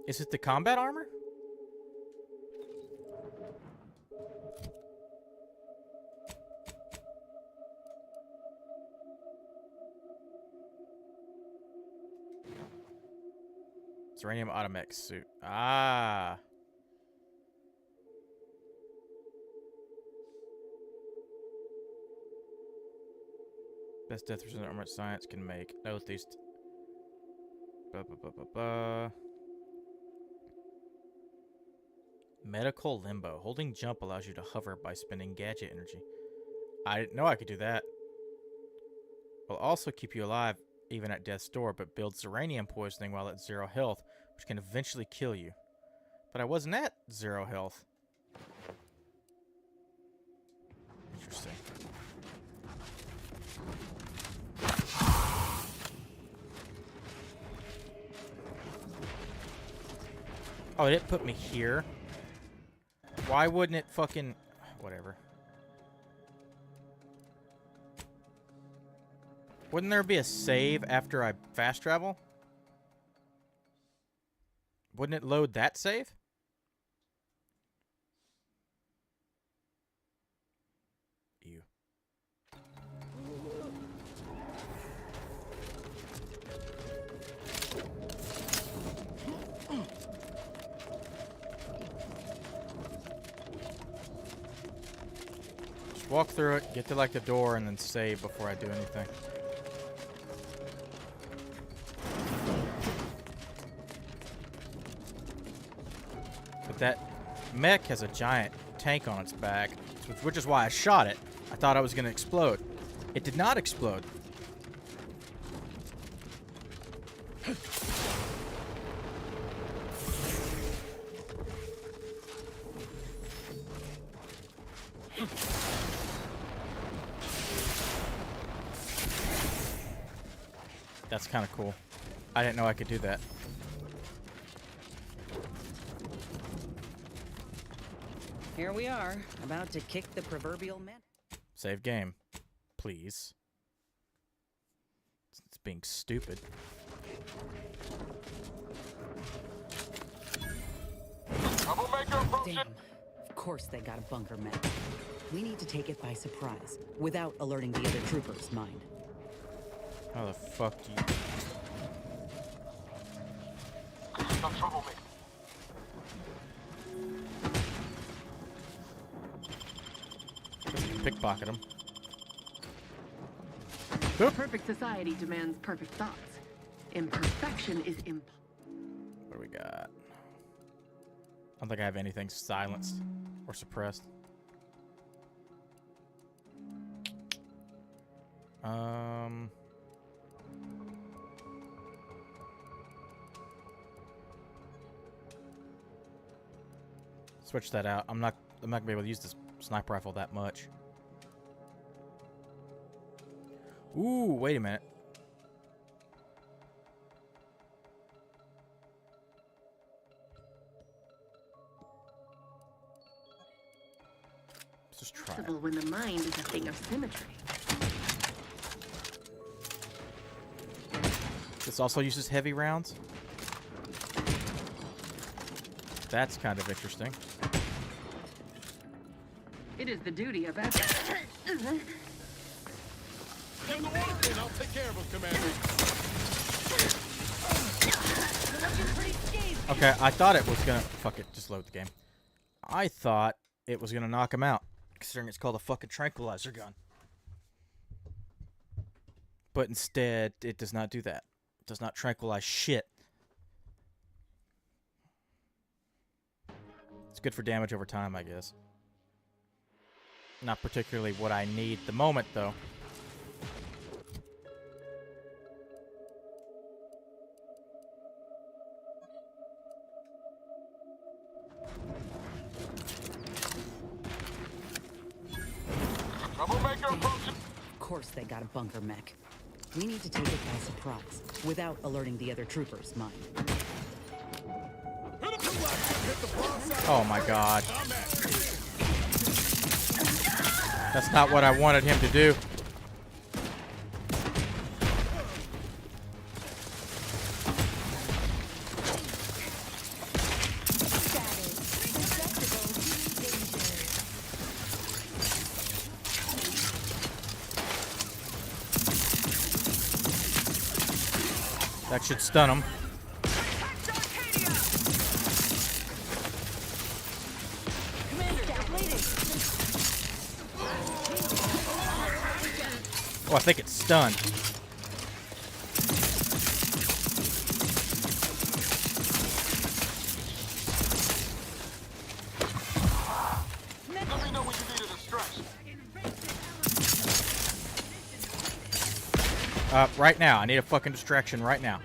Is it the combat armor? Zeranium Automech suit. Ah. Best death resistant armor science can make. No, at least. Medical limbo. Holding jump allows you to hover by spending gadget energy. I didn't know I could do that. Will also keep you alive even at death's door, but builds uranium poisoning while at 0 health, which can eventually kill you. But I wasn't at 0 health. Interesting. Oh, it didn't put me here. Why wouldn't it fucking... Whatever. Wouldn't there be a save after I fast travel? Wouldn't it load that save? Ew. Just walk through it, get to like the door, and then save before I do anything. That mech has a giant tank on its back, which is why I shot it. I thought I was going to explode. It did not explode. That's kind of cool. I didn't know I could do that. Here we are, about to kick the proverbial man. Save game, please. It's being stupid. Damn. Of course they got a bunker mech. We need to take it by surprise, without alerting the other troopers, mind. How the fuck do you... No troublemaker. Pickpocket him. A perfect society demands perfect thoughts. Imperfection is What do we got? I don't think I have anything silenced or suppressed. Switch that out. I'm not gonna be able to use this sniper rifle that much. Ooh, wait a minute. Let's just try it. possible when the mind is a thing of symmetry. This also uses heavy rounds. That's kind of interesting. It is the duty of Get the water in. I'll take care of him, Commander. Okay, I thought it was gonna... Fuck it, just load the game. I thought it was gonna knock him out, considering it's called a fucking tranquilizer gun. But instead, it does not do that. It does not tranquilize shit. It's good for damage over time, I guess. Not particularly what I need at the moment, though. Troublemaker approaching. Of course they got a bunker mech. We need to take it by surprise, without alerting the other troopers, mind. Oh my god. That's not what I wanted him to do. That should stun him. Oh, I think it's stunned. Let me know when you need a distraction. Right now. I need a fucking distraction right now.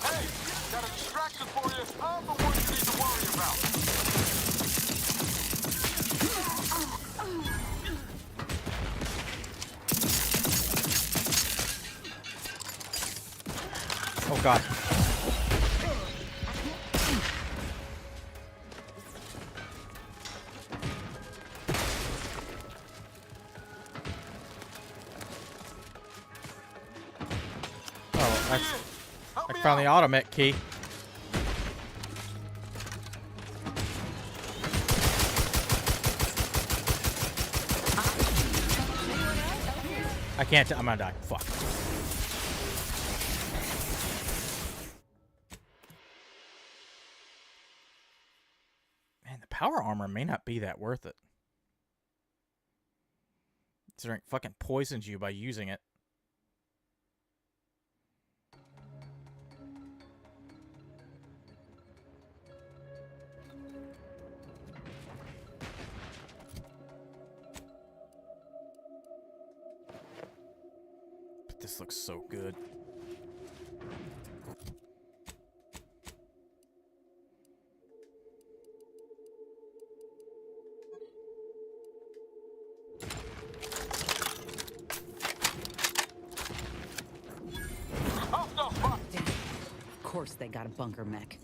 Hey, got a distraction for you. I'm the one you need to worry about. Oh god. Oh, that's... I found the automech key. I can't... I'm gonna die. Fuck. Man, the power armor may not be that worth it. Considering it fucking poisons you by using it. But this looks so good. Of course they got a bunker mech.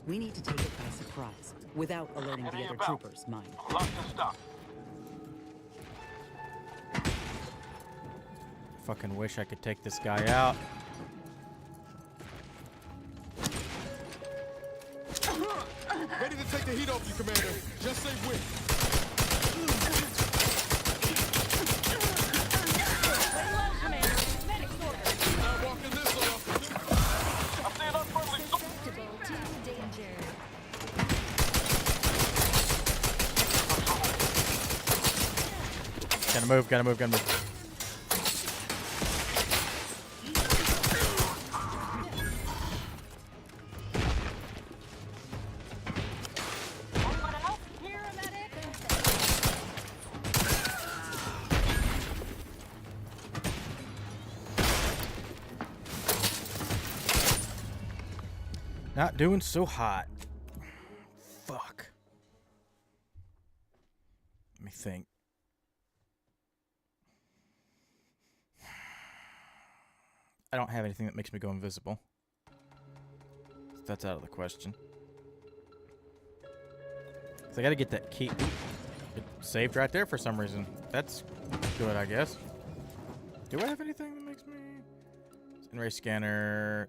We need to take it by surprise, without alerting the other troopers, mind. Lock and stop. Fucking wish I could take this guy out. Ready to take the heat off you, Commander. Just say when. Not walking this off. I'm seeing unfriendly. Gotta move, gotta move, gotta move. Not doing so hot. Fuck. Let me think. I don't have anything that makes me go invisible. That's out of the question. So I gotta get that key. It saved right there for some reason. That's good, I guess. Do I have anything that makes me... In-ray scanner...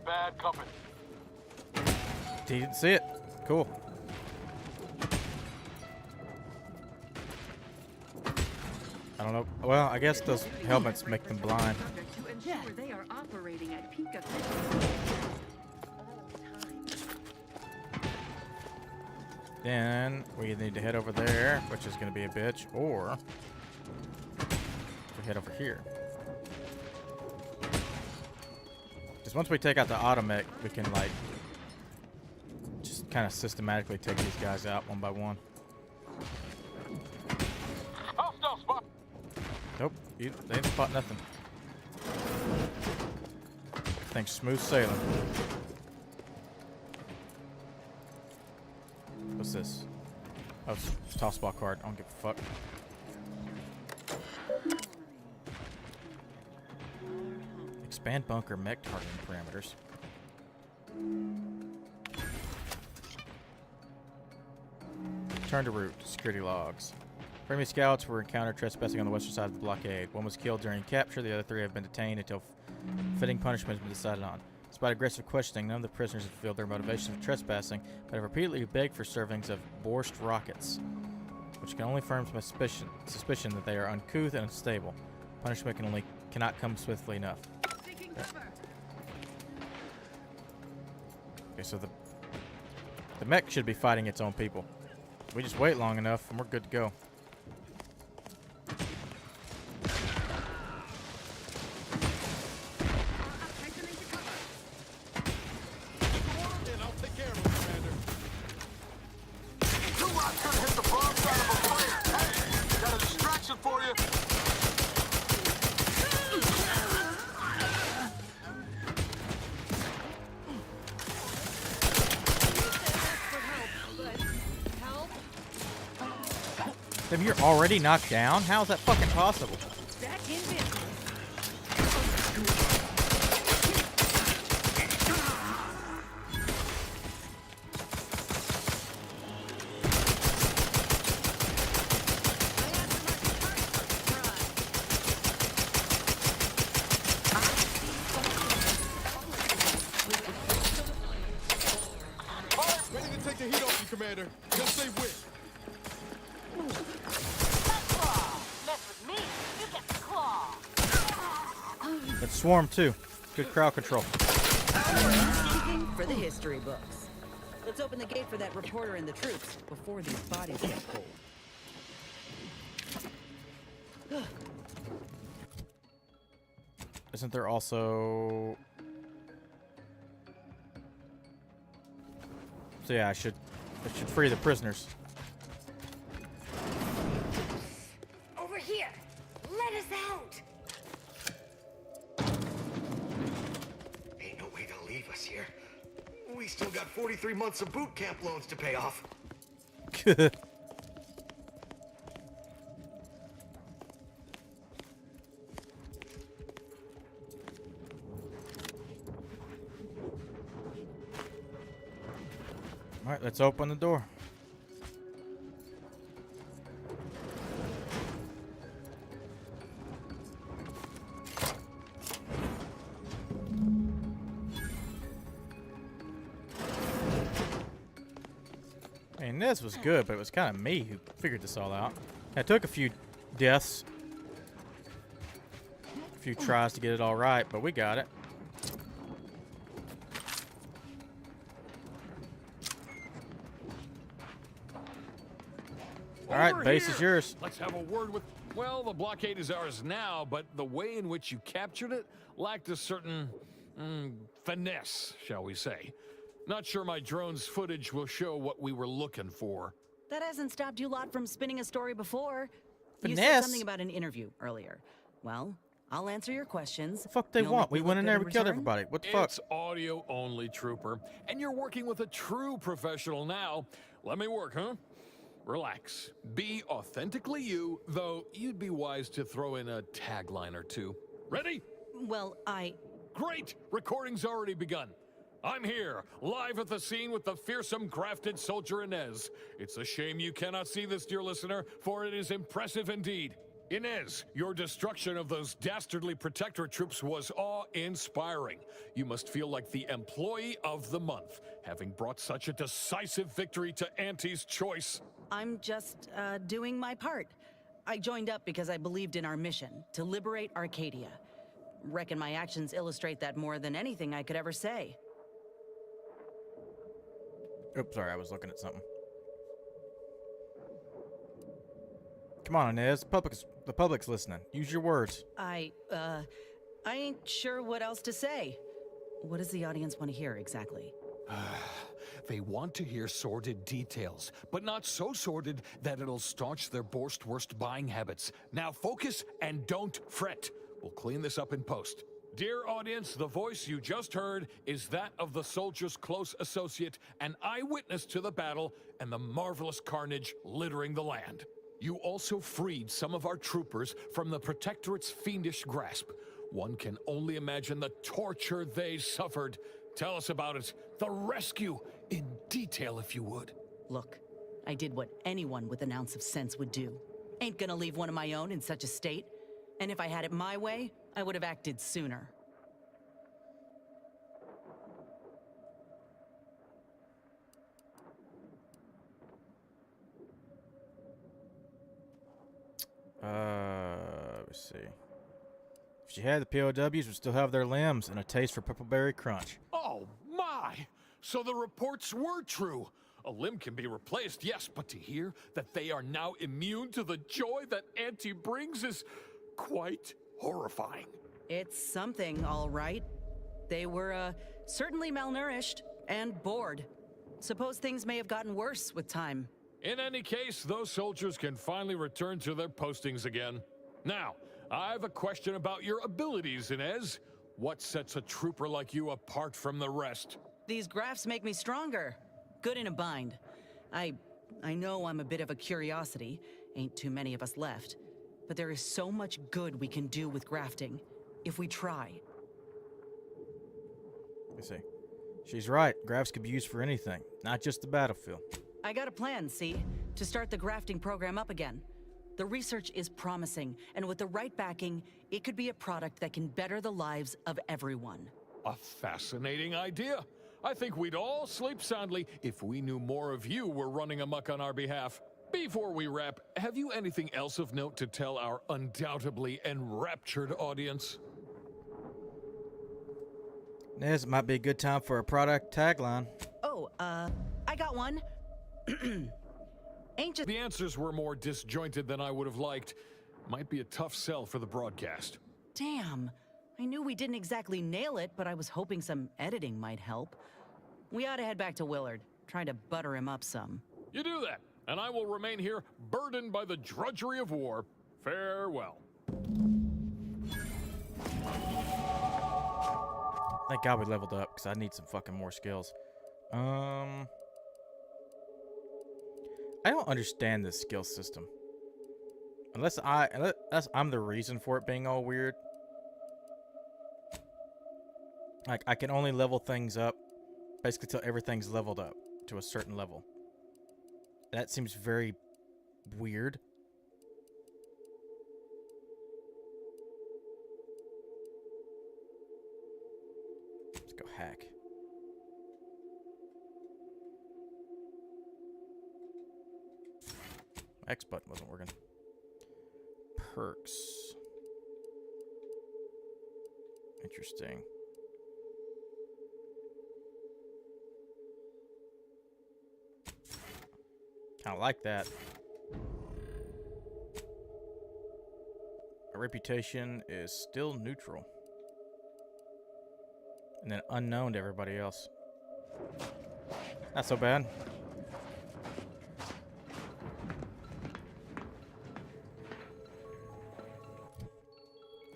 bad company. He didn't see it. Cool. I don't know. Well, I guess those helmets make them blind. To ensure they are operating at peak Then we need to head over there, which is going to be a bitch, or we head over here. Because once we take out the automech, we can like just kind of systematically take these guys out one by one. Hostile spot. Nope, they didn't spot nothing. Everything's smooth sailing. What's this? Oh, it's a toss ball card. I don't give a fuck. Expand bunker mech targeting parameters. Turn to route. Security logs. Enemy scouts were encountered trespassing on the western side of the blockade. One was killed during capture. The other three have been detained until fitting punishment has been decided on. Despite aggressive questioning, none of the prisoners have revealed their motivation for trespassing, but have repeatedly begged for servings of Borscht rockets, which can only firm my suspicion that they are uncouth and unstable. Punishment cannot come swiftly enough. Okay, so the mech should be fighting its own people. We just wait long enough, and we're good to go. Then you're already knocked down? How is that fucking possible? Ready to take the heat off you, Commander. Just say which. It's Swarm too. Good crowd control. For the history books. Let's open the gate for that reporter and the troops before these bodies get cold. Isn't there also... So yeah, I should free the prisoners. Over here! Let us out! Ain't no way to leave us here. We still got 43 months of boot camp loans to pay off. All right, let's open the door. I mean, this was good, but it was kind of me who figured this all out. I took a few deaths, a few tries to get it all right, but we got it. All right, base is yours. Let's have a word with... Well, the blockade is ours now, but the way in which you captured it lacked a certain finesse, shall we say. Not sure my drone's footage will show what we were looking for. That hasn't stopped you lot from spinning a story before. You Finesse? said something about an interview earlier. Well, I'll answer your questions. The fuck they You'll want? make me We went look in good there, we killed return? everybody. What the fuck? It's audio only, Trooper. And you're working with a true professional now. Let me work, huh? Relax. Be authentically you, though you'd be wise to throw in a tagline or two. Ready? Well, Great! Recording's already begun. I'm here, live at the scene with the fearsome grafted soldier Inez. It's a shame you cannot see this, dear listener, for it is impressive indeed. Inez, your destruction of those dastardly Protectorate troops was awe-inspiring. You must feel like the employee of the month, having brought such a decisive victory to Auntie's choice. I'm just, doing my part. I joined up because I believed in our mission, to liberate Arcadia. Reckon my actions illustrate that more than anything I could ever say. Oops, sorry, I was looking at something. Come on, Inez. The public's listening. Use your words. I ain't sure what else to say. What does the audience want to hear exactly? They want to hear sordid details, but not so sordid that it'll staunch their worst buying habits. Now focus and don't fret. We'll clean this up in post. Dear audience, the voice you just heard is that of the soldier's close associate, an eyewitness to the battle and the marvelous carnage littering the land. You also freed some of our troopers from the Protectorate's fiendish grasp. One can only imagine the torture they suffered. Tell us about it. The rescue, in detail if you would. Look, I did what anyone with an ounce of sense would do. Ain't gonna leave one of my own in such a state. And if I had it my way, I would have acted sooner. Let's see. If she had, the POWs would still have their limbs and a taste for Purpleberry Crunch. Oh my! So the reports were true. A limb can be replaced, yes, but to hear that they are now immune to the joy that Auntie brings is quite horrifying. It's something, all right. They were, certainly malnourished and bored. Suppose things may have gotten worse with time. In any case, those soldiers can finally return to their postings again. Now, I have a question about your abilities, Inez. What sets a trooper like you apart from the rest? These graphs make me stronger. Good in a bind. I know I'm a bit of a curiosity. Ain't too many of us left. But there is so much good we can do with grafting, if we try. Let me see. She's right. Grafts could be used for anything, not just the battlefield. I got a plan, see? To start the grafting program up again. The research is promising, and with the right backing, it could be a product that can better the lives of everyone. A fascinating idea. I think we'd all sleep soundly if we knew more of you were running amok on our behalf. Before we wrap, have you anything else of note to tell our undoubtedly enraptured audience? Nez, it might be a good time for a product tagline. Oh, I got one. Ain't just... The answers were more disjointed than I would have liked. Might be a tough sell for the broadcast. Damn. I knew we didn't exactly nail it, but I was hoping some editing might help. We ought to head back to Willard, try to butter him up some. You do that, and I will remain here, burdened by the drudgery of war. Farewell. Thank God we leveled up, because I need some fucking more skills. I don't understand this skill system. Unless I'm the reason for it being all weird. Like, I can only level things up basically till everything's leveled up to a certain level. That seems very weird. Let's go hack. X button wasn't working. Perks. Interesting. Kind of like that. Our reputation is still neutral. And then unknown to everybody else. Not so bad.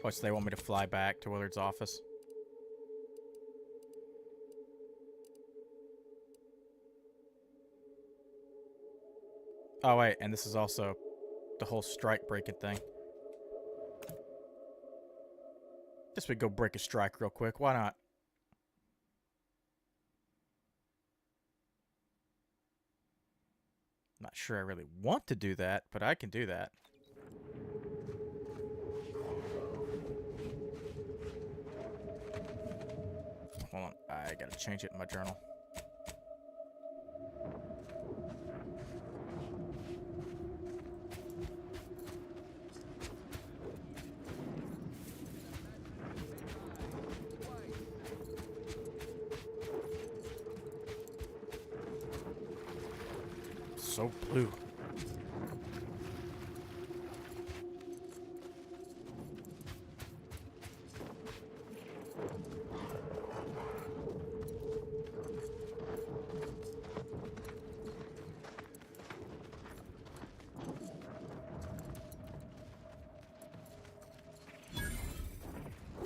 What, so they want me to fly back to Willard's office? Oh, wait, and this is also the whole strike breaking thing. Guess we go break a strike real quick. Why not? Not sure I really want to do that, but I can do that. I gotta change it in my journal. So blue.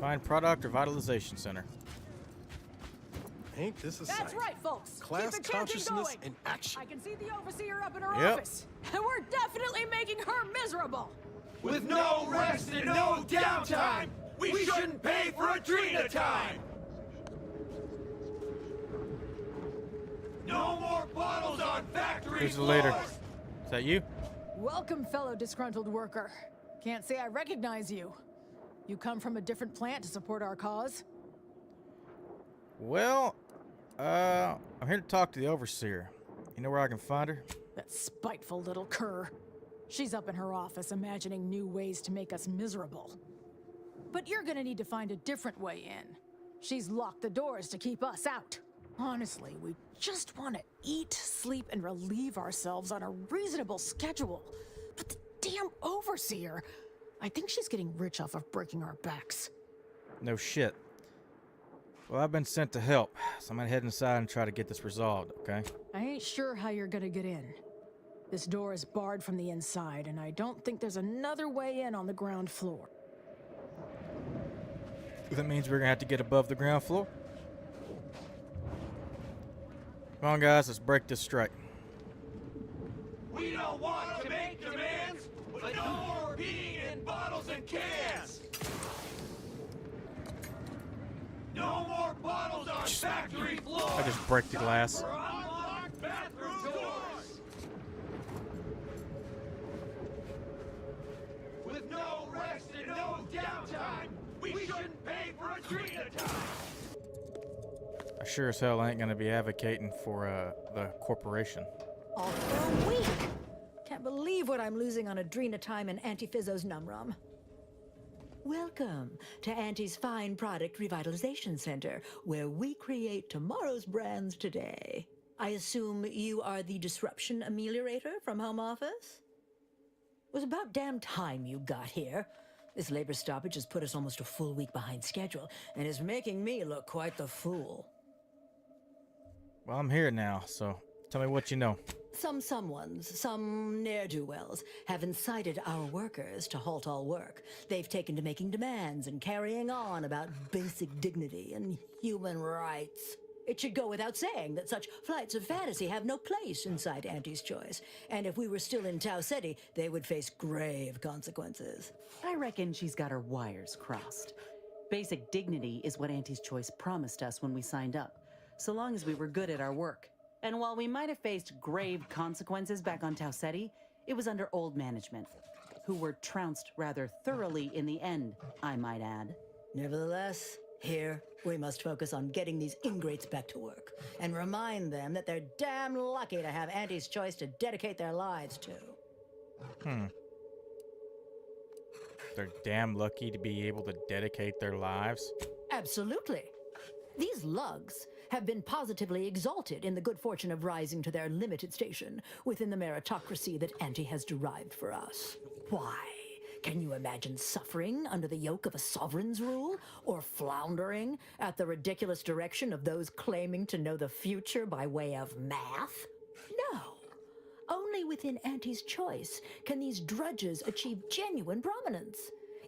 Find product or vitalization center. Ain't this a That's sight? right, folks. Class Keep the chanting consciousness going. in action. I can see the overseer up in her Yep. office, and we're definitely making her miserable. With no rest and no downtime, we shouldn't pay for Adrena time! No more bottles on factory Who's the leader? floors! Is that you? Welcome, fellow disgruntled worker. Can't say I recognize you. You come from a different plant to support our cause? Well, I'm here to talk to the overseer. You know where I can find her? That spiteful little cur. She's up in her office imagining new ways to make us miserable. But you're gonna need to find a different way in. She's locked the doors to keep us out. Honestly, we just want to eat, sleep, and relieve ourselves on a reasonable schedule. But the damn overseer, I think she's getting rich off of breaking our backs. No shit. Well, I've been sent to help, so I'm gonna head inside and try to get this resolved, okay? I ain't sure how you're gonna get in. This door is barred from the inside, and I don't think there's another way in on the ground floor. That means we're gonna have to get above the ground floor. Come on, guys, let's break this strike. We don't want to make demands, but no more being in bottles and cans! No more bottles on factory floors! I just break the glass. Or unlocked bathroom doors! With no rest and no downtime, we shouldn't pay for Adrena time! I sure as hell ain't gonna be advocating for the corporation. All for a week! Can't believe what I'm losing on Adrena time and Antifizzo's Numrum. Welcome to Auntie's Fine Product Revitalization Center, where we create tomorrow's brands today. I assume you are the disruption ameliorator from home office? It was about damn time you got here. This labor stoppage has put us almost a full week behind schedule, and is making me look quite the fool. Well, I'm here now, so tell me what you know. Some ne'er-do-wells have incited our workers to halt all work. They've taken to making demands and carrying on about basic dignity and human rights. It should go without saying that such flights of fantasy have no place inside Auntie's Choice. And if we were still in Tau Ceti, they would face grave consequences. I reckon she's got her wires crossed. Basic dignity is what Auntie's Choice promised us when we signed up, so long as we were good at our work. And while we might have faced grave consequences back on Tau Ceti, it was under old management, who were trounced rather thoroughly in the end, I might add. Nevertheless, here, we must focus on getting these ingrates back to work, and remind them that they're damn lucky to have Auntie's Choice to dedicate their lives to. They're damn lucky to be able to dedicate their lives. Absolutely. These lugs have been positively exalted in the good fortune of rising to their limited station within the meritocracy that Auntie has derived for us. Why? Can you imagine suffering under the yoke of a sovereign's rule? Or floundering at the ridiculous direction of those claiming to know the future by way of math? No. Only within Auntie's Choice can these drudges achieve genuine prominence.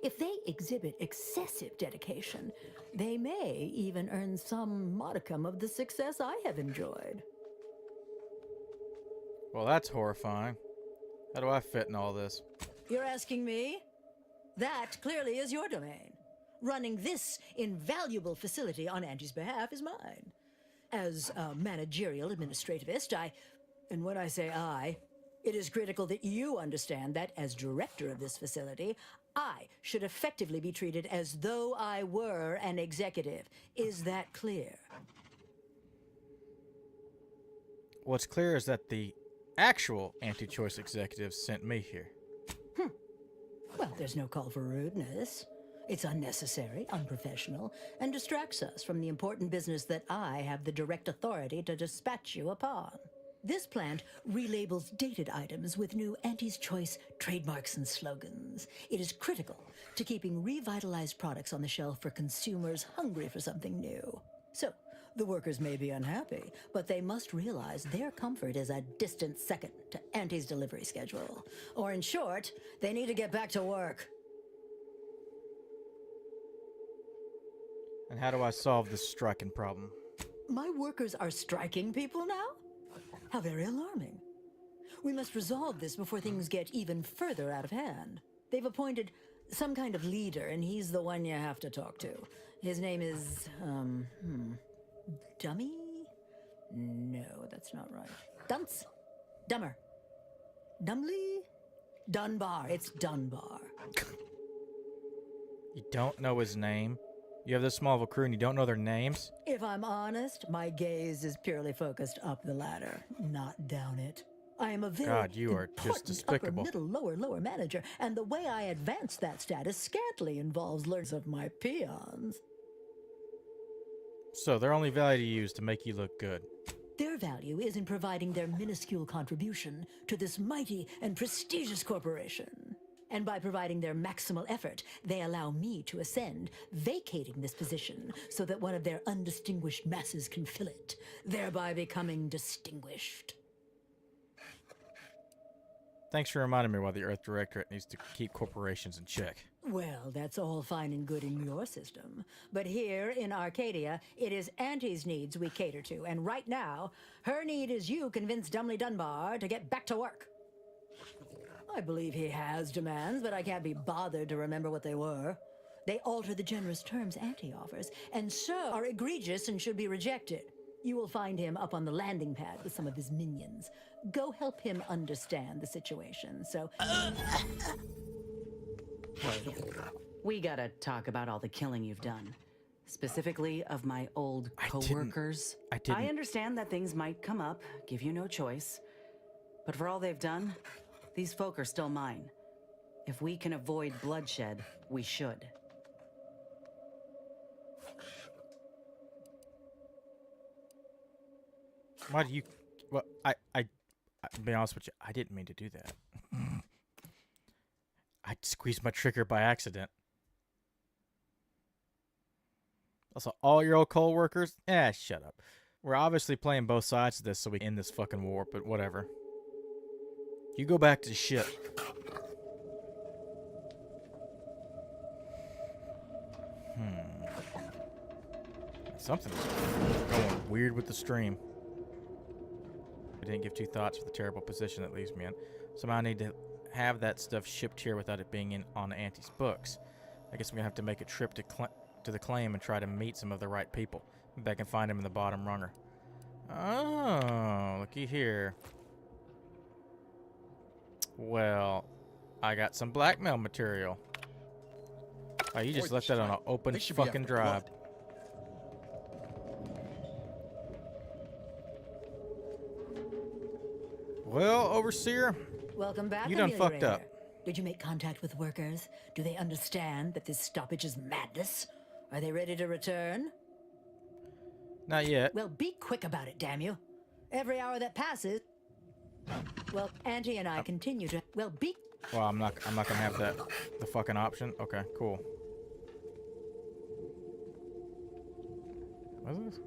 If they exhibit excessive dedication, they may even earn some modicum of the success I have enjoyed. Well, that's horrifying. How do I fit in all this? You're asking me? That clearly is your domain. Running this invaluable facility on Auntie's behalf is mine. As a managerial administrativist, and when I say I, it is critical that you understand that as director of this facility, I should effectively be treated as though I were an executive. Is that clear? what's clear is that the actual anti-choice executives sent me here. Well, there's no call for rudeness. It's unnecessary, unprofessional, and distracts us from the important business that I have the direct authority to dispatch you upon. This plant relabels dated items with new Auntie's Choice trademarks and slogans. It is critical to keeping revitalized products on the shelf for consumers hungry for something new. So, the workers may be unhappy, but they must realize their comfort is a distant second to Auntie's delivery schedule. Or in short, they need to get back to work. And how do I solve this striking problem? My workers are striking people now? How very alarming. We must resolve this before things get even further out of hand. They've appointed some kind of leader, and he's the one you have to talk to. His name is, Dummy? No, that's not right. Dunce? Dummer? Dumley? Dunbar. It's Dunbar. You don't know his name? You have this small of a crew and you don't know their names? If I'm honest, my gaze is purely focused up the ladder, not down it. I am a very God, you are just important despicable. upper, middle, lower manager, and the way I advance that status scantily involves learns of my peons. So their only value to you is to make you look good. Their value is in providing their minuscule contribution to this mighty and prestigious corporation. And by providing their maximal effort, they allow me to ascend, vacating this position so that one of their undistinguished masses can fill it, thereby becoming distinguished. Thanks for reminding me why the Earth Directorate needs to keep corporations in check. Well, that's all fine and good in your system. But here in Arcadia, it is Auntie's needs we cater to. And right now, her need is you convince Dumley Dunbar to get back to work. I believe he has demands, but I can't be bothered to remember what they were. They alter the generous terms Auntie offers, and so are egregious and should be rejected. You will find him up on the landing pad with some of his minions. Go help him understand the situation, so... Hey, we gotta talk about all the killing you've done. Specifically of my old co-workers. I didn't. I understand that things might come up, give you no choice. But for all they've done, these folk are still mine. If we can avoid bloodshed, we should. Why do you... Well, to be honest with you, I didn't mean to do that. I squeezed my trigger by accident. Also, all your old coal workers? Shut up. We're obviously playing both sides of this so we can end this fucking war, but whatever. You go back to the ship. Something's going weird with the stream. I didn't give two thoughts for the terrible position that leaves me in. Somehow I need to have that stuff shipped here without it being on Auntie's books. I guess I'm gonna have to make a trip to the claim and try to meet some of the right people. Maybe I can find him in the bottom runger. Oh, looky here. Well, I got some blackmail material. Oh, you just left that on an open fucking drive. Well, Overseer, Welcome back, you done fucked Ameliorator. up. Did you make contact with workers? Do they understand that this stoppage is madness? Are they ready to return? Not yet. Well, be quick about it, damn you. Every hour that passes... Well, Auntie and I continue to... Well, be... Well, I'm not gonna have that, the fucking option. Okay, cool. What is this?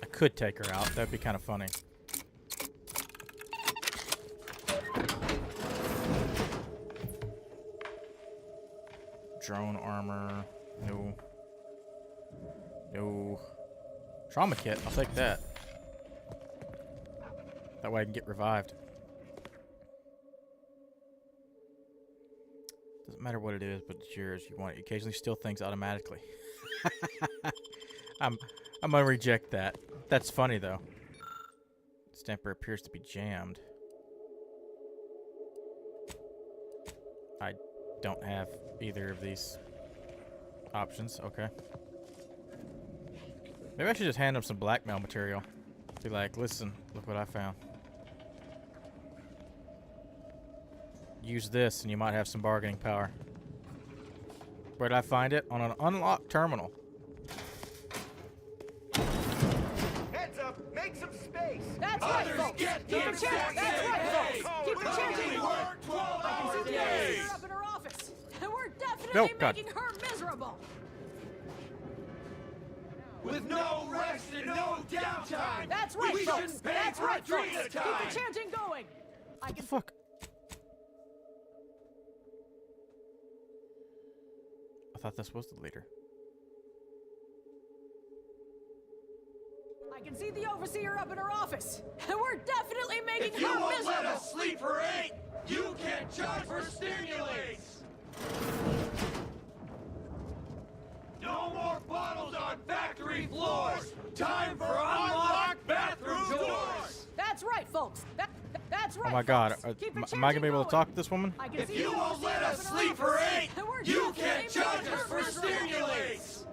I could take her out. That'd be kind of funny. Drone armor. No. No. Trauma kit. I'll take that. That way I can get revived. Doesn't matter what it is, but it's yours. You want it. You occasionally steal things automatically. I'm gonna reject that. That's funny though. Stamper appears to be jammed. I don't have either of these options. Okay. Maybe I should just hand him some blackmail material. Be like, listen, look what I found. Use this and you might have some bargaining power. Where did I find it? On an unlocked terminal. Heads up! Make some space! That's right, folks! Keep it chanting! That's right, folks! Keep it chanting! I can see the overseer up in her office, and we're definitely making her miserable! With no rest and no downtime! That's right, we folks! That's right, folks! Keep time. the chanting going! What the fuck? I thought this was the leader. I can see the overseer up in her office, and we're definitely making If you her won't miserable! let us sleep for 8, you can't charge for stimulates! No more bottles on factory floors! Time for unlocked bathroom doors! That's right, folks! That's right, Oh my god. folks. Keep the Am I chanting gonna be able going. to talk to this woman? I can If see you the won't overseer let up us in her sleep for office, 8, and we're you definitely can't charge making us her for miserable. stimulates!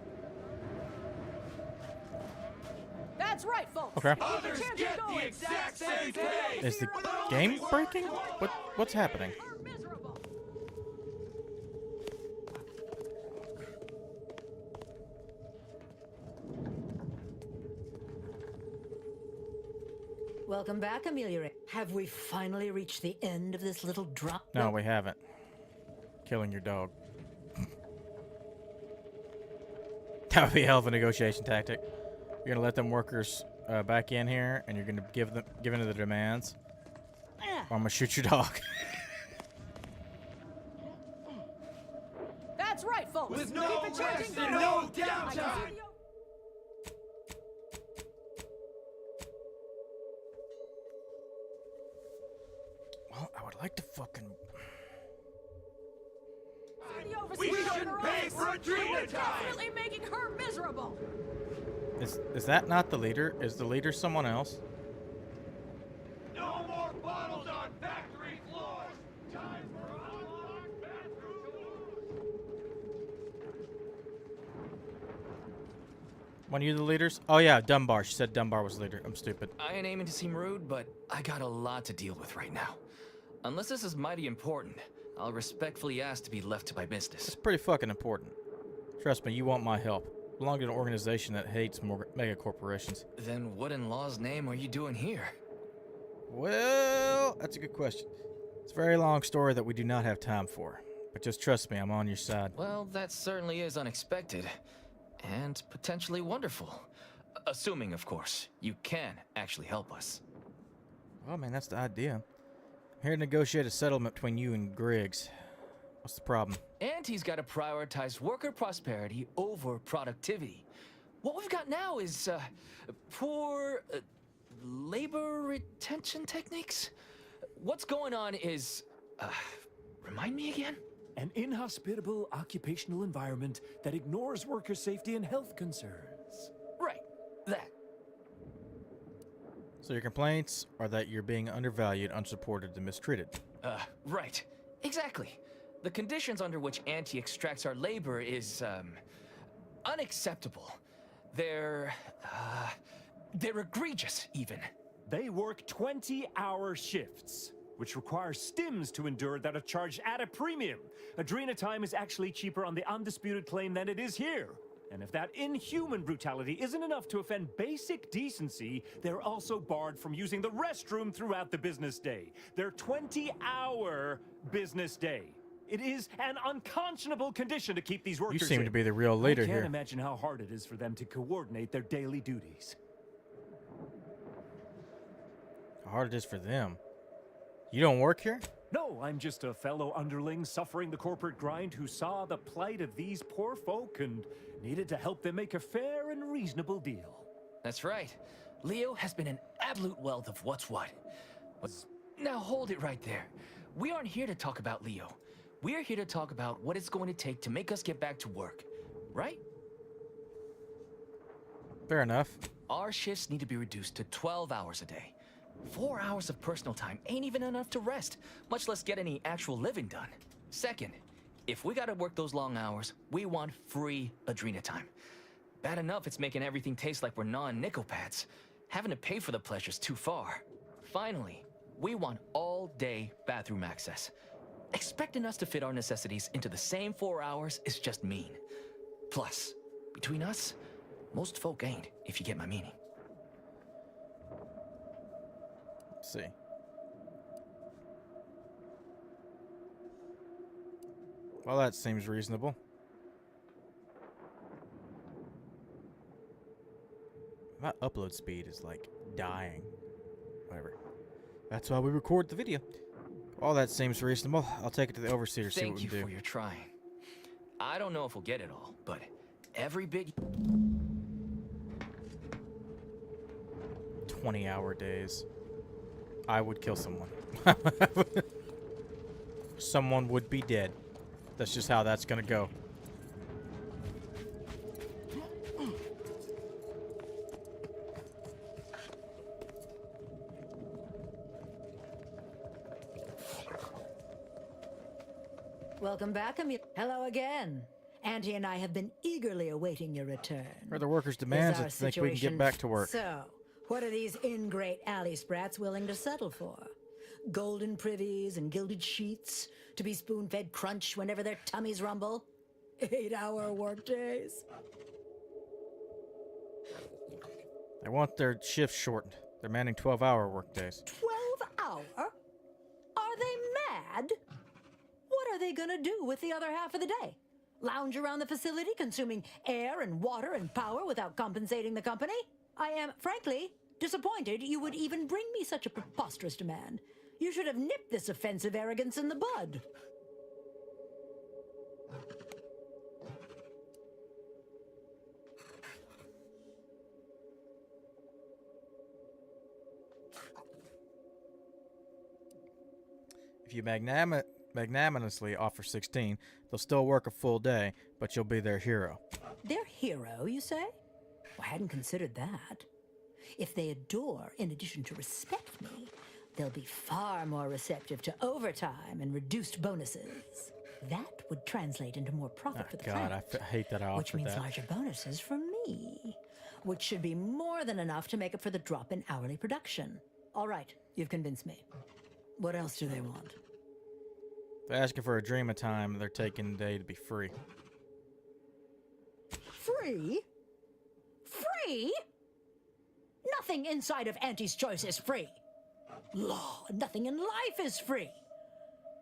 That's right, folks. Okay. Keep the Others chanting get the going. exact same pay! Is the game breaking? What's happening? Her miserable. Welcome back, Amelia. Have we finally reached the end of this little drop? No, we haven't. Killing your dog. That would be a hell of a negotiation tactic. You're gonna let them workers back in here, and you're gonna give in to the demands. Or I'm gonna shoot your dog. That's right, folks. With Keep no the chanting rest going. and no I can see downtime! the Well, I would like to fucking. We shouldn't pay for a dream We're time! definitely making her miserable. Is that not the leader? Is the leader someone else? No more bottles on factory floors! Time for unlocked bathroom doors! One of you the leaders? Oh yeah, Dunbar. She said Dunbar was the leader. I'm stupid. I ain't aiming to seem rude, but I got a lot to deal with right now. Unless this is mighty important, I'll respectfully ask to be left to my business. It's pretty fucking important. Trust me, you want my help. I belong to an organization that hates mega corporations. Then what in law's name are you doing here? Well, that's a good question. It's a very long story that we do not have time for. But just trust me, I'm on your side. Well, that certainly is unexpected. And potentially wonderful. Assuming, of course, you can actually help us. Oh man, that's the idea. I'm here to negotiate a settlement between you and Griggs. What's the problem? And he's got to prioritize worker prosperity over productivity. What we've got now is poor labor retention techniques. What's going on is, remind me again? An inhospitable occupational environment that ignores worker safety and health concerns. Right, that. So your complaints are that you're being undervalued, unsupported, and mistreated. Right. Exactly. The conditions under which Auntie extracts our labor is, unacceptable. They're egregious, even. They work 20-hour shifts, which require stims to endure that are charged at a premium. Adrena time is actually cheaper on the undisputed claim than it is here. And if that inhuman brutality isn't enough to offend basic decency, they're also barred from using the restroom throughout the business day. Their 20-hour business day. It is an unconscionable condition to keep these workers You seem in. to be the real leader I can't here. imagine how hard it is for them to coordinate their daily duties. How hard it is for them. You don't work here? No, I'm just a fellow underling suffering the corporate grind who saw the plight of these poor folk and needed to help them make a fair and reasonable deal. That's right. Leo has been an absolute wealth of what's what. Now hold it right there. We aren't here to talk about Leo. We're here to talk about what it's going to take to make us get back to work. Right? Fair enough. Our shifts need to be reduced to 12 hours a day. 4 hours of personal time ain't even enough to rest, much less get any actual living done. Second, if we gotta work those long hours, we want free Adrena time. Bad enough it's making everything taste like we're gnawing nickel pads. Having to pay for the pleasure's too far. Finally, we want all-day bathroom access. Expecting us to fit our necessities into the same 4 hours is just mean. Plus, between us, most folk ain't, if you get my meaning. Let's see. Well, that seems reasonable. My upload speed is like dying. Whatever. That's why we record the video. All that seems reasonable. I'll take it to the overseer, see what we can do. Thank you for your trying. I don't know if we'll get it all, but every bit... 20-hour days. I would kill someone. Someone would be dead. That's just how that's gonna go. Welcome back, Hello again. Auntie and I have been eagerly awaiting your return. Or the workers' demands Is our that think we can get situation back to work. So, what are these ingrate alley sprats willing to settle for? Golden privies and gilded sheets to be spoon-fed crunch whenever their tummies rumble? 8-hour workdays? They want their shifts shortened. They're manning 12-hour workdays. 12-hour? Are they mad? What are they gonna do with the other half of the day? Lounge around the facility consuming air and water and power without compensating the company? I am, frankly, disappointed you would even bring me such a preposterous demand. You should have nipped this offensive arrogance in the bud. If you magnanimously offer 16, they'll still work a full day, but you'll be their hero. Their hero, you say? Well, I hadn't considered that. If they adore, in addition to respect me, they'll be far more receptive to overtime and reduced bonuses. That would translate into more profit for the God, planet. I hate that I offered Which means that. larger bonuses from me. Which should be more than enough to make up for the drop in hourly production. All right, you've convinced me. What else do they want? They're asking for a dream of time. They're taking the day to be free. Free? Free? Nothing inside of Auntie's Choice is free. Law, nothing in life is free.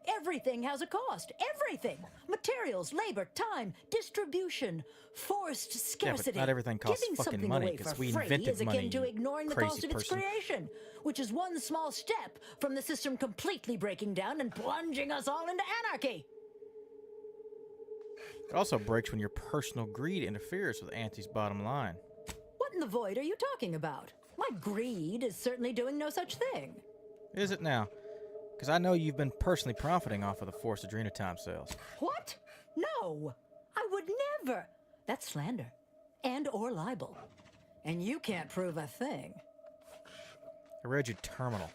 Everything has a cost. Everything. Materials, labor, time, distribution, forced scarcity. Yeah, but not everything costs Giving fucking something money, away 'cause for we free invented is akin money, to you ignoring the crazy cost of its person. creation, which is one small step from the system completely breaking down and plunging us all into anarchy. It also breaks when your personal greed interferes with Auntie's bottom line. What in the void are you talking about? My greed is certainly doing no such thing. Is it now? Because I know you've been personally profiting off of the forced Adrena time sales. What? No, I would never. That's slander and or libel. And you can't prove a thing. I read your terminal.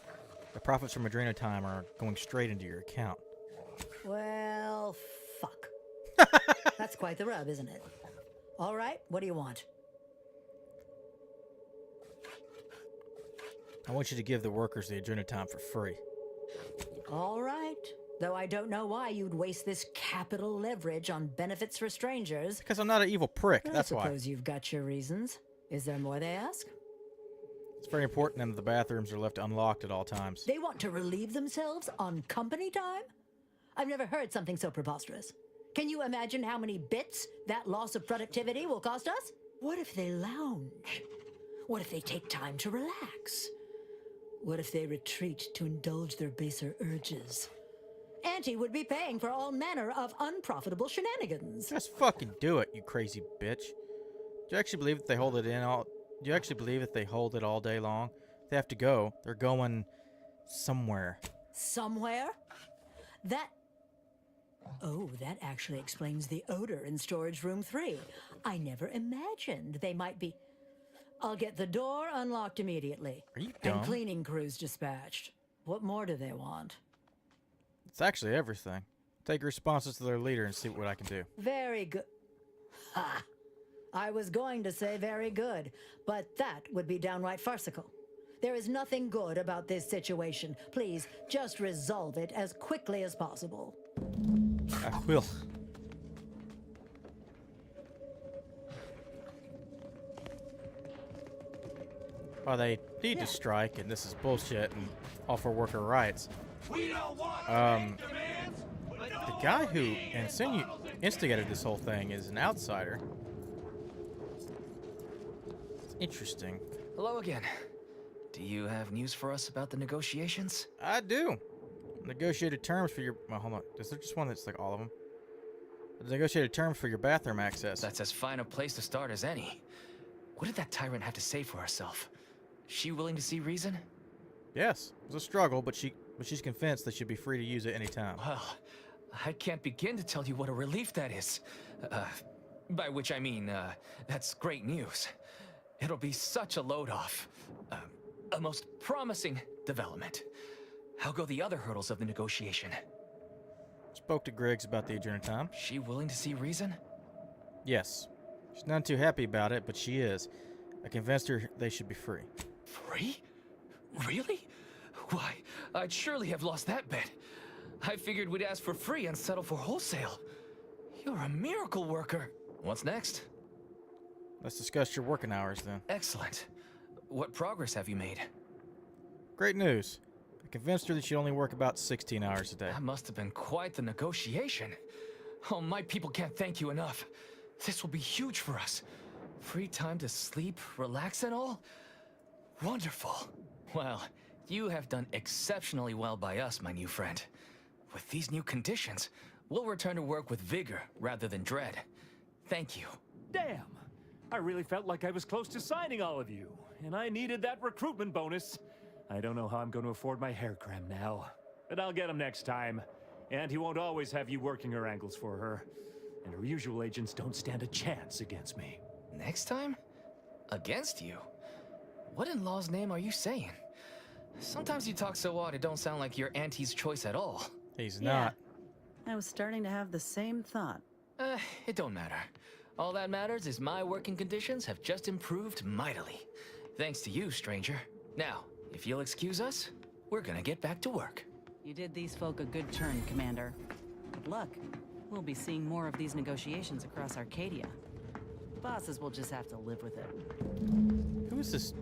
The profits from Adrena time are going straight into your account. Well, fuck. That's quite the rub, isn't it? All right, what do you want? I want you to give the workers the Adrena time for free. All right. Though I don't know why you'd waste this capital leverage on benefits for strangers. Because I'm not an evil prick, that's why. I suppose you've got your reasons. Is there more they ask? It's very important that the bathrooms are left unlocked at all times. They want to relieve themselves on company time? I've never heard something so preposterous. Can you imagine how many bits that loss of productivity will cost us? What if they lounge? What if they take time to relax? What if they retreat to indulge their baser urges? Auntie would be paying for all manner of unprofitable shenanigans. Just fucking do it, you crazy bitch. Do you actually believe that they hold it in all... Do you actually believe that they hold it all day long? They have to go. They're going somewhere. Somewhere? Oh, that actually explains the odor in storage room 3. I never imagined they might be... I'll get the door unlocked immediately. Are you And dumb? cleaning crews dispatched. What more do they want? It's actually everything. Take responses to their leader and see what I can do. Very good. Ha! I was going to say very good, but that would be downright farcical. There is nothing good about this situation. Please, just resolve it as quickly as possible. I will. Oh, they need to strike, and this is bullshit, and offer worker rights. We don't want demands, but The guy who instigated this whole thing is an outsider. It's interesting. Hello again. Do you have news for us about the negotiations? I do. Negotiated terms for your... Well, hold on. Is there just one that's like all of them? Negotiated terms for your bathroom access. That's as fine a place to start as any. What did that tyrant have to say for herself? She willing to see reason? Yes. It was a struggle, but she's convinced that she'll be free to use it anytime. Well, I can't begin to tell you what a relief that is. By which I mean, that's great news. It'll be such a load off. A most promising development. How go the other hurdles of the negotiation? Spoke to Griggs about the adjourned time. She willing to see reason? Yes. She's none too happy about it, but she is. I convinced her they should be free. Free? Really? Why, I'd surely have lost that bet. I figured we'd ask for free and settle for wholesale. You're a miracle worker. What's next? Let's discuss your working hours then. Excellent. What progress have you made? Great news. I convinced her that she'd only work about 16 hours a day. That must have been quite the negotiation. Oh, my people can't thank you enough. This will be huge for us. Free time to sleep, relax and all? Wonderful. Well, you have done exceptionally well by us, my new friend. With these new conditions, we'll return to work with vigor rather than dread. Thank you. Damn! I really felt like I was close to signing all of you, and I needed that recruitment bonus. I don't know how I'm going to afford my hair cram now, but I'll get him next time. And he won't always have you working her angles for her. And her usual agents don't stand a chance against me. Next time? Against you? What in law's name are you saying? Sometimes you talk so odd it don't sound like you're Auntie's choice at all. He's not. I was starting to have the same thought. It don't matter. All that matters is my working conditions have just improved mightily. Thanks to you, stranger. Now, if you'll excuse us, we're gonna get back to work. You did these folk a good turn, Commander. Good luck. We'll be seeing more of these negotiations across Arcadia. Bosses will just have to live with it. Who is this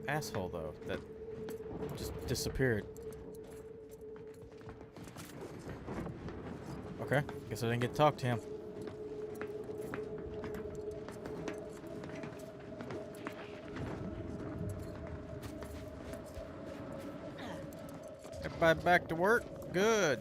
asshole, though, that just disappeared? Okay, guess I didn't get to talk to him. Everybody back to work? Good.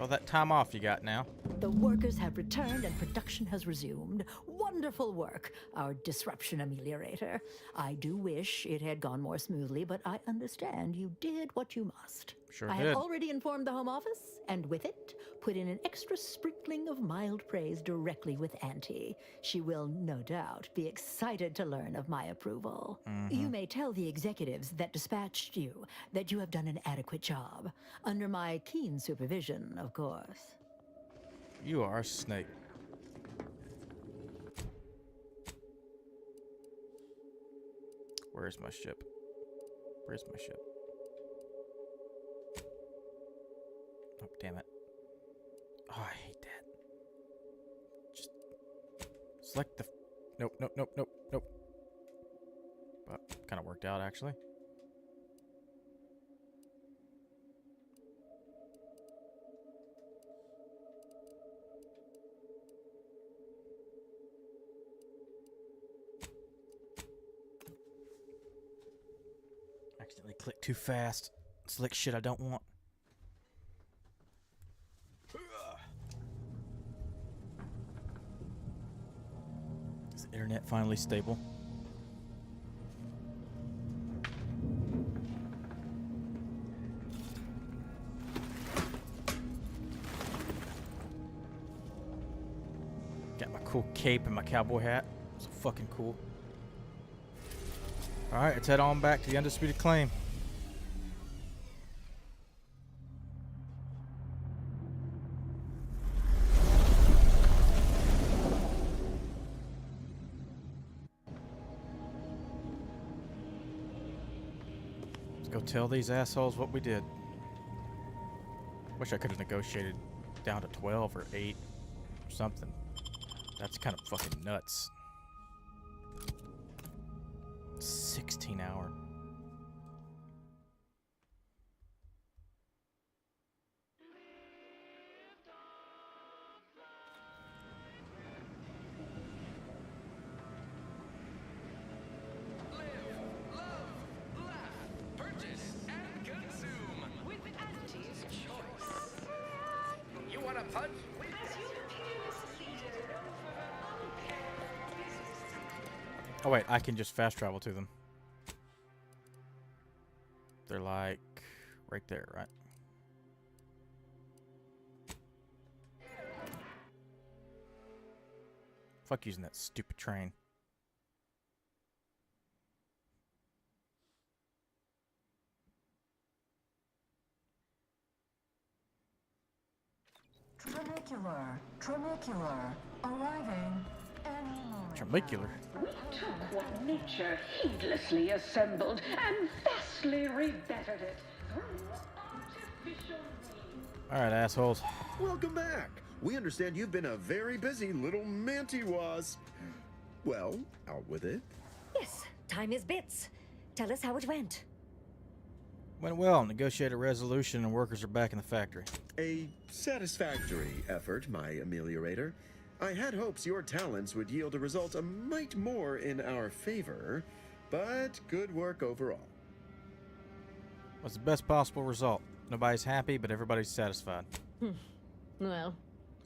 All that time off you got now. The workers have returned and production has resumed. Wonderful work, our disruption ameliorator. I do wish it had gone more smoothly, but I understand you did what you must. Sure I did. have already informed the Home Office, and with it, put in an extra sprinkling of mild praise directly with Auntie. She will, no doubt, be excited to learn of my approval. You may tell the executives that dispatched you that you have done an adequate job. Under my keen supervision, of course. You are a snake. Where's my ship? Where's my ship? Oh, damn it. Oh, I hate that. Just select the... Nope, nope, nope, nope, nope. But kind of worked out, actually. Accidentally clicked too fast. Select shit I don't want. Is the internet finally stable? Got my cool cape and my cowboy hat. So fucking cool. Alright, let's head on back to the Undisputed Claim. Let's go tell these assholes what we did. Wish I could have negotiated down to 12 or 8 or something. That's kind of fucking nuts. 16-hour. Purchase and consume with Auntie's choice. You want a punch? Oh wait, I can just fast travel to them. They're like right there, right? Fuck using that stupid train. Tramicular, arriving any moment. Tramicular. We took what nature heedlessly assembled and vastly rebettered it through artificial means. Alright, assholes. Welcome back. We understand you've been a very busy little mantiwas. Well, out with it. Yes, time is bits. Tell us how it went. Went well. Negotiated a resolution and workers are back in the factory. A satisfactory effort, my ameliorator. I had hopes your talents would yield a result a mite more in our favor, but good work overall. What's the best possible result? Nobody's happy, but everybody's satisfied. Well,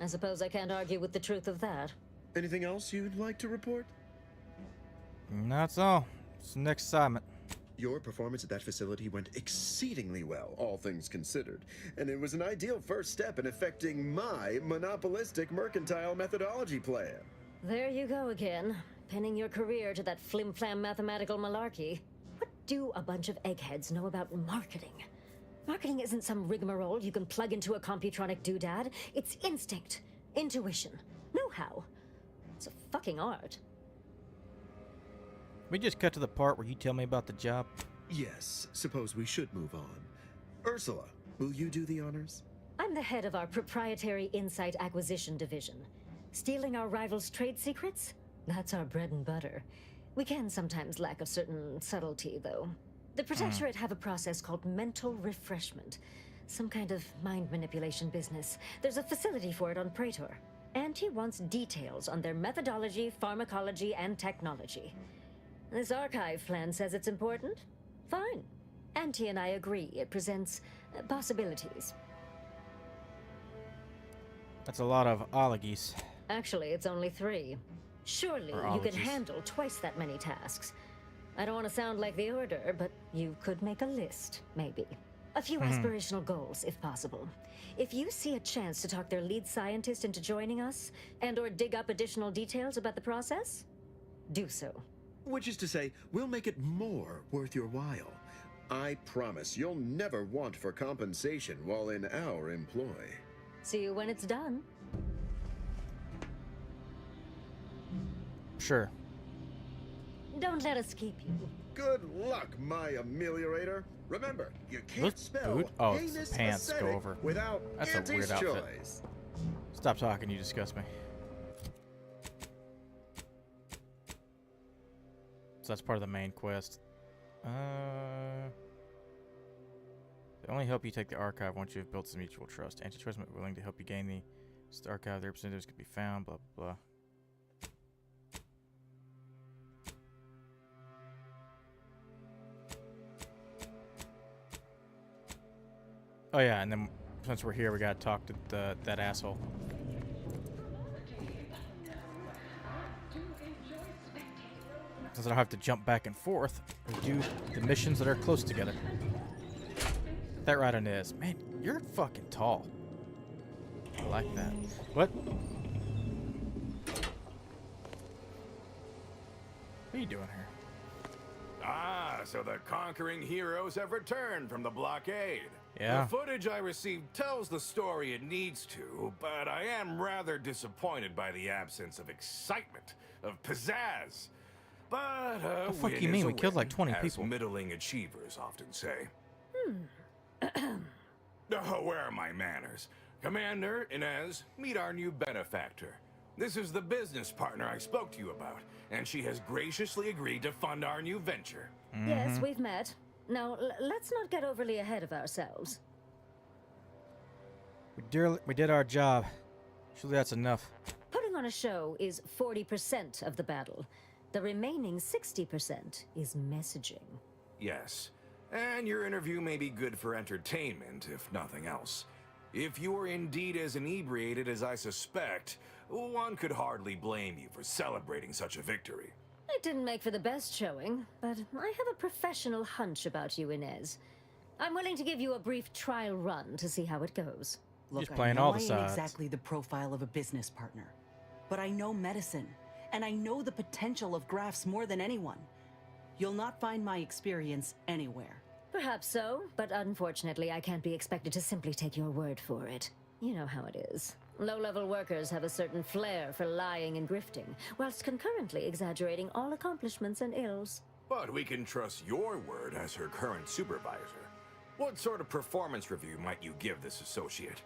I suppose I can't argue with the truth of that. Anything else you'd like to report? That's all. It's the next assignment. Your performance at that facility went exceedingly well, all things considered, and it was an ideal first step in effecting my monopolistic mercantile methodology plan. There you go again, pinning your career to that flim-flam mathematical malarkey. What do a bunch of eggheads know about marketing? Marketing isn't some rigmarole you can plug into a computronic doodad. It's instinct, intuition, know-how. It's a fucking art. We just cut to the part where you tell me about the job. Yes, suppose we should move on. Ursula, will you do the honors? I'm the head of our proprietary insight acquisition division. Stealing our rivals' trade secrets? That's our bread and butter. We can sometimes lack a certain subtlety, though. The Protectorate have a process called mental refreshment. Some kind of mind manipulation business. There's a facility for it on Praetor. And he wants details on their methodology, pharmacology, and technology. This archive plan says it's important? Fine. Auntie and I agree it presents possibilities. That's a lot of ologies. Actually, it's only 3. Surely Or you can ologies. handle twice that many tasks. I don't want to sound like the Order, but you could make a list, maybe. A few aspirational goals, if possible. If you see a chance to talk their lead scientist into joining us, and/or dig up additional details about the process, do so. Which is to say, we'll make it more worth your while. I promise you'll never want for compensation while in our employ. See you when it's done. Sure. Don't let us keep you. Good luck, my ameliorator. Remember, you can't Let's spell boot. Oh, it's heinous the pants go aesthetic over. without That's a weird Auntie's outfit. choice. Stop talking, you disgust me. So that's part of the main quest. They only help you take the archive once you have built some mutual trust. Anti-trust might be willing to help you gain the archive. Their representatives could be found, blah, blah, blah. Oh yeah, and then since we're here, we gotta talk to that asshole. Since I don't have to jump back and forth, we do the missions that are close together. That right on is. Man, you're fucking tall. I like that. What? are you doing here? Ah, so the conquering heroes have returned from the blockade. Yeah. The footage I received tells the story it needs to, but I am rather disappointed by the absence of excitement, of pizzazz. But The fuck you mean? We killed like 20 as people. middling achievers often say. Oh, where are my manners? Commander, Inez, meet our new benefactor. This is the business partner I spoke to you about, and she has graciously agreed to fund our new venture. Yes, we've met. Now, let's not get overly ahead of ourselves. We did our job. Surely that's enough. Putting on a show is 40% of the battle. The remaining 60% is messaging. Yes, and your interview may be good for entertainment, if nothing else. If you are indeed as inebriated as I suspect, one could hardly blame you for celebrating such a victory. It didn't make for the best showing, but I have a professional hunch about you, Inez. I'm willing to give you a brief trial run to see how it goes. Look, playing I know all the I ain't sides. exactly the profile of a business partner, but I know medicine, and I know the potential of grafts more than anyone. You'll not find my experience anywhere. Perhaps so, but unfortunately I can't be expected to simply take your word for it. You know how it is. Low-level workers have a certain flair for lying and grifting, whilst concurrently exaggerating all accomplishments and ills. But we can trust your word as her current supervisor. What sort of performance review might you give this associate?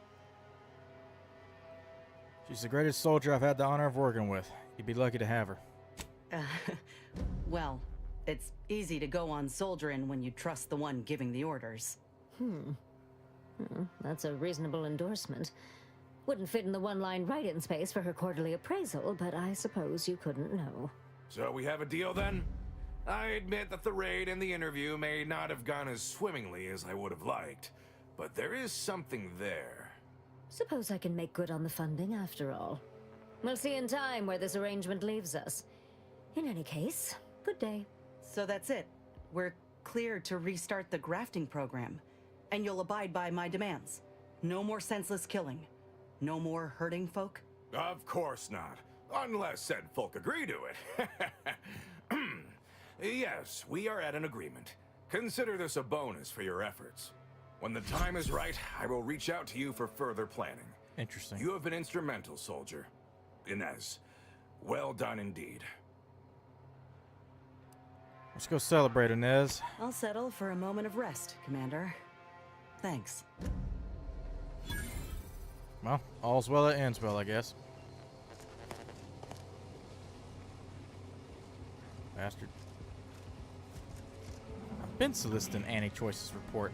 She's the greatest soldier I've had the honor of working with. You'd be lucky to have her. Well, it's easy to go on soldiering when you trust the one giving the orders. That's a reasonable endorsement. Wouldn't fit in the one-line write-in space for her quarterly appraisal, but I suppose you couldn't know. So we have a deal then? I admit that the raid and the interview may not have gone as swimmingly as I would have liked, but there is something there. Suppose I can make good on the funding after all. We'll see in time where this arrangement leaves us. In any case, good day. So that's it. We're clear to restart the grafting program, and you'll abide by my demands. No more senseless killing. No more hurting folk? Of course not, unless said folk agree to it. Yes, we are at an agreement. Consider this a bonus for your efforts. When the time is right, I will reach out to you for further planning. Interesting. You have been instrumental, soldier. Inez, well done indeed. Let's go celebrate, Inez. I'll settle for a moment of rest, Commander. Thanks. Well, all's well that ends well, I guess. Bastard. I've been soliciting Annie Choice's report.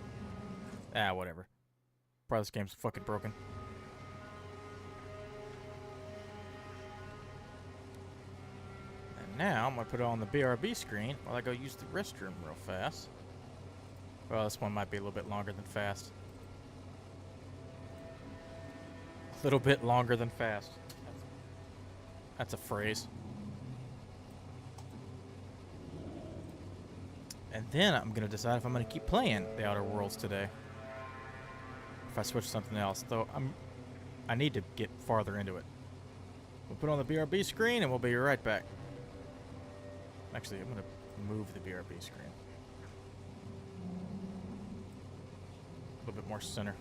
Ah, whatever. Probably this game's fucking broken. And now I'm gonna put it on the BRB screen while I go use the restroom real fast. Well, this one might be a little bit longer than fast. A little bit longer than fast. That's a phrase. And then I'm gonna decide if I'm gonna keep playing The Outer Worlds today. If I switch to something else, though, I need to get farther into it. We'll put on the BRB screen and we'll be right back. Actually, I'm gonna move the BRB screen a little bit more center.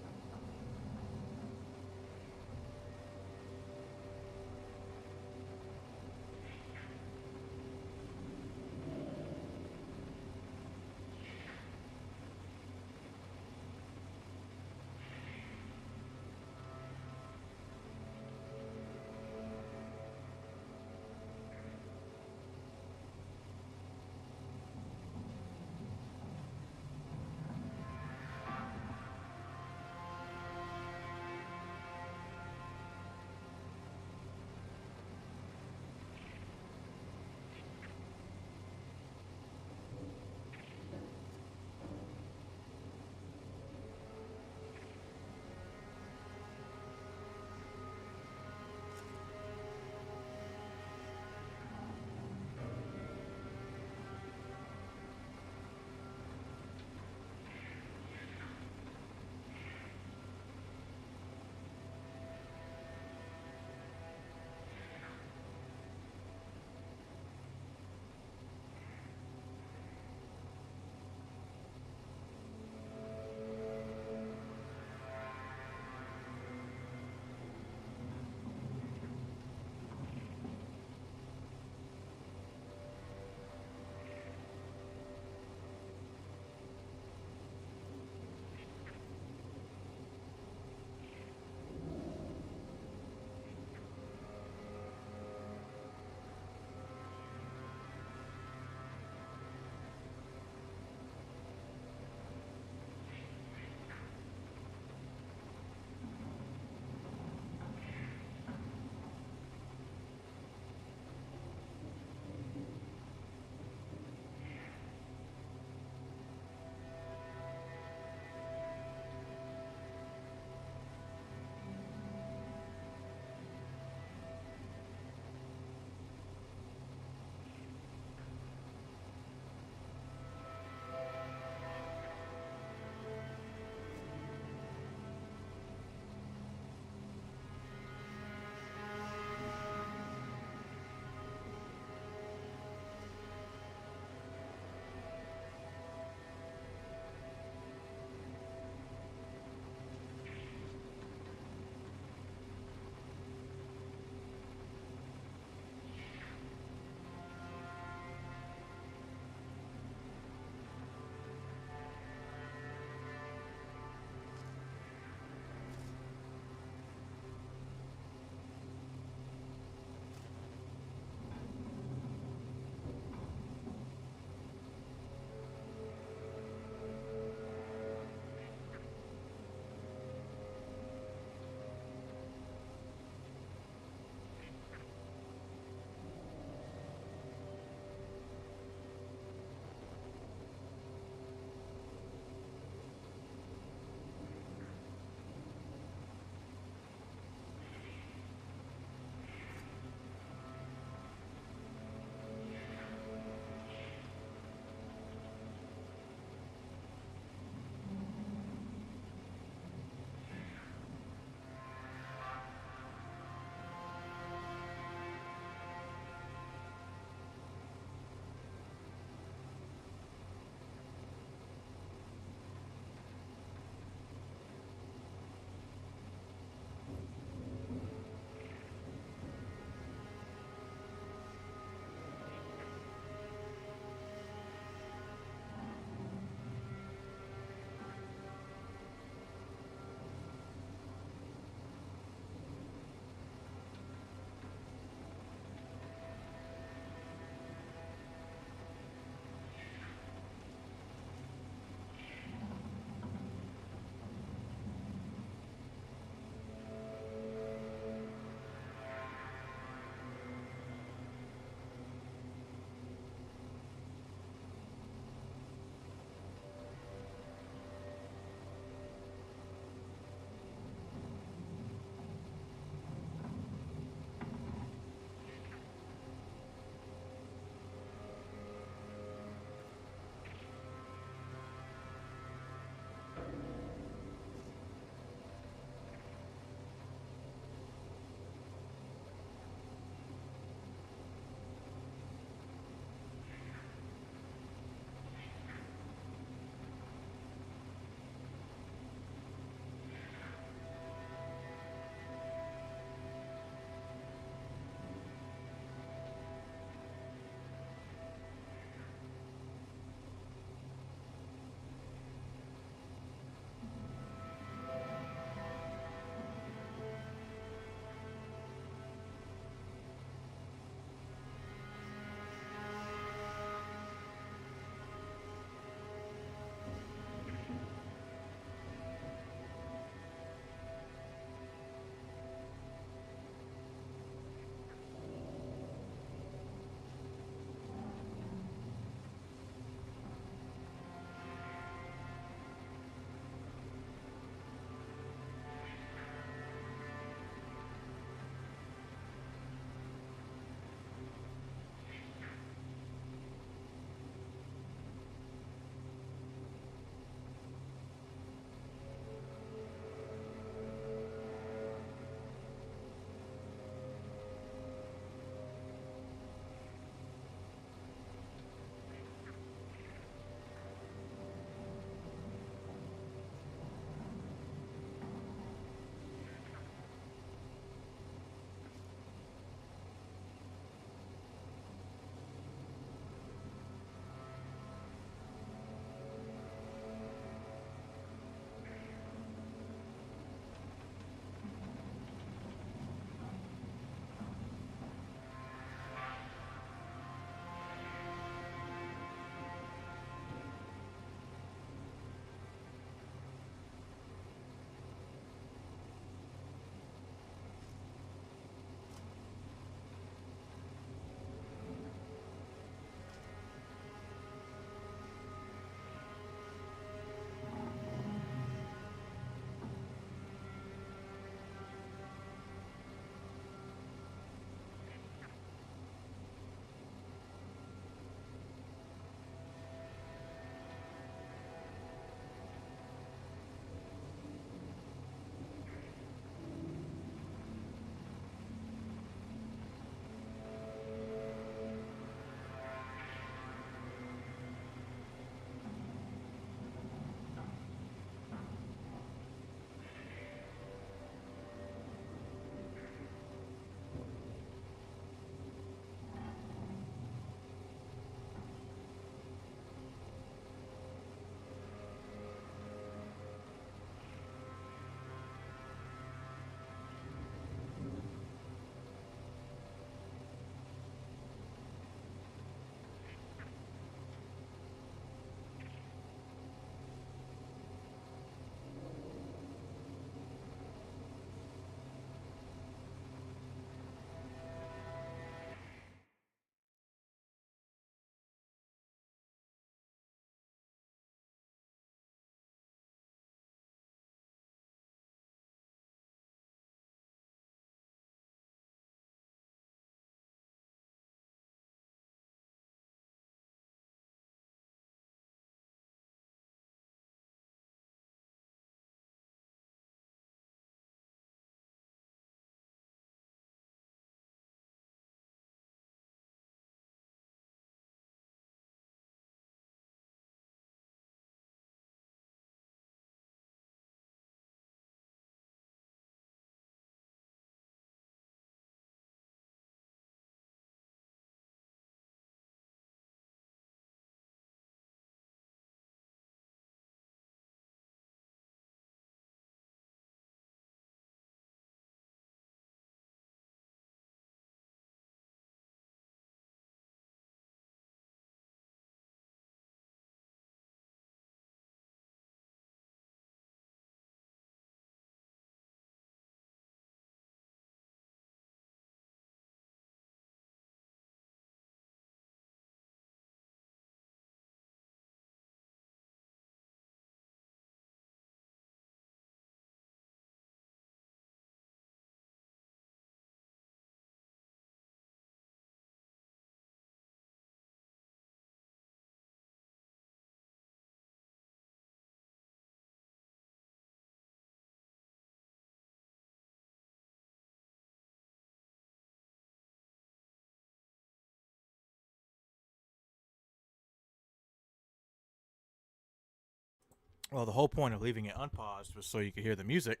Well, the whole point of leaving it unpaused was so you could hear the music,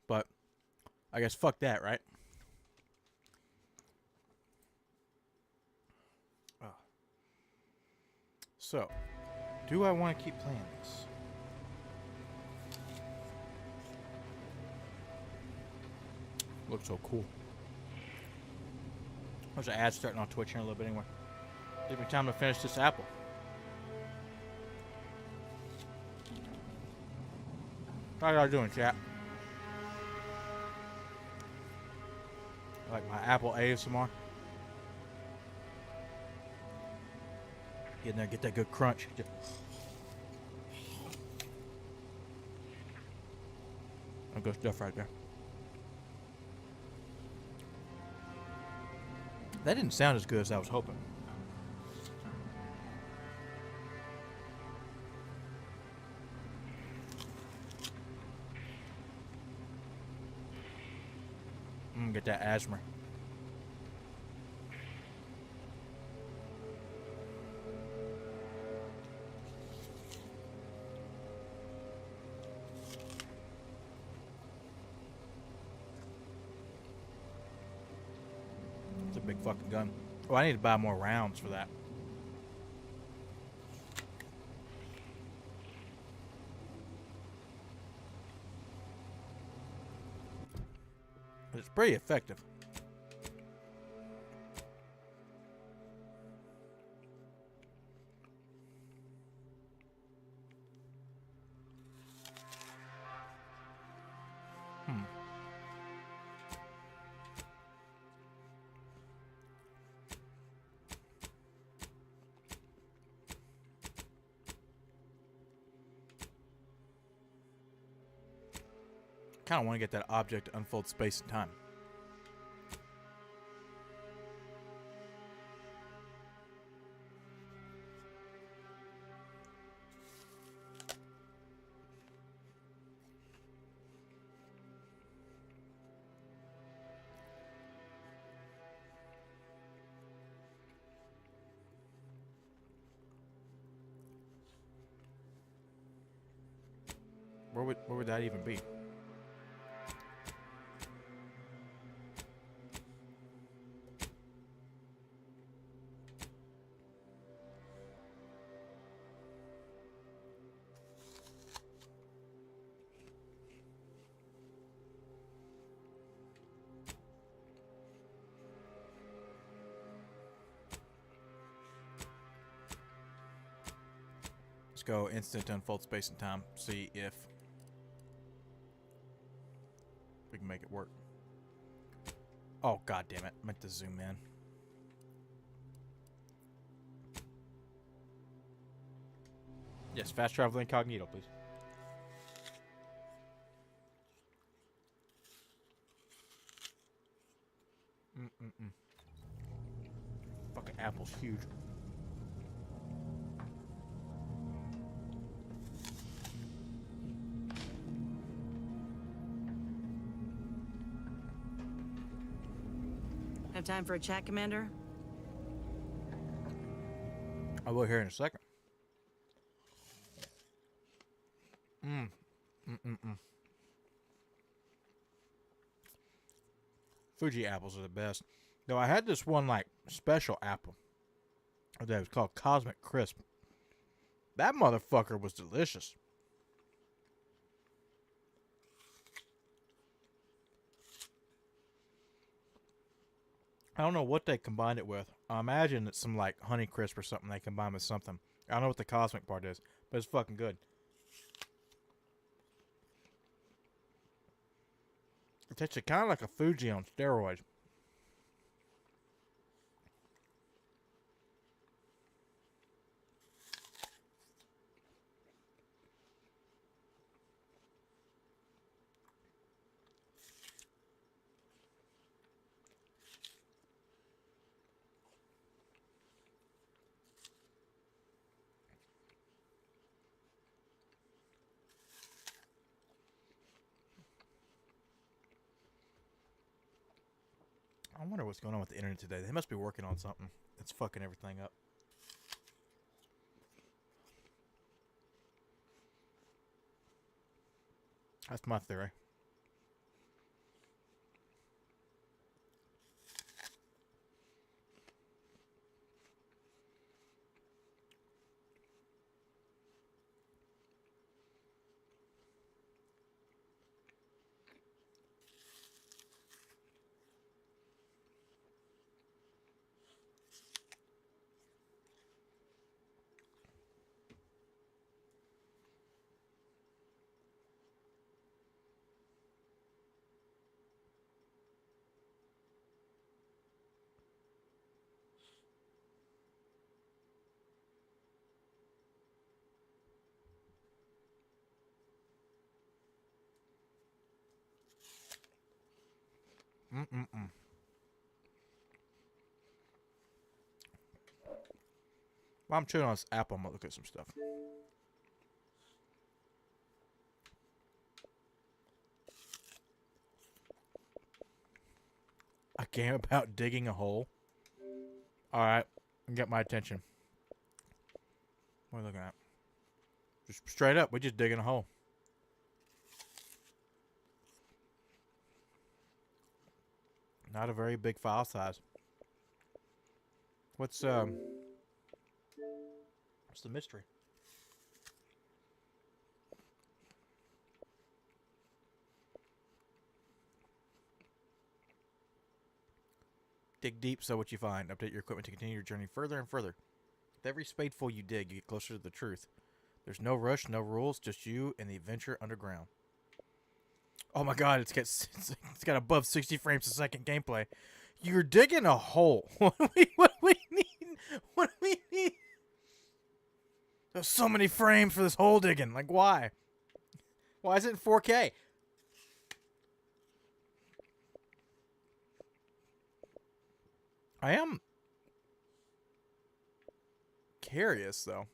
but I guess fuck that, right? Oh. So, do I want to keep playing this? Looks so cool. There's an ad starting on Twitch here in a little bit anyway. Give me time to finish this apple. How y'all doing, chat? Like my apple ASMR. Get in there, get that good crunch. That good stuff right there. That didn't sound as good as I was hoping. Get that asthma. It's a big fucking gun. Oh, I need to buy more rounds for that. It's pretty effective. Kind of want to get that object to unfold space and time. Where would that even be? Let's go instant to unfold space and time. See if we can make it work. Oh, god damn it. I meant to zoom in. Yes, fast travel incognito, please. Fucking apple's huge. Have time for a chat, Commander? I will here in a second. Fuji apples are the best. Though I had this one like special apple that was called Cosmic Crisp. That motherfucker was delicious. I don't know what they combined it with. I imagine it's some like Honey Crisp or something they combined with something. I don't know what the cosmic part is, but it's fucking good. It tastes kind of like a Fuji on steroids. I wonder what's going on with the internet today. They must be working on something that's fucking everything up. That's my theory. Mm-mm-mm. While I'm chewing on this apple, I'm gonna look at some stuff. A game about digging a hole. Alright, get my attention. What are we looking at? Just straight up, we're just digging a hole. Not a very big file size. What's the mystery? Dig deep, so what you find. Update your equipment to continue your journey further and further. With every spadeful you dig, you get closer to the truth. There's no rush, no rules, just you and the adventure underground. Oh my god, it's got above 60 frames a second gameplay. You're digging a hole. What do we need? What do we need? There's so many frames for this hole digging. Like, why? Why is it in 4K? I am curious, though.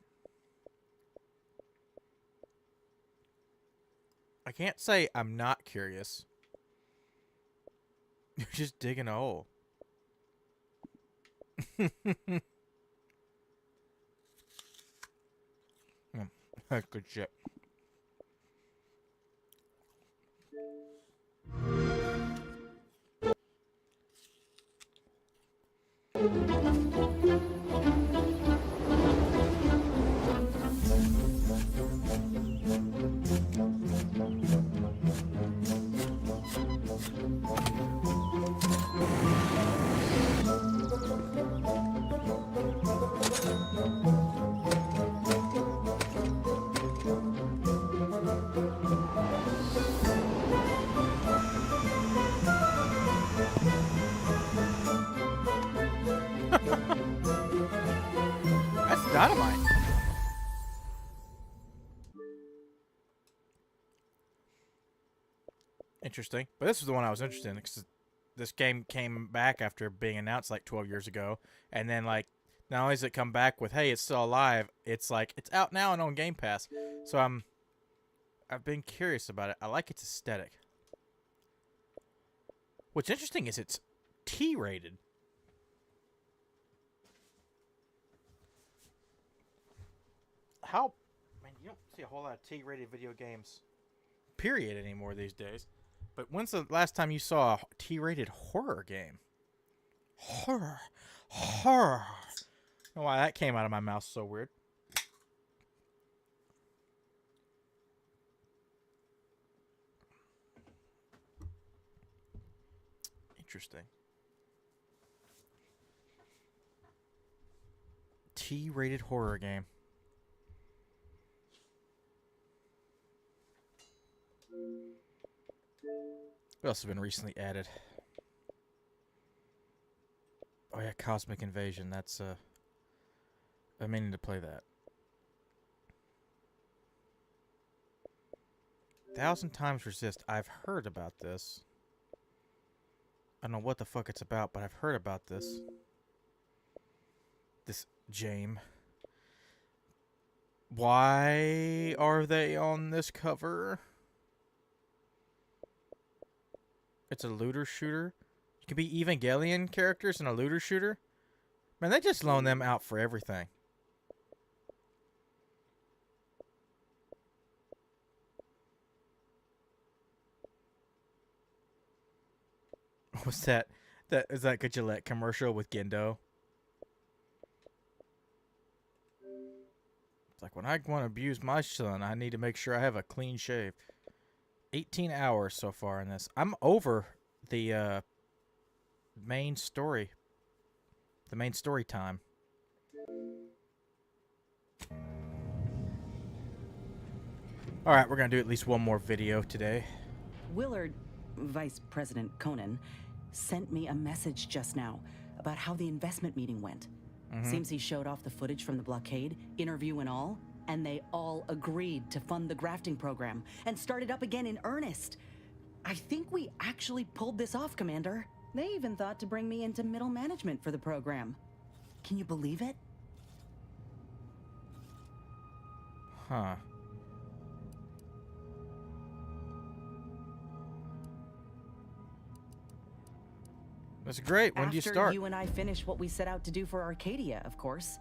I can't say I'm not curious. You're just digging a hole. Good shit. That's dynamite. Interesting. But this is the one I was interested in because this game came back after being announced like 12 years ago. And then, like, not only does it come back with, hey, it's still alive, it's like, it's out now and on Game Pass. So I've been curious about it. I like its aesthetic. What's interesting is it's T-rated. How, man, you don't see a whole lot of T-rated video games, period, anymore these days. But when's the last time you saw a T-rated horror game? Horror. I don't know why that came out of my mouth so weird. Interesting. T-rated horror game. What else has been recently added? Oh yeah, Cosmic Invasion. That's I'm meaning to play that. 1,000 Times Resist. I've heard about this. I don't know what the fuck it's about, but I've heard about this. This game. Why are they on this cover? It's a looter shooter. You can be Evangelion characters in a looter shooter. Man, they just loan them out for everything. What was that? Is that Gillette commercial with Gendo? It's like, when I want to abuse my son, I need to make sure I have a clean shave. 18 hours so far in this. I'm over the main story. The main story time. Alright, we're going to do at least one more video today. Willard, Vice President Conan, sent me a message just now about how the investment meeting went. Seems he showed off the footage from the blockade, interview and all, and they all agreed to fund the grafting program and start it up again in earnest. I think we actually pulled this off, Commander. They even thought to bring me into middle management for the program. Can you believe it? Huh. That's great. When do you start? After you and I finish what we set out to do for Arcadia, of course.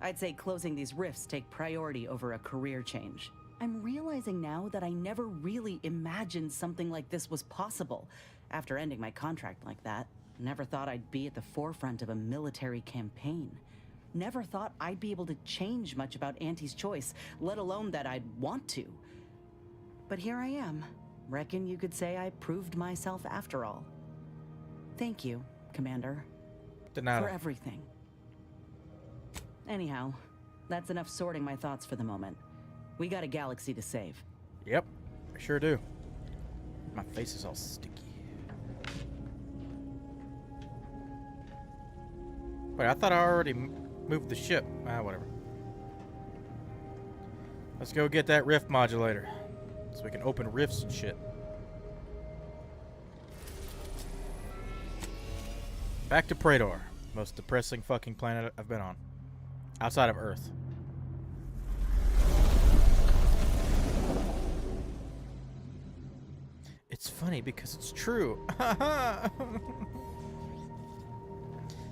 I'd say closing these rifts take priority over a career change. I'm realizing now that I never really imagined something like this was possible. After ending my contract like that, never thought I'd be at the forefront of a military campaign. Never thought I'd be able to change much about Auntie's choice, let alone that I'd want to. But here I am. Reckon you could say I proved myself after all. Thank you, Commander. De nada. For everything. Anyhow, that's enough sorting my thoughts for the moment. We got a galaxy to save. Yep, I sure do. My face is all sticky. Wait, I thought I already moved the ship. Ah, whatever. Let's go get that rift modulator so we can open rifts and shit. Back to Praetor. Most depressing fucking planet I've been on. Outside of Earth. It's funny because it's true. I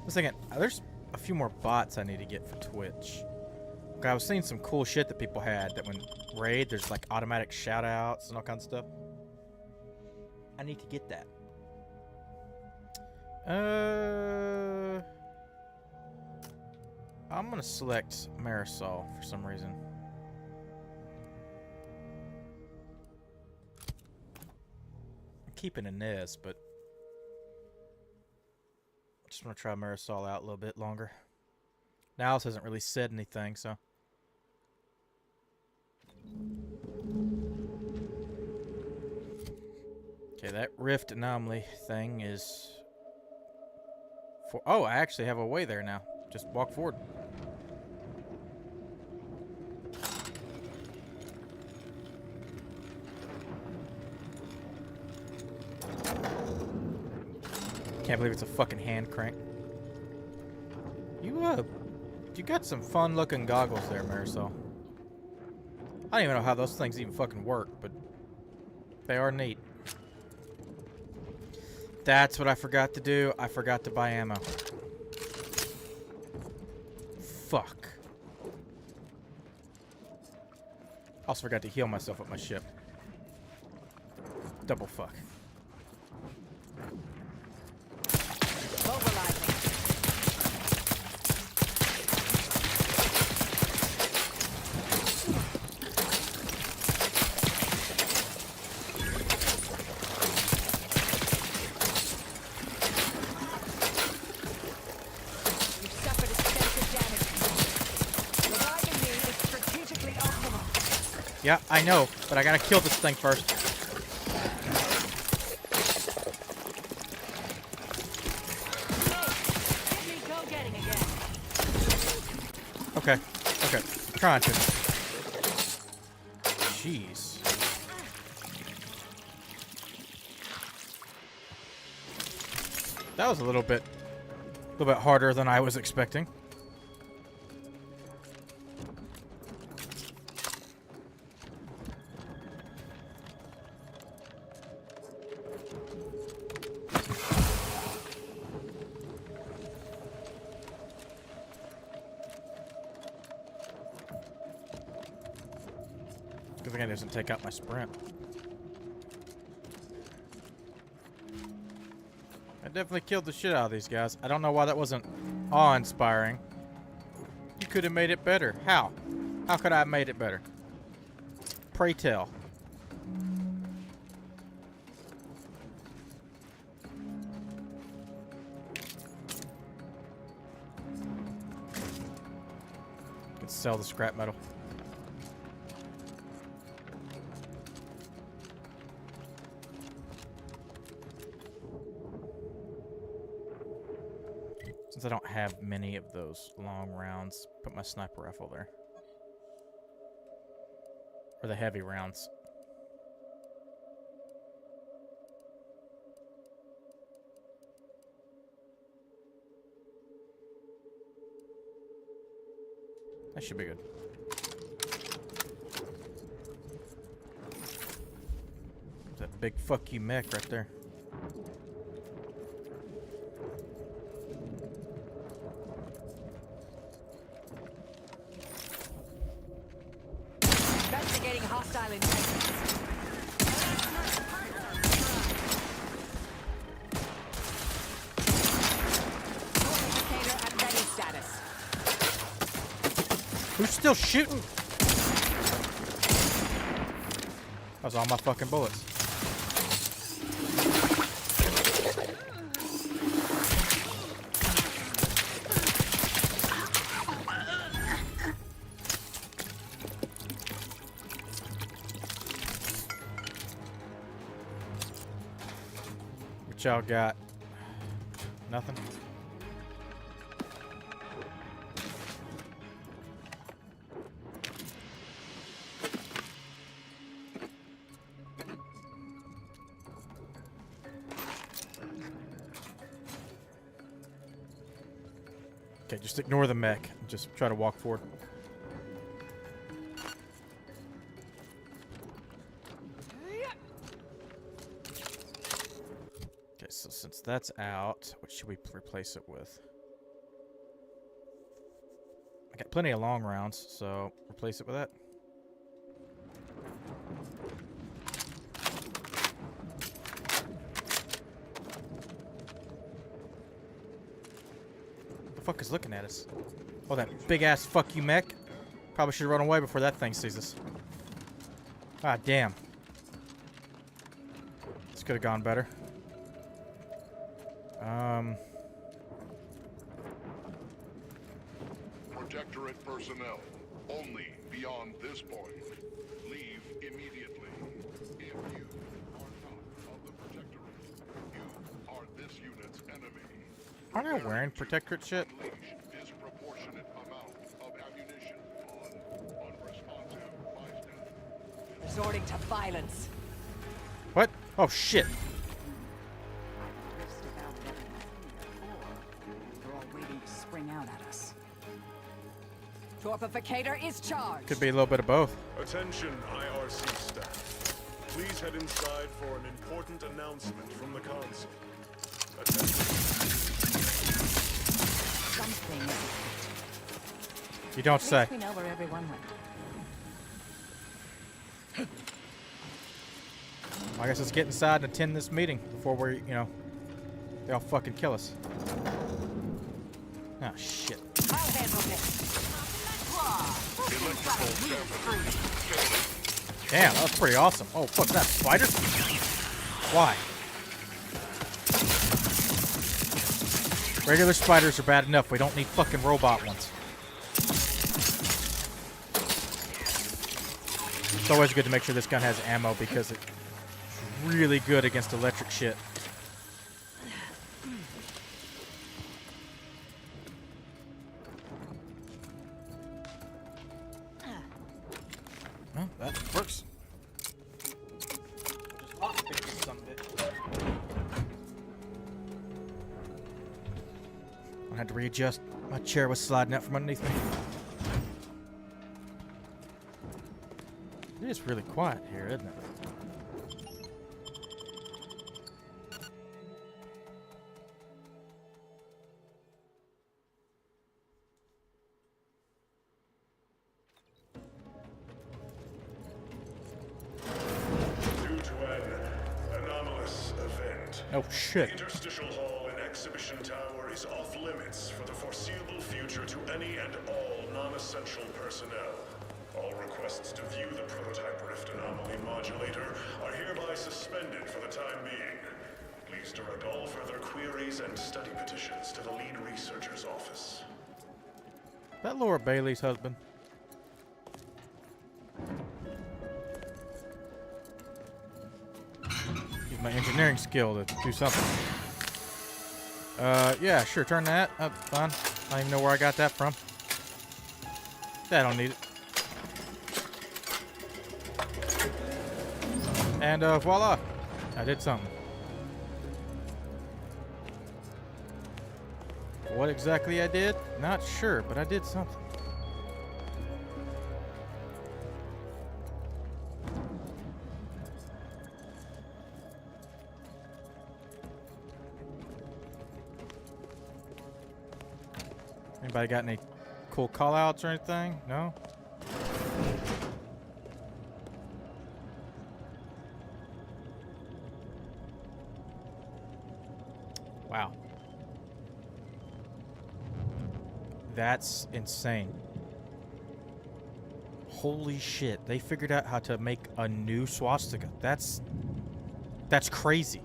was thinking, there's a few more bots I need to get for Twitch. Okay, I was seeing some cool shit that people had that when raid, there's like automatic shout outs and all kinds of stuff. I need to get that. I'm gonna select Marisol for some reason. I'm keeping Inez, but I just want to try Marisol out a little bit longer. Niles hasn't really said anything, so. Okay, that rift anomaly thing is. Oh, I actually have a way there now. Just walk forward. Can't believe it's a fucking hand crank. You got some fun looking goggles there, Marisol. I don't even know how those things even fucking work, but they are neat. That's what I forgot to do. I forgot to buy ammo. Fuck. Also forgot to heal myself with my ship. Double fuck. Yeah, I know, but I gotta kill this thing first. Okay, okay, I'm trying to. Jeez. That was a little bit harder than I was expecting. Good thing it doesn't take out my sprint. definitely killed the shit out of these guys. I don't know why that wasn't awe-inspiring. You could have made it better. How? How could I have made it better? Pray tell. Can sell the scrap metal. Since I don't have many of those long rounds, put my sniper rifle there. Or the heavy rounds. That should be good. There's that big fuck you mech right there. Investigating hostile intelligence. Indicator at ready status. Who's still shooting? That was all my fucking bullets. What y'all got? Nothing? Okay, just ignore the mech. Just try to walk forward. Okay, so since that's out, what should we replace it with? I got plenty of long rounds, so replace it with that. Fuck is looking at us? Oh, that big ass fuck you mech. Probably should run away before that thing sees us. Ah, damn. This could have gone better. Protectorate personnel, only beyond this point. Leave immediately. If you are not of the Protectorate, you are this unit's enemy. Aren't I wearing Protectorate shit? Disproportionate amount of ammunition on unresponsive bystanders. Resorting to violence. What? Oh shit. They're all waiting to spring out at us. Torpificator is charged. Could be a little bit of both. Attention, IRC staff. Please head inside for an important announcement from the Council. Something is You don't say. We know where everyone went. I guess let's get inside and attend this meeting before we, you know, they all fucking kill us. Oh shit. I'll handle this. Damn, that was pretty awesome. Oh fuck, that spider? Why? Regular spiders are bad enough. We don't need fucking robot ones. It's always good to make sure this gun has ammo because it's really good against electric shit. Well, that works. I had to readjust. My chair was sliding out from underneath me. It is really quiet here, isn't it? Due to an anomalous event, Oh shit. the interstitial hall exhibition tower is off limits for the foreseeable future to any and all non-essential personnel. All requests to view the prototype Rift Anomaly Modulator are hereby suspended for the time being. Please direct all further queries and study petitions to the lead researcher's office. That Laura Bailey's husband. Use my engineering skill to do something. Yeah, sure, turn that. That's fine. I don't even know where I got that from. I don't need it. And voila, I did something. What exactly I did? Not sure, but I did something. Anybody got any cool call-outs or anything? No? Wow. That's insane. Holy shit. They figured out how to make a new swastika. That's crazy.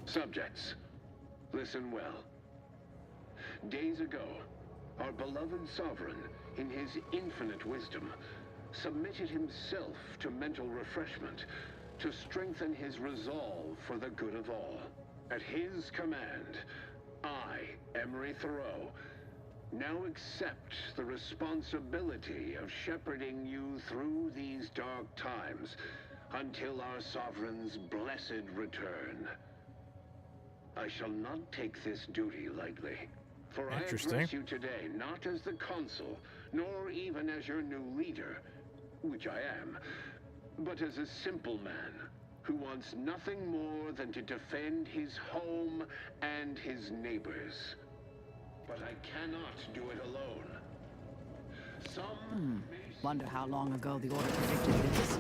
Subjects, listen well. Days ago, our beloved sovereign, in his infinite wisdom, submitted himself to mental refreshment to strengthen his resolve for the good of all. At his command, I, Emery Thoreau, now accept the responsibility of shepherding you through these dark times until our sovereign's blessed return. I shall not take this duty lightly, for I address you today not as the consul, nor even as your new leader, which I am, but as a simple man who wants nothing more than to defend his home and his neighbors. But I cannot do it alone. Wonder how long ago the Order predicted this.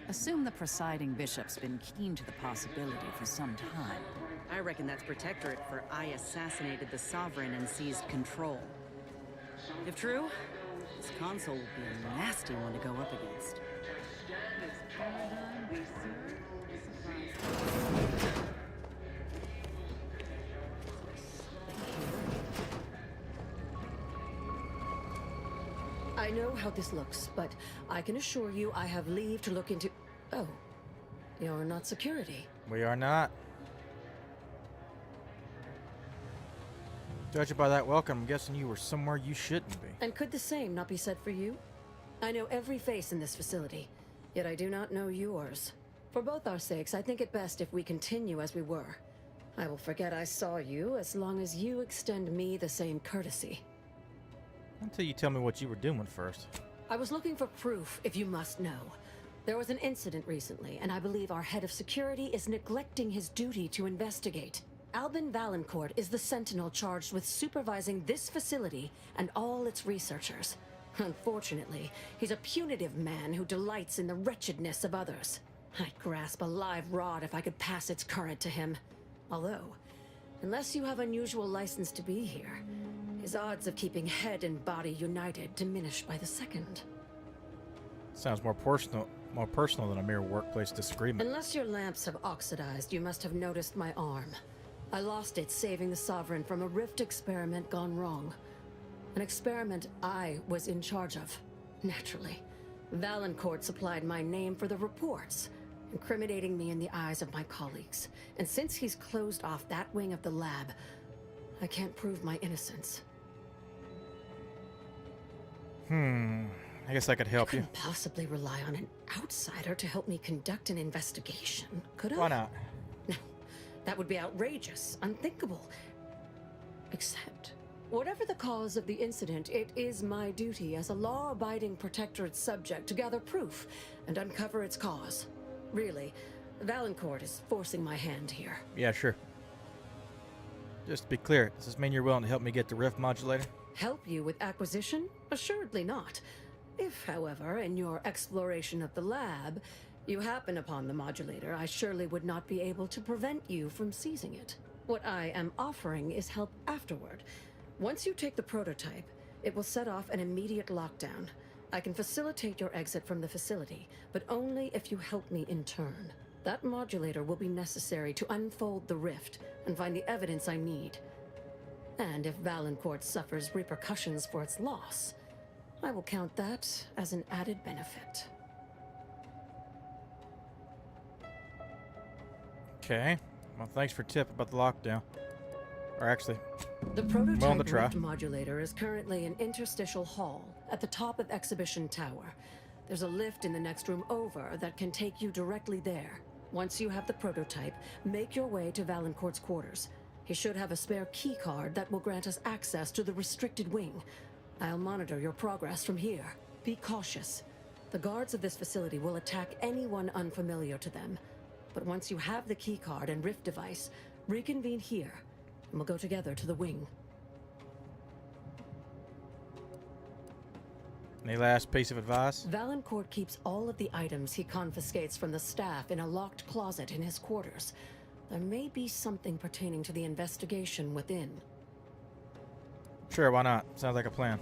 Assume the presiding bishop's been keen to the possibility for some time. I reckon that's Protectorate for I assassinated the Sovereign and seized control. If true, this console would be a nasty one to go up against. I know how this looks, but I can assure you I have leave to look into... Oh, you're not security. We are not. Judging by that welcome, I'm guessing you were somewhere you shouldn't be. And could the same not be said for you? I know every face in this facility, yet I do not know yours. For both our sakes, I think it best if we continue as we were. I will forget I saw you as long as you extend me the same courtesy. Until you tell me what you were doing first. I was looking for proof, if you must know. There was an incident recently, and I believe our head of security is neglecting his duty to investigate. Albin Valancourt is the sentinel charged with supervising this facility and all its researchers. Unfortunately, he's a punitive man who delights in the wretchedness of others. I'd grasp a live rod if I could pass its current to him. Although, unless you have unusual license to be here, his odds of keeping head and body united diminish by the second. Sounds more personal than a mere workplace disagreement. Unless your lamps have oxidized, you must have noticed my arm. I lost it saving the Sovereign from a rift experiment gone wrong. An experiment I was in charge of, naturally. Valancourt supplied my name for the reports, incriminating me in the eyes of my colleagues. And since he's closed off that wing of the lab, I can't prove my innocence. I guess I could help you. Couldn't possibly rely on an outsider to help me conduct an investigation, could I? Why not? No, that would be outrageous, unthinkable. Except, whatever the cause of the incident, it is my duty as a law-abiding Protectorate subject to gather proof and uncover its cause. Really, Valancourt is forcing my hand here. Yeah, sure. Just to be clear, does this mean you're willing to help me get the Rift Modulator? Help you with acquisition? Assuredly not. If, however, in your exploration of the lab, you happen upon the modulator, I surely would not be able to prevent you from seizing it. What I am offering is help afterward. Once you take the prototype, it will set off an immediate lockdown. I can facilitate your exit from the facility, but only if you help me in turn. That modulator will be necessary to unfold the rift and find the evidence I need. And if Valancourt suffers repercussions for its loss, I will count that as an added benefit. Okay. Well, thanks for tip about the lockdown. Or actually, The willing to prototype try. rift modulator is currently in interstitial hall at the top of Exhibition Tower. There's a lift in the next room over that can take you directly there. Once you have the prototype, make your way to Valancourt's quarters. He should have a spare key card that will grant us access to the restricted wing. I'll monitor your progress from here. Be cautious. The guards of this facility will attack anyone unfamiliar to them. But once you have the key card and rift device, reconvene here, and we'll go together to the wing. Any last piece of advice? Valancourt keeps all of the items he confiscates from the staff in a locked closet in his quarters. There may be something pertaining to the investigation within. Sure, why not? Sounds like a plan.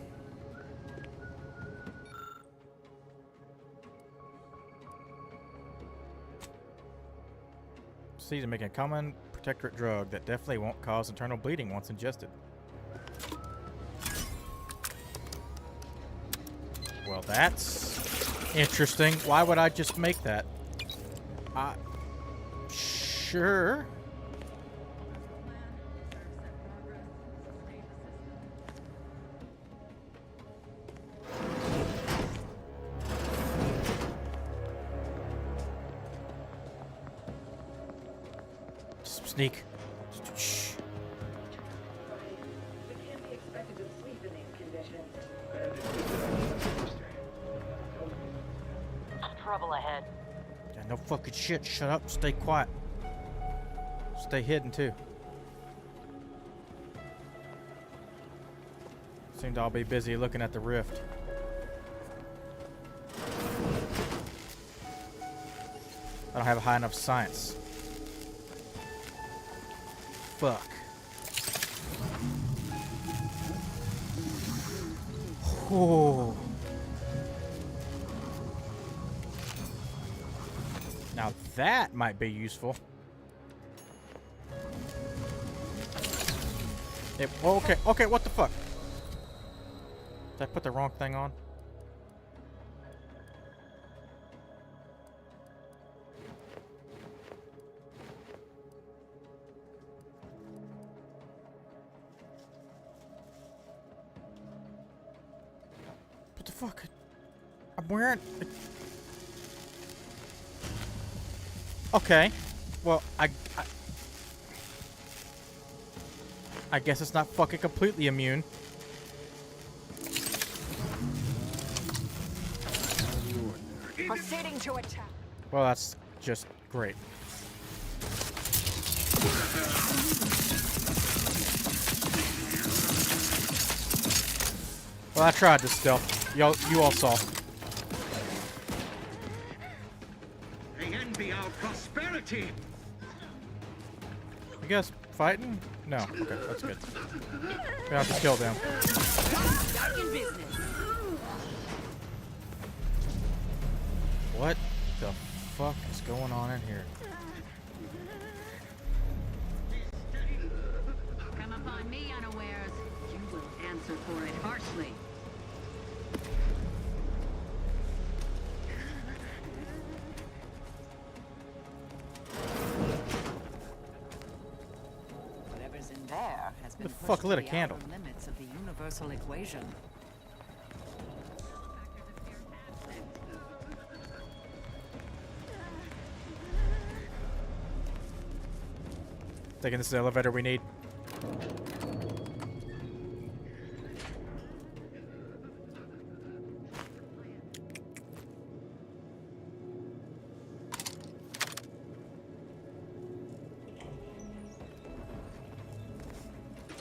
Proceed to make a common protectorate drug that definitely won't cause internal bleeding once ingested. Well, that's interesting. Why would I just make that? Sure. Sneak. Shh. Trouble ahead. Yeah, no fucking shit. Shut up. Stay quiet. Stay hidden too. Seem to all be busy looking at the rift. I don't have high enough science. Fuck. Oh. Now that might be useful. Okay, what the fuck? Did I put the wrong thing on? What the fuck? I'm wearing... Okay. Well, I guess it's not fucking completely immune. Proceeding to attack. Well, that's just great. Well, I tried to stealth. You all saw. They envy our prosperity. You guys fighting? No. Okay, that's good. We have to kill them. Back in business. What the fuck is going on in here? Come upon me unawares. You will answer for it harshly. Whatever's in there has been The fuck pushed lit to a the candle? outer limits of the universal equation. Taking this elevator we need.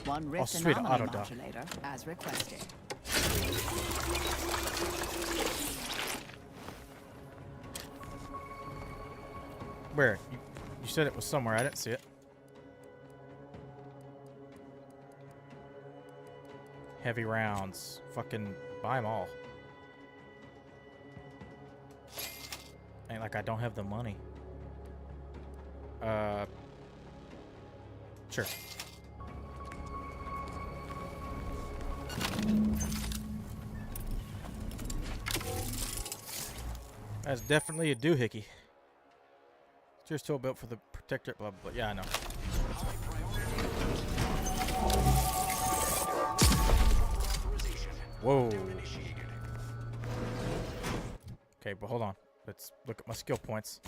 One rift sweet, anomaly auto-dock. modulator, as requested. Where? You said it was somewhere. I didn't see it. Heavy rounds. Fucking buy them all. Ain't like I don't have the money. Sure. That's definitely a doohickey. Cheers tool built for the protector, blah, blah, blah. Yeah, I know. Whoa. Okay, but hold on. Let's look at my skill points.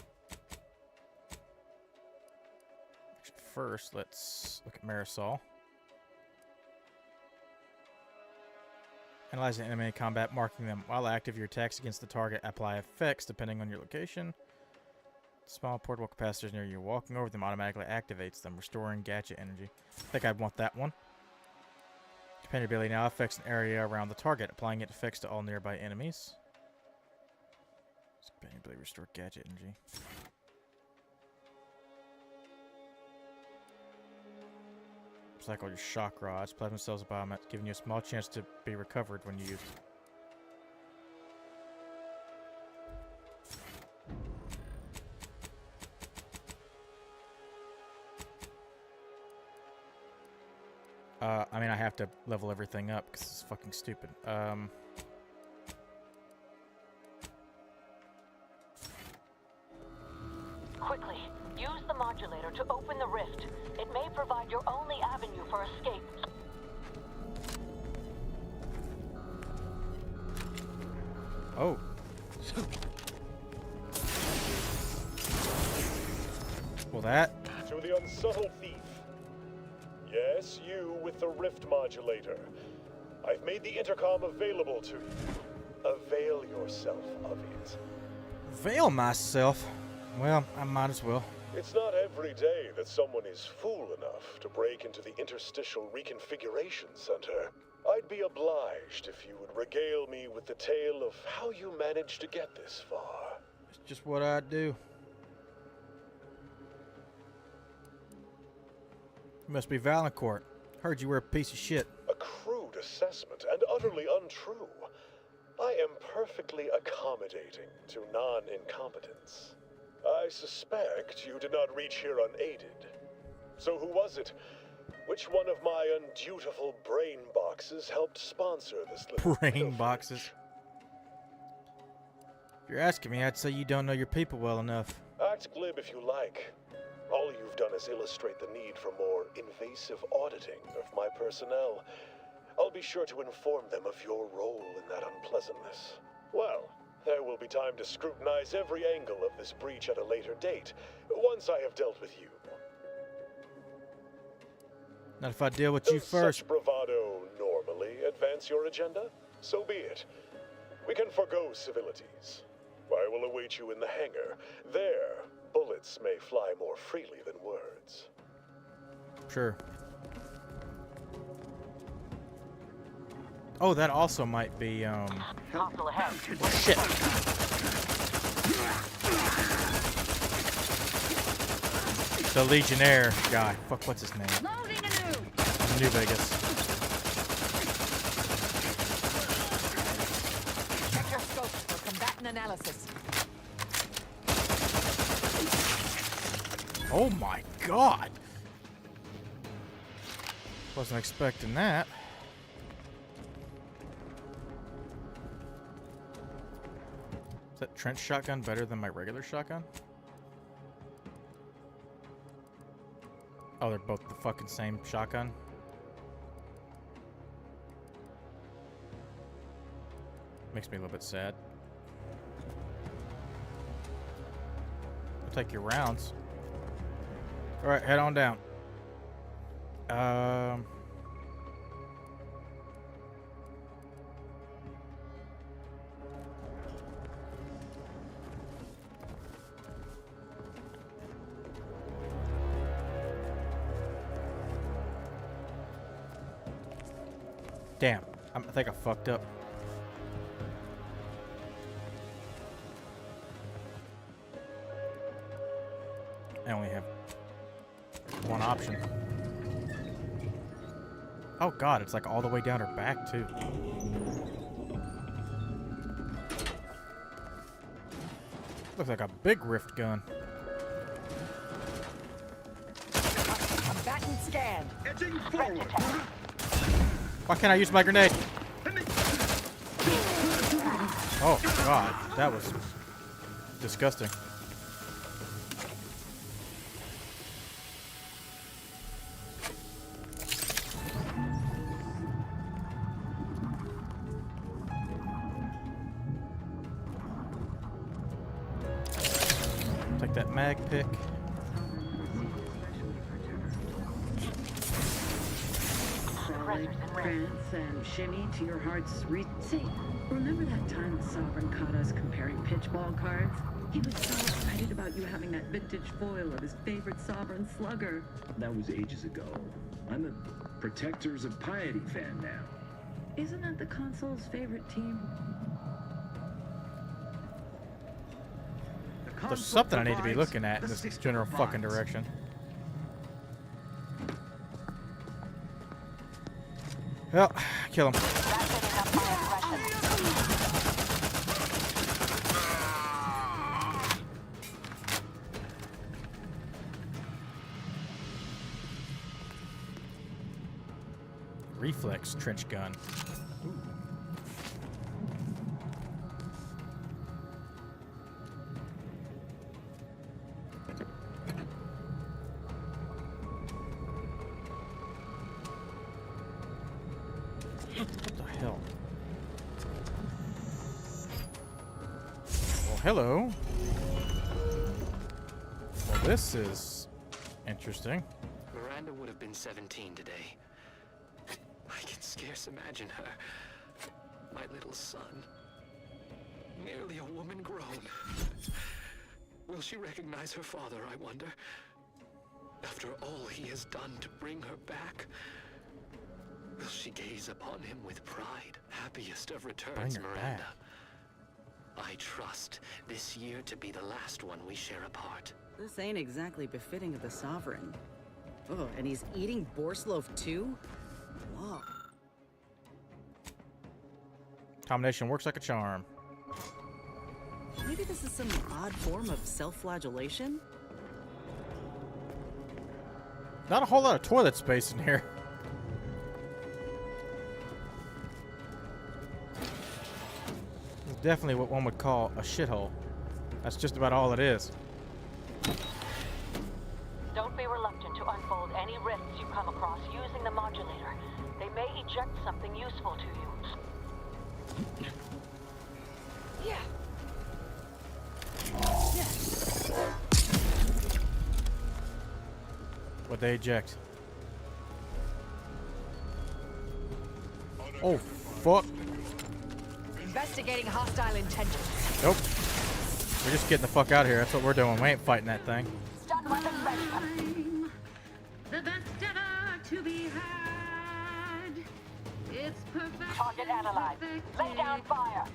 First, let's look at Marisol. Analyze the enemy in combat, marking them. While active, your attacks against the target apply effects depending on your location. Small portable capacitors near you. Walking over them automatically activates them, restoring gadget energy. I think I'd want that one. Companion ability now affects an area around the target, applying its effects to all nearby enemies. Companion ability restore gadget energy. Cycle your shock rods, plasma cells, and biomet, giving you a small chance to be recovered when you use it. I mean, I have to level everything up because it's fucking stupid. Quickly, use the modulator to open the rift. It may provide your only avenue for escape. Oh. Well, that. To the unsubtle thief. Yes, you with the rift modulator. I've made the intercom available to you. Avail yourself of it. Veil myself. Well, I might as well. It's not every day that someone is fool enough to break into the Interstitial Reconfiguration Center. I'd be obliged if you would regale me with the tale of how you managed to get this far. It's just what I do. You must be Valancourt. Heard you were a piece of shit. A crude assessment and utterly untrue. I am perfectly accommodating to non-incompetence. I suspect you did not reach here unaided. So who was it? Which one of my undutiful brain boxes helped sponsor this little brain boxes? If you're asking me, I'd say you don't know your people well enough. Act glib if you like. All you've done is illustrate the need for more invasive auditing of my personnel. I'll be sure to inform them of your role in that unpleasantness. Well, there will be time to scrutinize every angle of this breach at a later date, once I have dealt with you. Not if I deal with you first. Such bravado normally advance your agenda? So be it. We can forgo civilities. I will await you in the hangar. There, bullets may fly more freely than words. Sure. Oh, that also might be, Hostile ahead. Shit. The Legionnaire guy. Fuck, what's his name? Loading anew. New Vegas. Check your scope for combatant analysis. Oh my god! Wasn't expecting that. Is that trench shotgun better than my regular shotgun? Oh, they're both the fucking same shotgun? Makes me a little bit sad. I'll take your rounds. Alright, head on down. Damn, I think I fucked up. I only have one option. Oh god, it's like all the way down her back too. Looks like a big rift gun. Combatant scan. Edging forward. Why can't I use my grenade? Oh god, that was disgusting. Take that mag pick. Solid prance and shimmy to your heart's say, remember that time the Sovereign caught us comparing pitchball cards? He was so excited about you having that vintage foil of his favorite Sovereign slugger. That was ages ago. I'm a Protectors of Piety fan now. Isn't that the console's favorite team? There's something I need to be looking at in this general fucking direction. Well, kill him. Reflex trench gun. Ooh. What the hell? Well, hello. Well, this is interesting. Miranda would have been 17 today. I can scarce imagine her. My little son. Nearly a woman grown. Will she recognize her father, I wonder? After all he has done to bring her back, will she gaze upon him with pride? Happiest of returns, Miranda. I trust this year to be the last one we share apart. This ain't exactly befitting of the Sovereign. Oh, and he's eating Borsloaf too? Whoa. Combination works like a charm. Maybe this is some odd form of self-flagellation? Not a whole lot of toilet space in here. It's definitely what one would call a shithole. That's just about all it is. Don't be reluctant to unfold any rifts you come across using the modulator. They may eject something useful to you. Yeah. What'd they eject? Oh, fuck. Investigating hostile intentions. Nope. We're just getting the fuck out of here. That's what we're doing. We ain't fighting that thing. Stun weapon ready. The best ever to be had. It's perfect. Target analyzed. Lay down fire.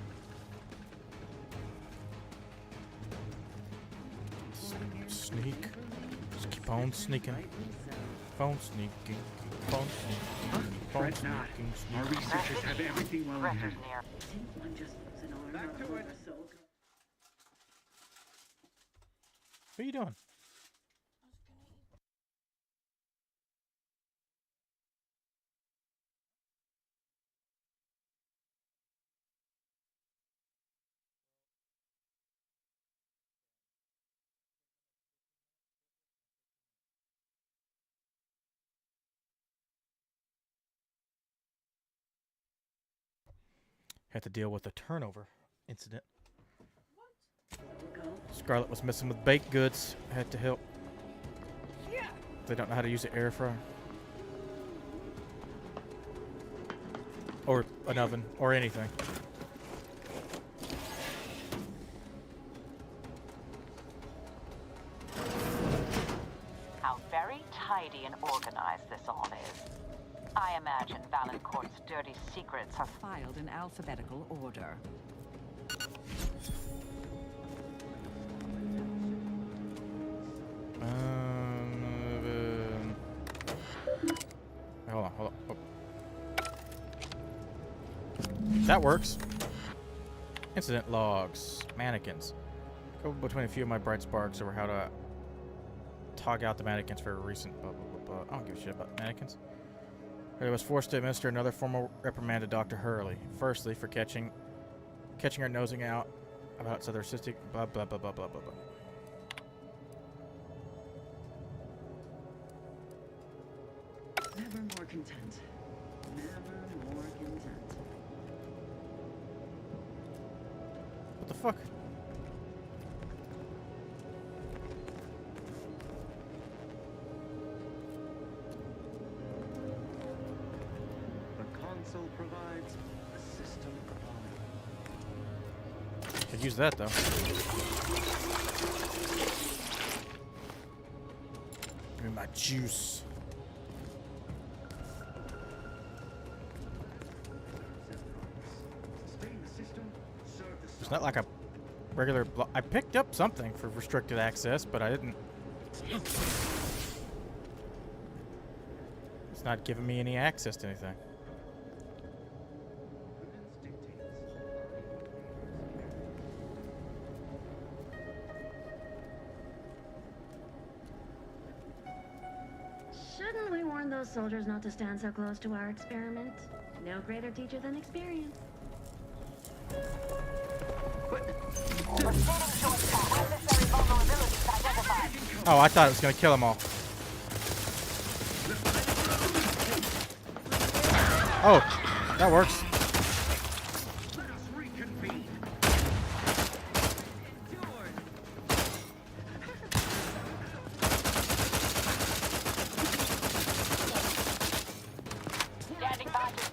Sneak. Just keep on sneaking. Phone sneaking. Keep on sneaking. Keep on Fret not. sneaking. Our researchers have everything well in hand. Back to it. What are you doing? Had to deal with a turnover incident. Scarlet was messing with baked goods. Had to help. They don't know how to use an air fryer. Or an oven. Or anything. How very tidy and organized this all is. I imagine Valancourt's dirty secrets are filed in alphabetical order. Hold on. Oh. That works. Incident logs. Mannequins. Go between a few of my bright sparks over how to tog out the mannequins for a recent blah, blah, blah, blah. I don't give a shit about mannequins. I was forced to administer another formal reprimand to Dr. Hurley. Firstly, for catching her nosing out about other cystic blah, blah, blah, blah, blah, blah, blah. Never more content. Never more content. What the fuck? The console provides, the system provides. Could use that though. Give me my juice. It's not like a regular I picked up something for restricted access, but I didn't. It's not giving me any access to anything. Shouldn't we warn those soldiers not to stand so close to our experiment? No greater teacher than experience. Oh, I thought it was gonna kill them all. Oh, that works.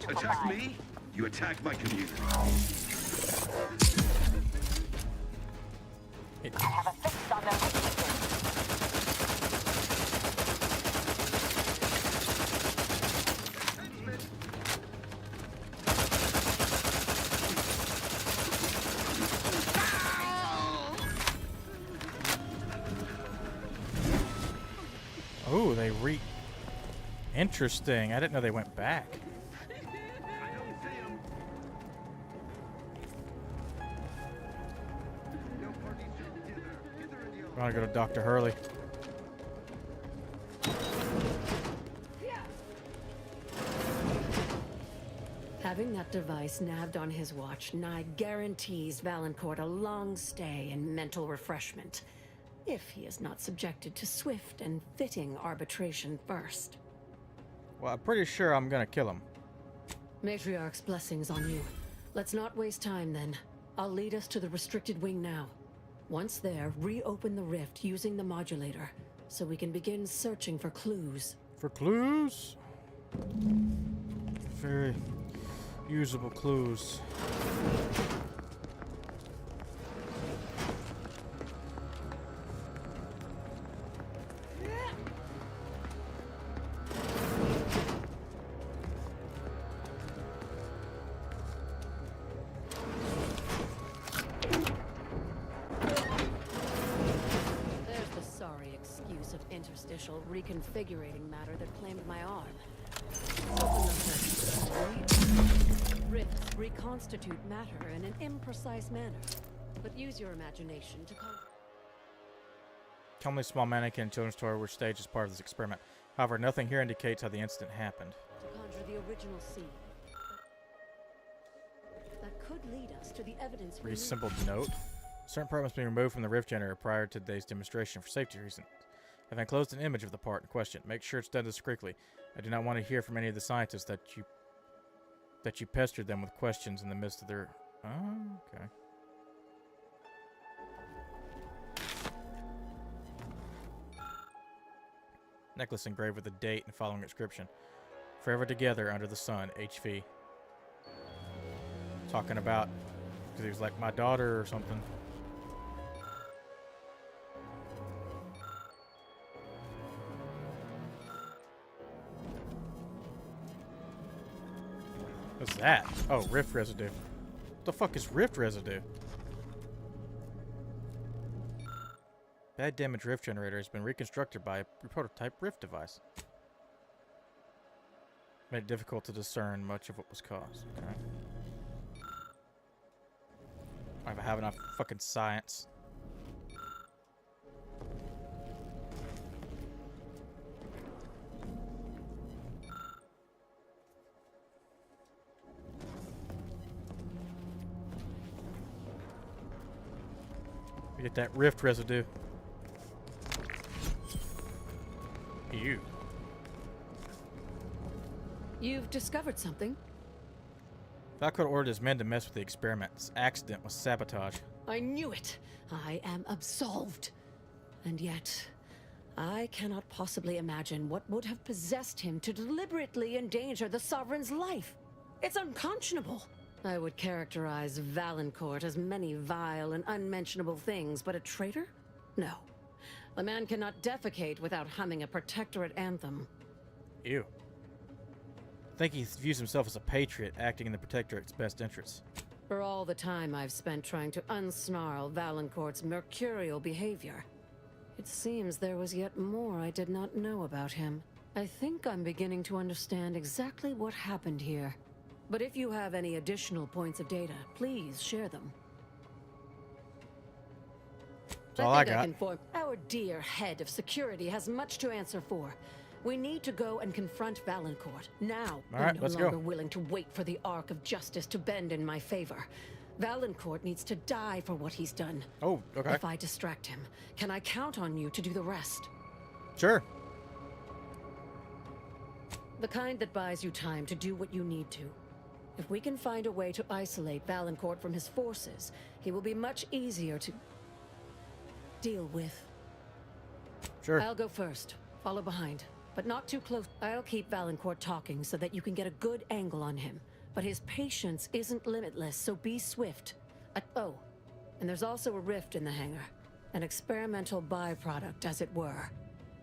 Attack me? You attack my community. I have a fix on their weaknesses. Oh, they Interesting. I didn't know they went back. I want to go to Dr. Hurley. Having that device nabbed on his watch nigh guarantees Valancourt a long stay and mental refreshment, if he is not subjected to swift and fitting arbitration first. Well, I'm pretty sure I'm gonna kill him. Matriarch's blessings on you. Let's not waste time then. I'll lead us to the restricted wing now. Once there, reopen the rift using the modulator, so we can begin searching for clues. For clues? Very usable clues. Interstitial reconfigurating matter that claimed my arm. Open the search. Rifts reconstitute matter in an imprecise manner, but use your imagination to Tell me small mannequin and children's toy were staged as part of this experiment. However, nothing here indicates how the incident happened. to conjure the original scene. That could lead us to the evidence we need. Reassembled note. Certain part must be removed from the rift generator prior to today's demonstration for safety reasons. I've enclosed an image of the part in question. Make sure it's done discreetly. I do not want to hear from any of the scientists that you pestered them with questions in the midst of their... Oh, okay. Necklace engraved with a date and following inscription. Forever together under the sun, HV. Talking about... because he was like my daughter or something. What's that? Oh, rift residue. What the fuck is rift residue? Bad damage rift generator has been reconstructed by a prototype rift device. Made it difficult to discern much of what was caused. Okay. I have enough fucking science. We get that rift residue. Ew. You've discovered something. Valcor ordered his men to mess with the experiment. This accident was sabotage. I knew it. I am absolved. And yet, I cannot possibly imagine what would have possessed him to deliberately endanger the Sovereign's life. It's unconscionable. I would characterize Valancourt as many vile and unmentionable things, but a traitor? No. A man cannot defecate without humming a Protectorate anthem. Ew. I think he views himself as a patriot, acting in the Protectorate's best interests. For all the time I've spent trying to unsnarl Valancourt's mercurial behavior, it seems there was yet more I did not know about him. I think I'm beginning to understand exactly what happened here. But if you have any additional points of data, please share them. That's all I got. Our dear head of security has much to answer for. We need to go and confront Valancourt. Now, all right, we're no longer willing to wait for the arc of justice to bend in my favor. Valancourt needs to die for what he's done. Oh, okay. If I distract him, can I count on you to do the rest? Sure. The kind that buys you time to do what you need to. If we can find a way to isolate Valancourt from his forces, he will be much easier to deal with. Sure. I'll go first. Follow behind. But not too close. I'll keep Valancourt talking so that you can get a good angle on him. But his patience isn't limitless, so be swift. Oh, and there's also a rift in the hangar. An experimental byproduct, as it were.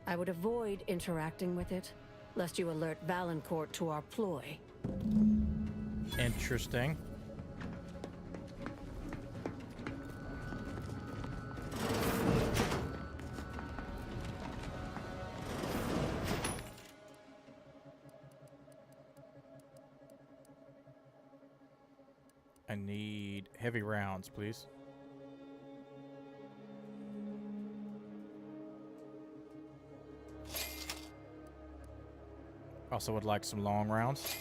I would avoid interacting with it, lest you alert Valancourt to our ploy. Interesting. I need heavy rounds, please. Also would like some long rounds.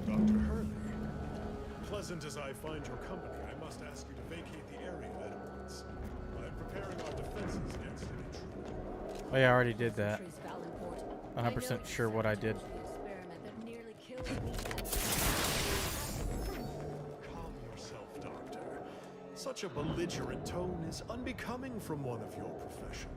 Dr. Hurley, pleasant as I find your company, I must ask you to vacate the area at once. I am preparing our defenses against an intruder. Oh yeah, I already did that. 100% sure what I did. Calm yourself, Doctor. Such a belligerent tone is unbecoming from one of your profession.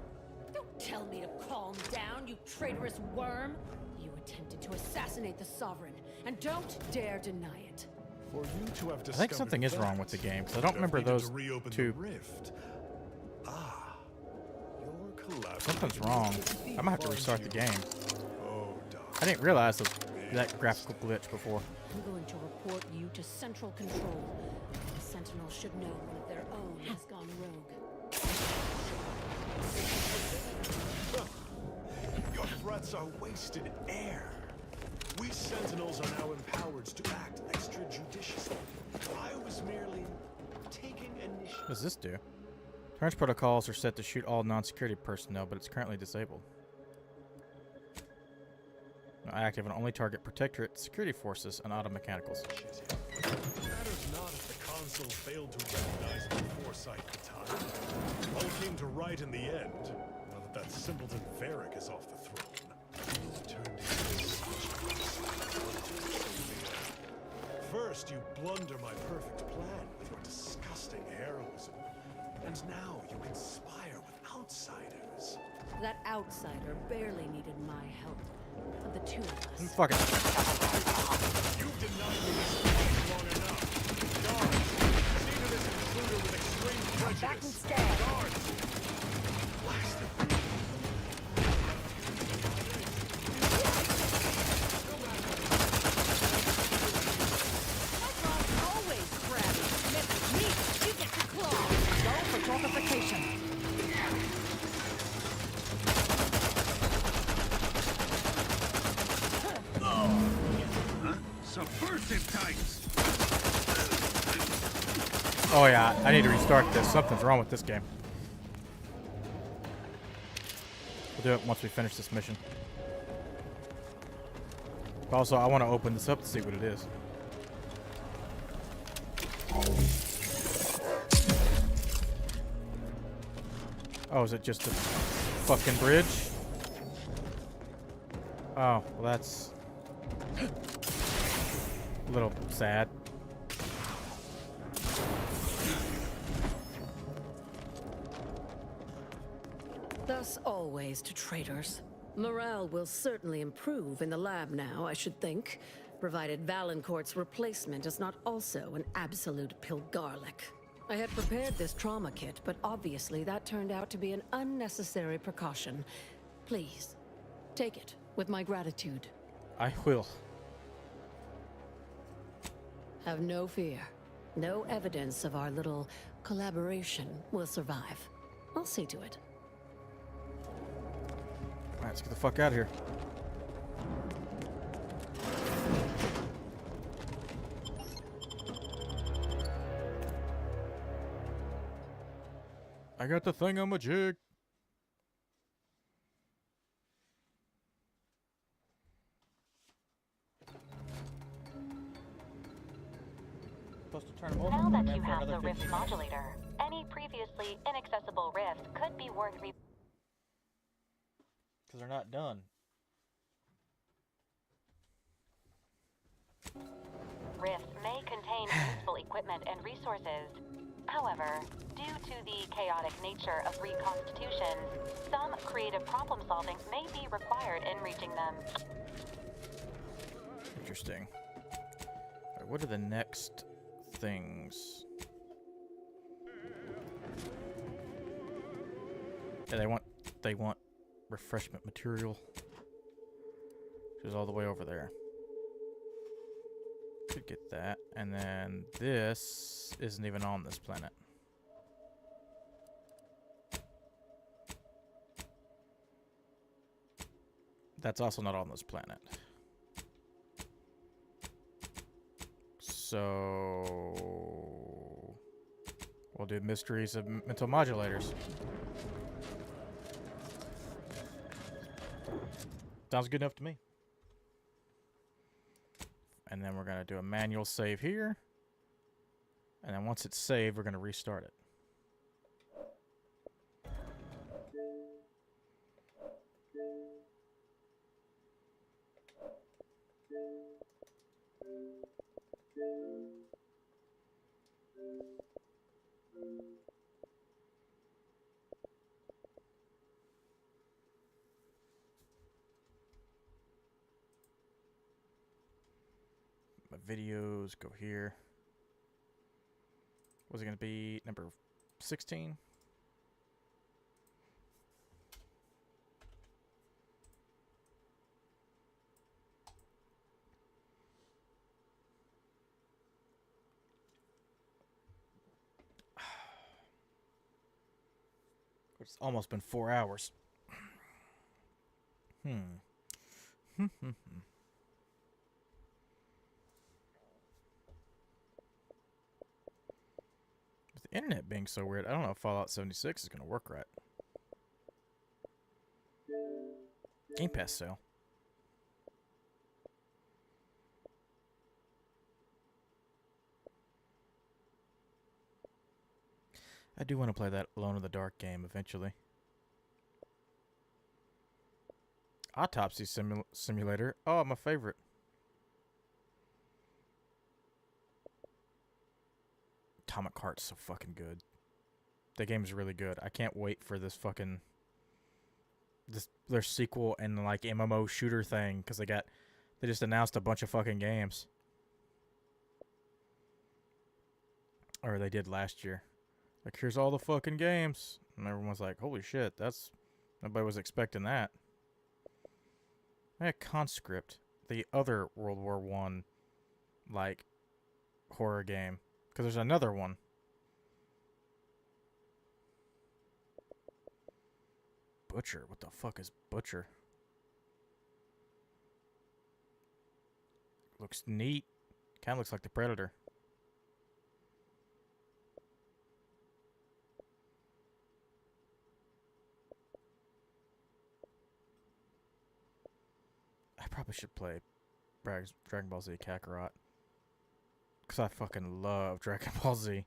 Don't tell me to calm down, you traitorous worm! You attempted to assassinate the Sovereign, and don't dare deny it. For you to have I think something is wrong with the game, because I don't remember those two. Your collapse. Something's wrong. I might have to restart the game. Oh, I didn't realize that graphical glitch before. I'm going to report you to Central Control. The Sentinels should know one of their own has gone rogue. Your threats are wasted air. We Sentinels are now empowered to act extrajudiciously. I was merely taking initiative. What does this do? Turns protocols are set to shoot all non-security personnel, but it's currently disabled. Now active and only target Protectorate, security forces, and auto mechanicals. It matters not if the console failed to recognize the foresight at the time. All came to right in the end, now that that simpleton Varric is off the throne. Turned into first, you blunder my perfect plan with your disgusting heroism. And now you conspire with outsiders. That outsider barely needed my help. Of the two of us. Fuck it. You've denied me this right long enough. Guards, see to this intruder with extreme prejudice. Back and stand. Guards! Blast them. Always crabby. Miss me, you get the claw. Go for torpification. Aversive types. Oh yeah, I need to restart this. Something's wrong with this game. We'll do it once we finish this mission. Also, I want to open this up to see what it is. Oh, is it just a fucking bridge? Oh, well that's a little sad. Thus always to traitors. Morale will certainly improve in the lab now, I should think, provided Valancourt's replacement is not also an absolute Pilgarlic. I had prepared this trauma kit, but obviously that turned out to be an unnecessary precaution. Please, take it with my gratitude. I will. Have no fear. No evidence of our little collaboration will survive. I'll see to it. Alright, let's get the fuck out of here. I got the thingamajig. Supposed to turn them over. Now that you have the Rift modulator, any previously inaccessible rift could be worth Because they're not done. Rifts may contain useful equipment and resources. However, due to the chaotic nature of reconstitutions, some creative problem solving may be required in reaching them. Interesting. Alright, what are the next things? Yeah, they want refreshment material, which is all the way over there. Could get that, and then this isn't even on this planet. That's also not on this planet. So we'll do mysteries of mental modulators. Sounds good enough to me. And then we're going to do a manual save here. And then once it's saved, we're going to restart it. My videos go here. Was it going to be number 16? It's almost been 4 hours. With the internet being so weird, I don't know if Fallout 76 is going to work right. Game Pass sale. I do want to play that Alone in the Dark game eventually. Autopsy Simulator. Oh, my favorite. Atomic Heart's so fucking good. The game is really good. I can't wait for this fucking their sequel and like MMO shooter thing because they just announced a bunch of fucking games. Or they did last year. Like, here's all the fucking games. And everyone's like, holy shit, nobody was expecting that. Conscript, the other World War I, like, horror game. Because there's another one. Butcher, what the fuck is Butcher? Looks neat. Kind of looks like the Predator. I probably should play Dragon Ball Z Kakarot. Because I fucking love Dragon Ball Z.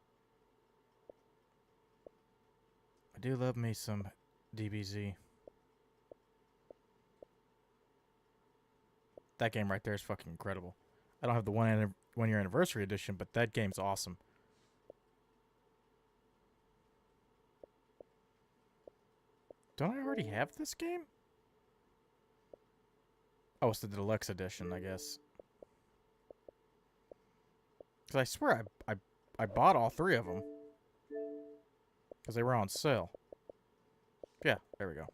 I do love me some DBZ. That game right there is fucking incredible. I don't have the 1 year anniversary edition, but that game's awesome. Don't I already have this game? Oh, it's the deluxe edition, I guess. Because I swear I bought all 3 of them. Because they were on sale. Yeah, there we go.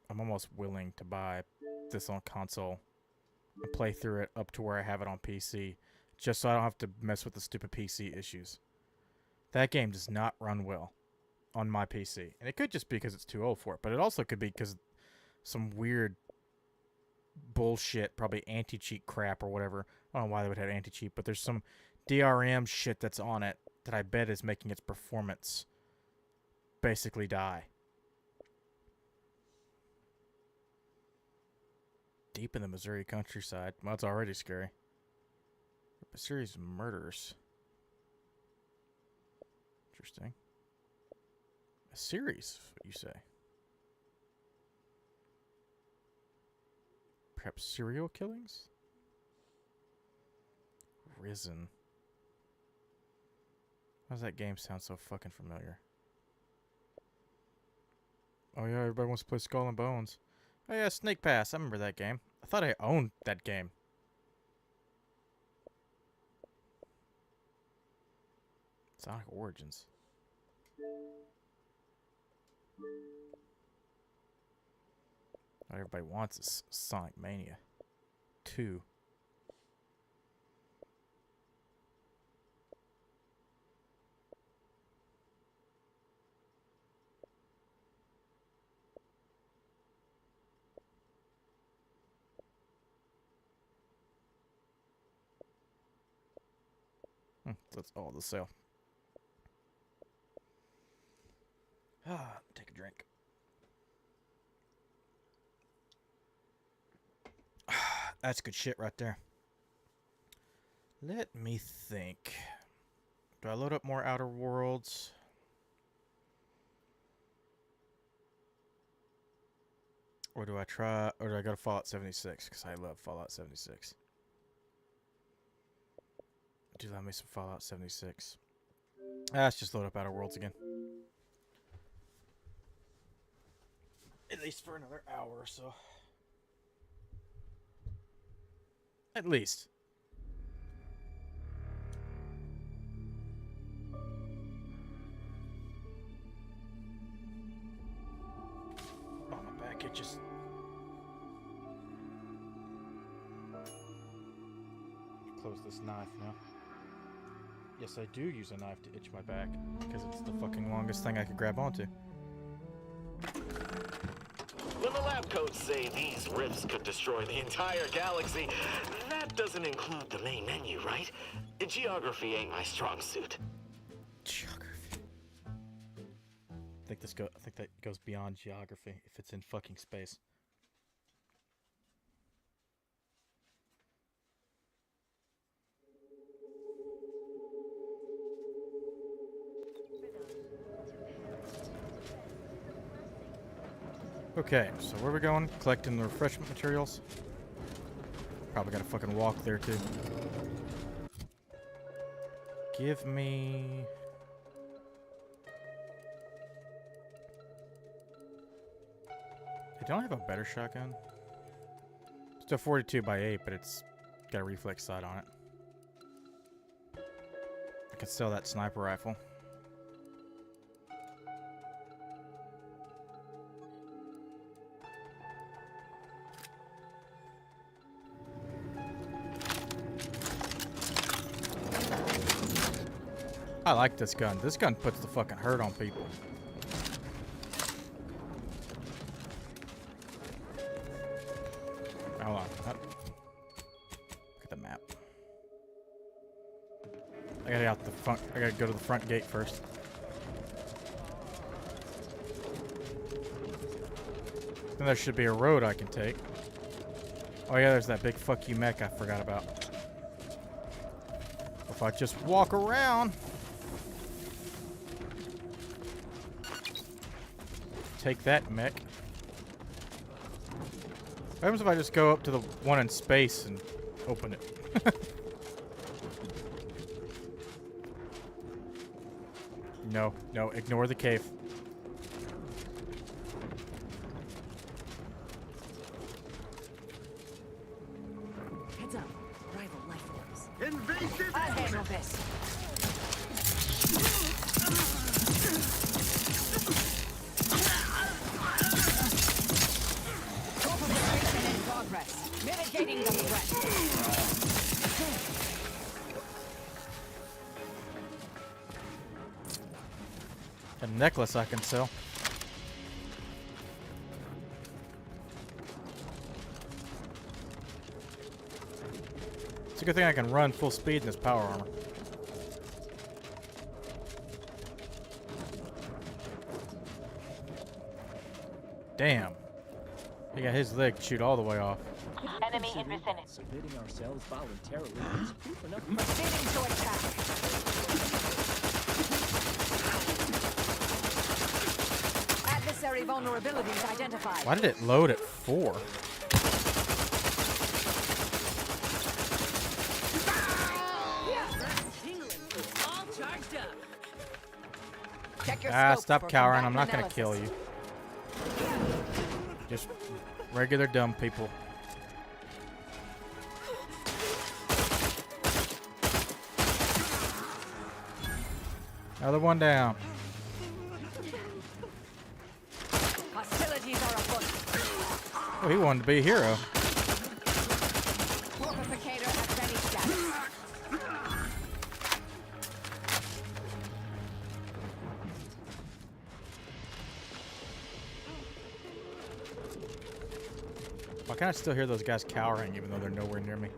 I'm almost willing to buy this on console and play through it up to where I have it on PC, just so I don't have to mess with the stupid PC issues. That game does not run well on my PC. And it could just be because it's too old for it, but it also could be because some weird bullshit, probably anti-cheat crap or whatever. I don't know why they would have anti-cheat, but there's some DRM shit that's on it that I bet is making its performance basically die. Deep in the Missouri countryside. Well, it's already scary. A series of murders. Interesting. A series, what you say? Perhaps serial killings? Risen. Why does that game sound so fucking familiar? Oh yeah, everybody wants to play Skull and Bones. Oh yeah, Snake Pass. I remember that game. I thought I owned that game. Sonic Origins. What everybody wants is Sonic Mania 2. That's all the sale. Take a drink. That's good shit right there. Let me think. Do I load up more Outer Worlds? Or do I go to Fallout 76? Because I love Fallout 76. Do let me some Fallout 76. Let's just load up Outer Worlds again. At least for another hour or so. At least. Oh, my back itches. Close this knife now. Yes, I do use a knife to itch my back, because it's the fucking longest thing I could grab onto. When the lab coats say these rifts could destroy the entire galaxy, that doesn't include the main menu, right? Geography ain't my strong suit. Geography. I think that goes beyond geography if it's in fucking space. Okay, so where are we going? Collecting the refreshment materials. Probably gotta fucking walk there too. Give me... Hey, don't I have a better shotgun? It's a 42x8, but it's got a reflex sight on it. I could sell that sniper rifle. I like this gun. This gun puts the fucking hurt on people. gotta out the front. I gotta go to the front gate first. Then there should be a road I can take. Oh yeah, there's that big fuck you mech I forgot about. If I just walk around. Take that mech. What happens if I just go up to the one in space and open it? No, no, ignore the cave. Heads up. Rival life forms. Invasive! I'll handle this. Corporation in progress. Mitigating the threat. A necklace I can sell. It's a good thing I can run full speed in this power armor. Damn. He got his leg chewed all the way off. Enemy in vicinity. Submitting ourselves voluntarily is proof enough. Proceeding to attack. Adversary vulnerabilities identified. Why did it load at 4? Ah, stop cowering. I'm not gonna kill you. Just regular dumb people. Another one down. Hostilities are afoot. Oh, he wanted to be a hero. Fortificator at ready status. Why can't I still hear those guys cowering even though they're nowhere near me?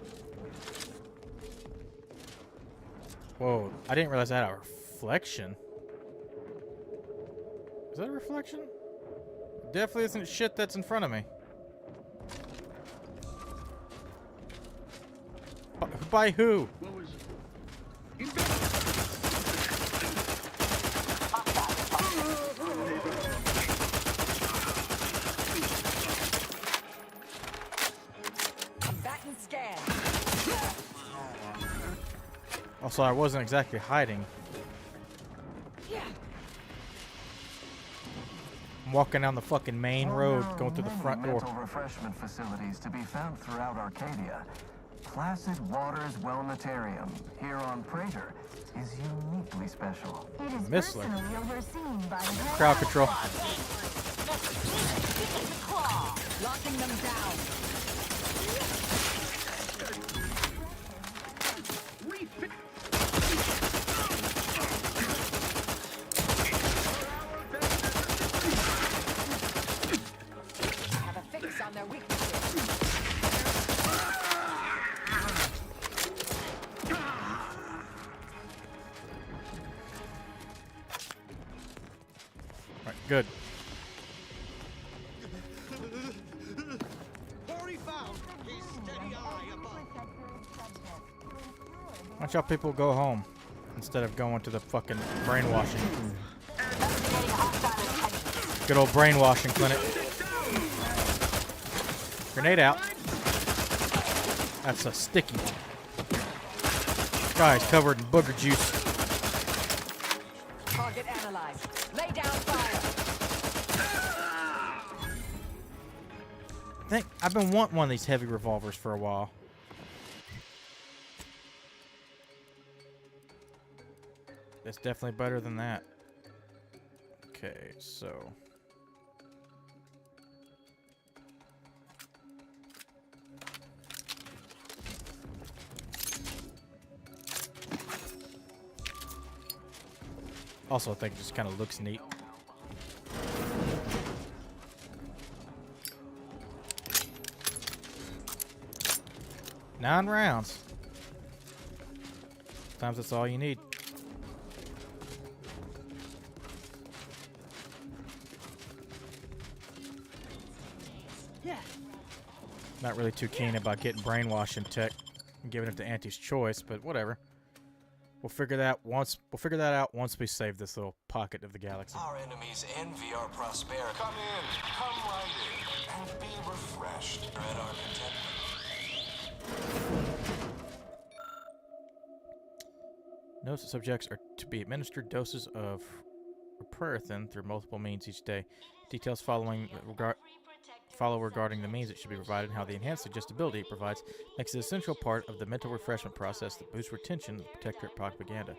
Whoa, I didn't realize I had a reflection. Is that a reflection? Definitely isn't shit that's in front of me. By who? Combatant scan. Also, I wasn't exactly hiding. I'm walking down the fucking main road, going through the front door. Mental refreshment facilities to be found throughout Arcadia. Placid Waters Wellnetarium here on Praetor is uniquely special. It is Missler. personally overseen by the Crowd control. Locking them down. Have a fix on their weaknesses. Right, good. Why don't y'all people go home instead of going to the fucking brainwashing? Good old brainwashing clinic. Grenade out. That's a sticky one. Guy's covered in booger juice. Target analyzed. Lay down fire. I've been wanting one of these heavy revolvers for a while. It's definitely better than that. Okay, so. Also, I think it just kind of looks neat. Nine rounds. Sometimes that's all you need. Not really too keen about getting brainwashed in tech and giving it to Auntie's choice, but whatever. We'll figure that out once we save this little pocket of the galaxy. Our enemies envy our prosperity. Come right in, and be refreshed at our contentment. Notice that subjects are to be administered doses of Prayerthin through multiple means each day. Details follow regarding the means it should be provided and how the enhanced suggestibility it provides makes it an essential part of the mental refreshment process that boosts retention of the Protectorate propaganda.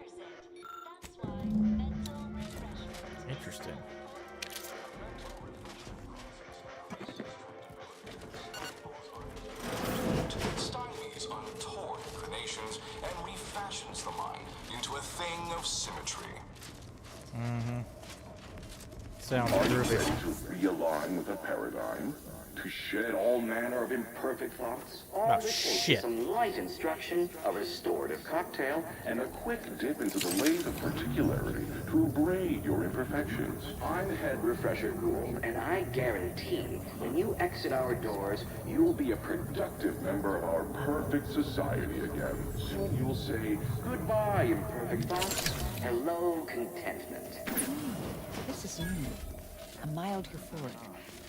Interesting. It stymies untoward inclinations and refashions the mind into a thing of symmetry. Mm-hmm. Sounds Are you groovy. ready to realign with a paradigm? To shed all manner of imperfect thoughts? Oh, shit. Some light instruction, a restorative cocktail, And a quick dip into the ways of particularity to abrade your imperfections. I'm Head Refresher Gould, and I guarantee when you exit our doors, You'll be a productive member of our perfect society again. Soon you'll say, goodbye, imperfect thoughts. Hello, contentment. This is new. A mild euphoric,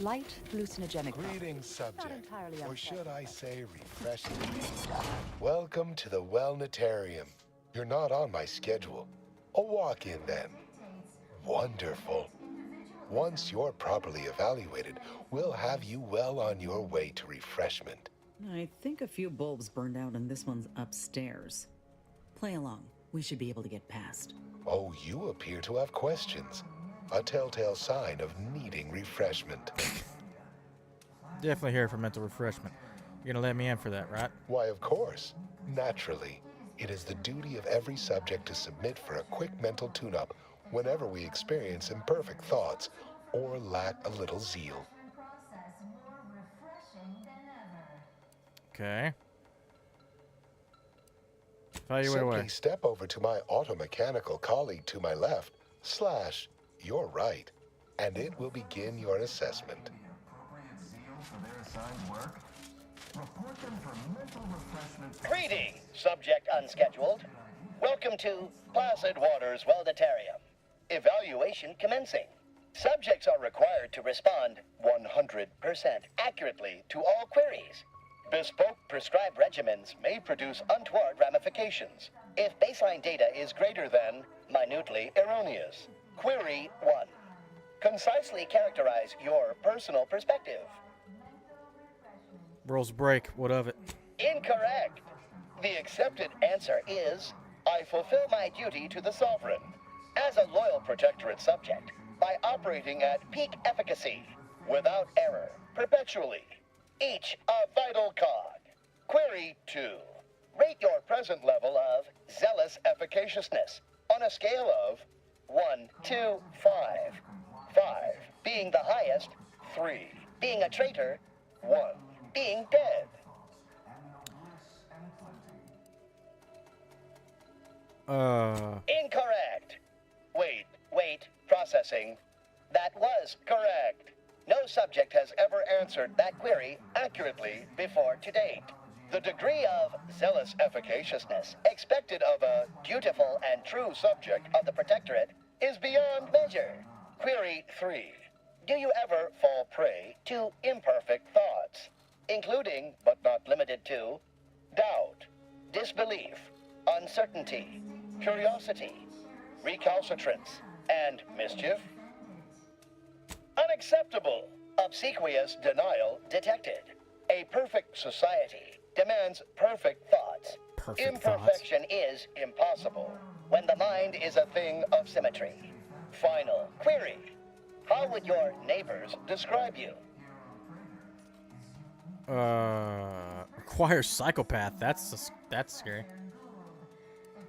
light hallucinogenic. Greetings, subject. entirely Or unpleasant. should I say refreshing? Welcome to the Wellnetarium. You're not on my schedule. A walk-in then. Wonderful. Once you're properly evaluated, we'll have you well on your way to refreshment. I think a few bulbs burned out and this one's upstairs. Play along. We should be able to get past. Oh, you appear to have questions. A telltale sign of needing refreshment. Definitely here for mental refreshment. You're gonna let me in for that, right? Why, of course. Naturally. It is the duty of every subject to submit for a quick mental tune-up whenever we experience imperfect thoughts or lack a little zeal. Okay. Evaluate away. Simply step over to my automechanical colleague to my left, / your right, and it will begin your assessment. Greetings, subject unscheduled. Welcome to Placid Waters Wellnetarium. Evaluation commencing. Subjects are required to respond 100% accurately to all queries. Bespoke prescribed regimens may produce untoward ramifications if baseline data is greater than minutely erroneous. Query 1. Concisely characterize your personal perspective. Rules break. What of it? Incorrect. The accepted answer is, I fulfill my duty to the Sovereign as a loyal Protectorate subject by operating at peak efficacy, without error, perpetually. Each a vital cog. Query 2. Rate your present level of zealous efficaciousness on a scale of 1 to 5. 5 being the highest, 3 being a traitor, 1 being dead. Incorrect. Wait, processing. That was correct. No subject has ever answered that query accurately before to date. The degree of zealous efficaciousness expected of a dutiful and true subject of the Protectorate is beyond measure. Query 3. Do you ever fall prey to imperfect thoughts, including, but not limited to, doubt, disbelief, uncertainty, curiosity, recalcitrance, and mischief? Unacceptable. Obsequious denial detected. A perfect society demands perfect thoughts. Imperfection is impossible when the mind is a thing of symmetry. Final query. How would your neighbors describe you? Requires psychopath. That's scary.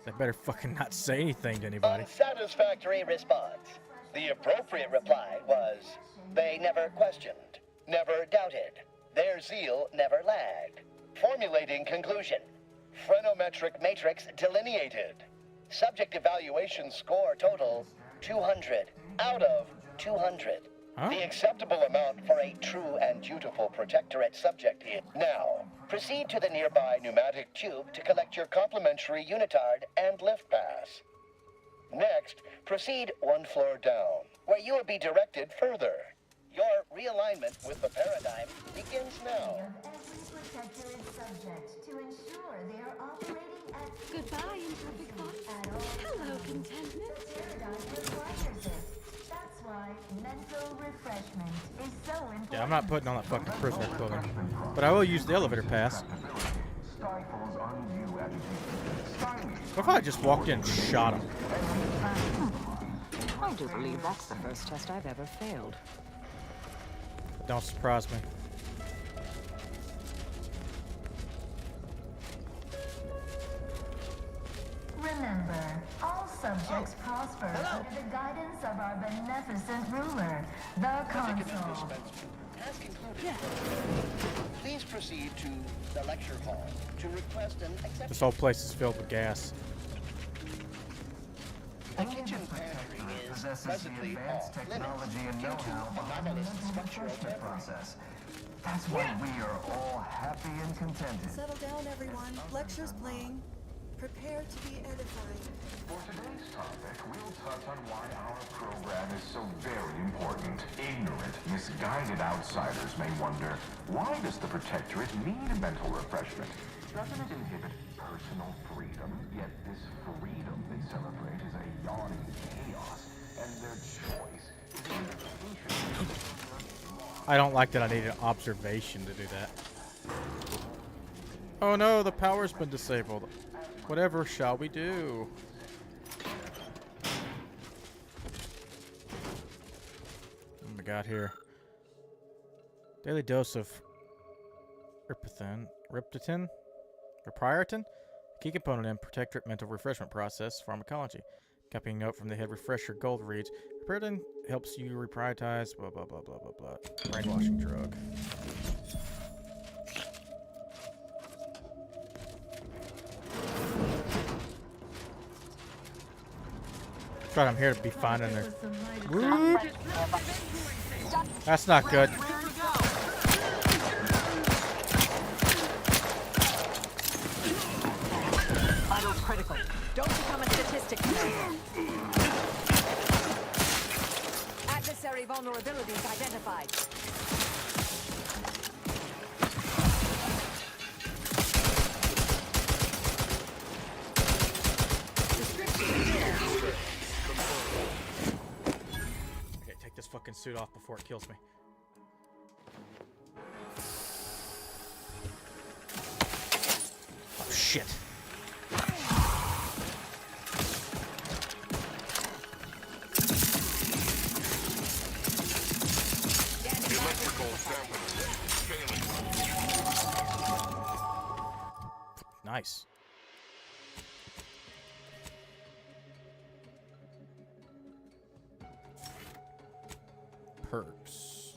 They better fucking not say anything to anybody. Unsatisfactory response. The appropriate reply was, they never questioned, never doubted. Their zeal never lagged. Formulating conclusion. Phrenometric matrix delineated. Subject evaluation score total 200 out of 200. The acceptable amount for a true and dutiful Protectorate subject is. Now, proceed to the nearby pneumatic tube to collect your complimentary unitard and lift pass. Next, proceed one floor down, where you will be directed further. Your realignment with the paradigm begins now. Protectorate subject to ensure they are operating at Goodbye, imperfect thoughts. Hello, contentment. The paradigm requires it. That's why mental refreshment is so important. Yeah, I'm not putting on that fucking prisoner clothing. But I will use the elevator pass. What if I just walked in and shot him? I do believe that's the first test I've ever failed. Don't surprise me. Remember, all subjects prosper under the guidance of our beneficent ruler, the Consul. As concluded, please proceed to the lecture hall to request an acceptance. This whole place is filled with gas. The kitchen pantry is presently off limits due to anomalous structural process. That's why we are all happy and contented. Settle down, everyone. Lecture's playing. Prepare to be edified. For today's topic, we'll touch on why our program is so very important. Ignorant, misguided outsiders may wonder, why does the Protectorate need mental refreshment? Doesn't it inhibit personal freedom? Yet this freedom they celebrate is a yawning chaos, and their choice is an invitation. I don't like that I need an observation to do that. Oh no, the power's been disabled. Whatever shall we do? What we got here? Daily dose of Riptidin? Key component in Protectorate mental refreshment process pharmacology. Copying note from the head refresher gold reads, Riptidin helps you reprioritize blah blah blah blah blah blah. Brainwashing drug. But I'm here to be fine in there. Whoop. That's not good. Vitals critical. Don't become a statistic, Commander. Adversary vulnerabilities identified. Okay, take this fucking suit off before it kills me. Oh shit. Nice. Perks.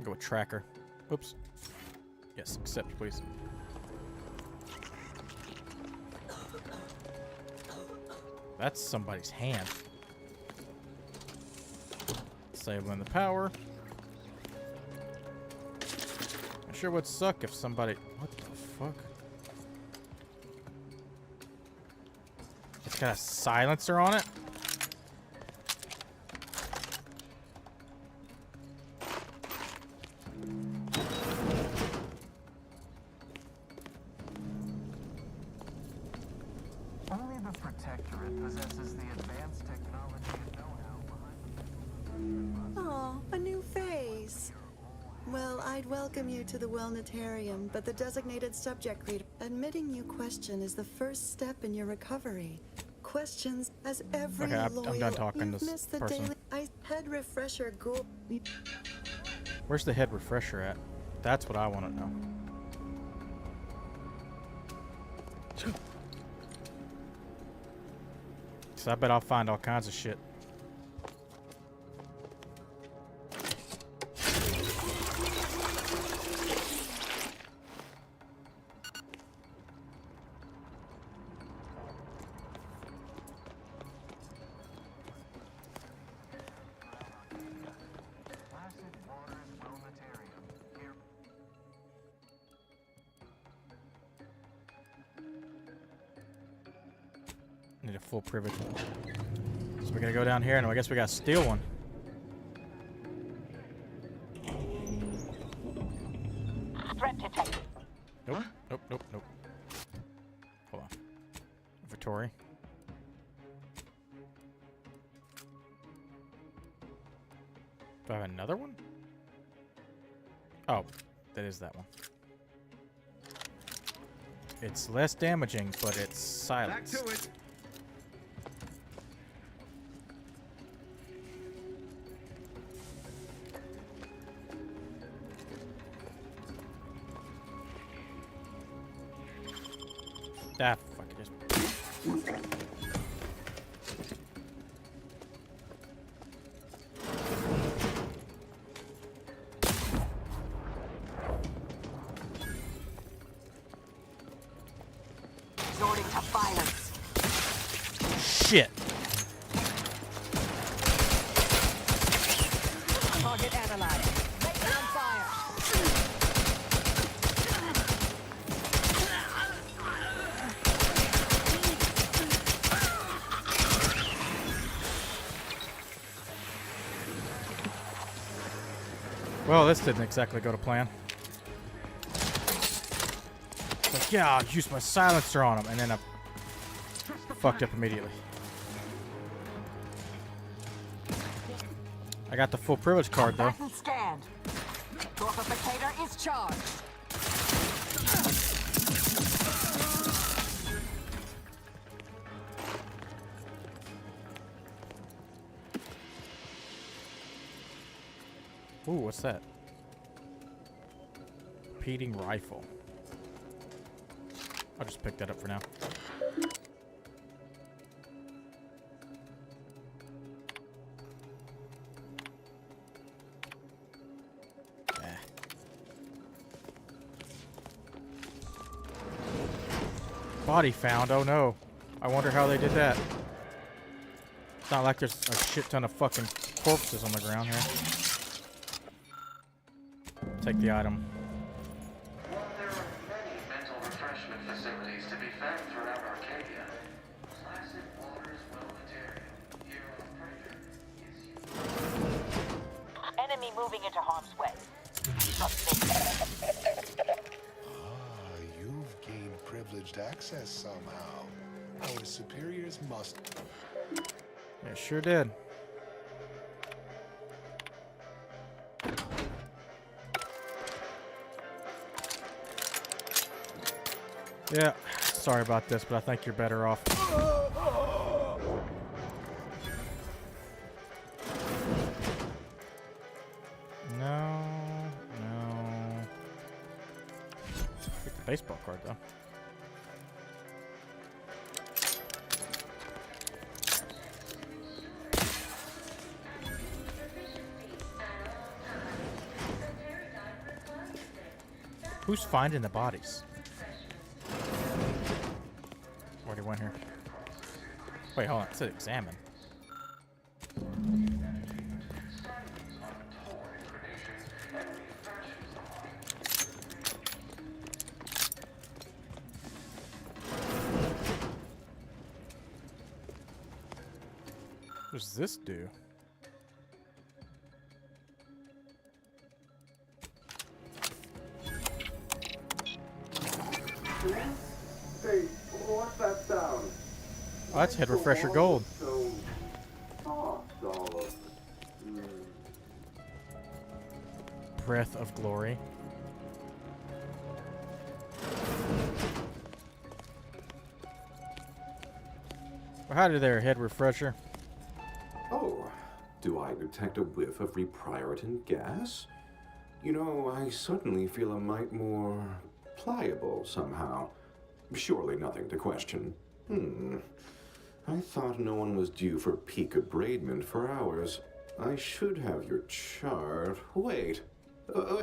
Go with tracker. Oops. Yes, accept, please. That's somebody's hand. Disabling the power. I sure would suck if somebody... What the fuck? It's got a silencer on it? Only the Protectorate possesses the advanced technology and know-how behind. Oh, a new face. Well, I'd welcome you to the Wellnetarium, but the designated subject reader. Admitting you question is the first step in your recovery. Questions as every Okay, I'm loyal. done talking to You've this missed the person. daily head refresher ghoul. Where's the head refresher at? That's what I want to know. So I bet I'll find all kinds of shit. Need a full privilege. So we're gonna go down here, and I guess we gotta steal one. Threat detected. Nope, nope, nope, nope. Hold on. Inventory. Do I have another one? Oh, that is that one. It's less damaging, but it's silenced. Back to it. Ah, fuck it. Just... Resorting to violence. Shit. Target analyzed. Make it on fire. Well, this didn't exactly go to plan. Like, yeah, I'll use my silencer on him, and then I fucked up immediately. I got the full privilege card, though. Combatant scanned. Torpificator is charged. Ooh, what's that? Repeating rifle. I'll just pick that up for now. Body found. Oh no. I wonder how they did that. It's not like there's a shit ton of fucking corpses on the ground here. Take the item. While there are many mental refreshment facilities to be found throughout Arcadia, Placid Waters Wellnatarium here on Praetor is Enemy moving into harm's way. You've gained privileged access somehow. Our superiors must... Yeah, sure did. Yeah, sorry about this, but I think you're better off. No. Get the baseball card, though. Who's finding the bodies? Already went here. Wait, hold on. It said examine. What does this do? Hey, what's that sound? Oh, that's head refresher gold. So soft, all Breath of glory. Well, howdy there, head refresher. Oh, do I detect a whiff of reprioritin gas? You know, I suddenly feel a mite more pliable somehow. Surely nothing to question. I thought no one was due for peak abradement for hours. I should have your chart. Wait.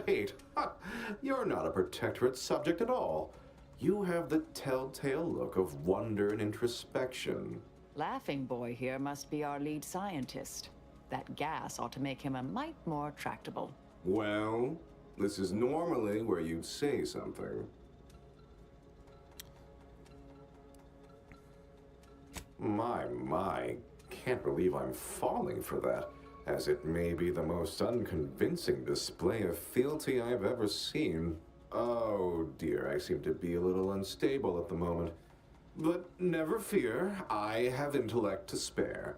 Wait. Ha! You're not a Protectorate subject at all. You have the telltale look of wonder and introspection. Laughing Boy here must be our lead scientist. That gas ought to make him a mite more tractable. Well, this is normally where you'd say something. My. Can't believe I'm falling for that, as it may be the most unconvincing display of fealty I've ever seen. Oh dear, I seem to be a little unstable at the moment. But never fear, I have intellect to spare.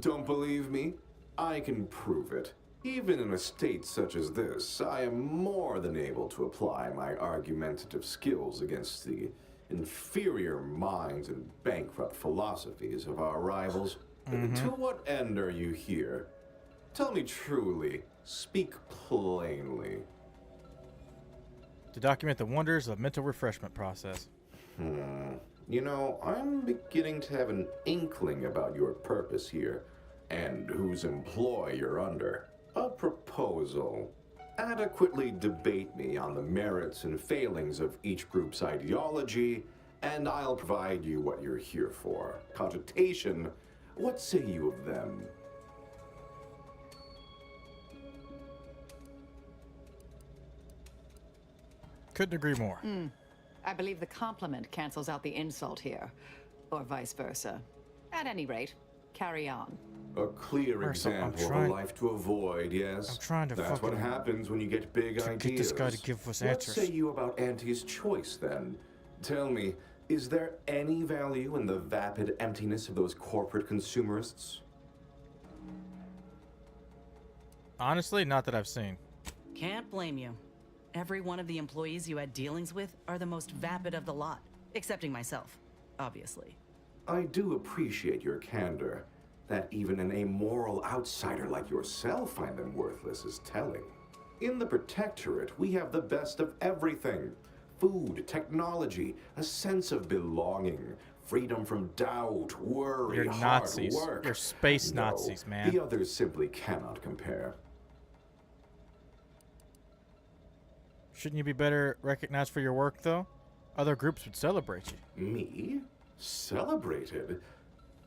Don't believe me? I can prove it. Even in a state such as this, I am more than able to apply my argumentative skills against the inferior minds and bankrupt philosophies of our rivals. To what end are you here? Tell me truly. Speak plainly. To document the wonders of mental refreshment process. You know, I'm beginning to have an inkling about your purpose here, and whose employ you're under. A proposal. Adequately debate me on the merits and failings of each group's ideology, and I'll provide you what you're here for. Cogitation, what say you of them? Couldn't agree more. I believe the compliment cancels out the insult here, or vice versa. At any rate, carry on. A clear example of a life to avoid, yes? I'm trying to That's what happens when you get big ideas. Get this guy to give us answers. What say you about Auntie's choice, then? Tell me, is there any value in the vapid emptiness of those corporate consumerists? Honestly, not that I've seen. Can't blame you. Every one of the employees you had dealings with are the most vapid of the lot, excepting myself, obviously. I do appreciate your candor. That even an amoral outsider like yourself find them worthless is telling. In the Protectorate, we have the best of everything. Food, technology, a sense of belonging, freedom from doubt, worry, You're hard Nazis. work. You're space No, Nazis, man. The others simply cannot compare. Shouldn't you be better recognized for your work, though? Other groups would celebrate you. Me? Celebrated?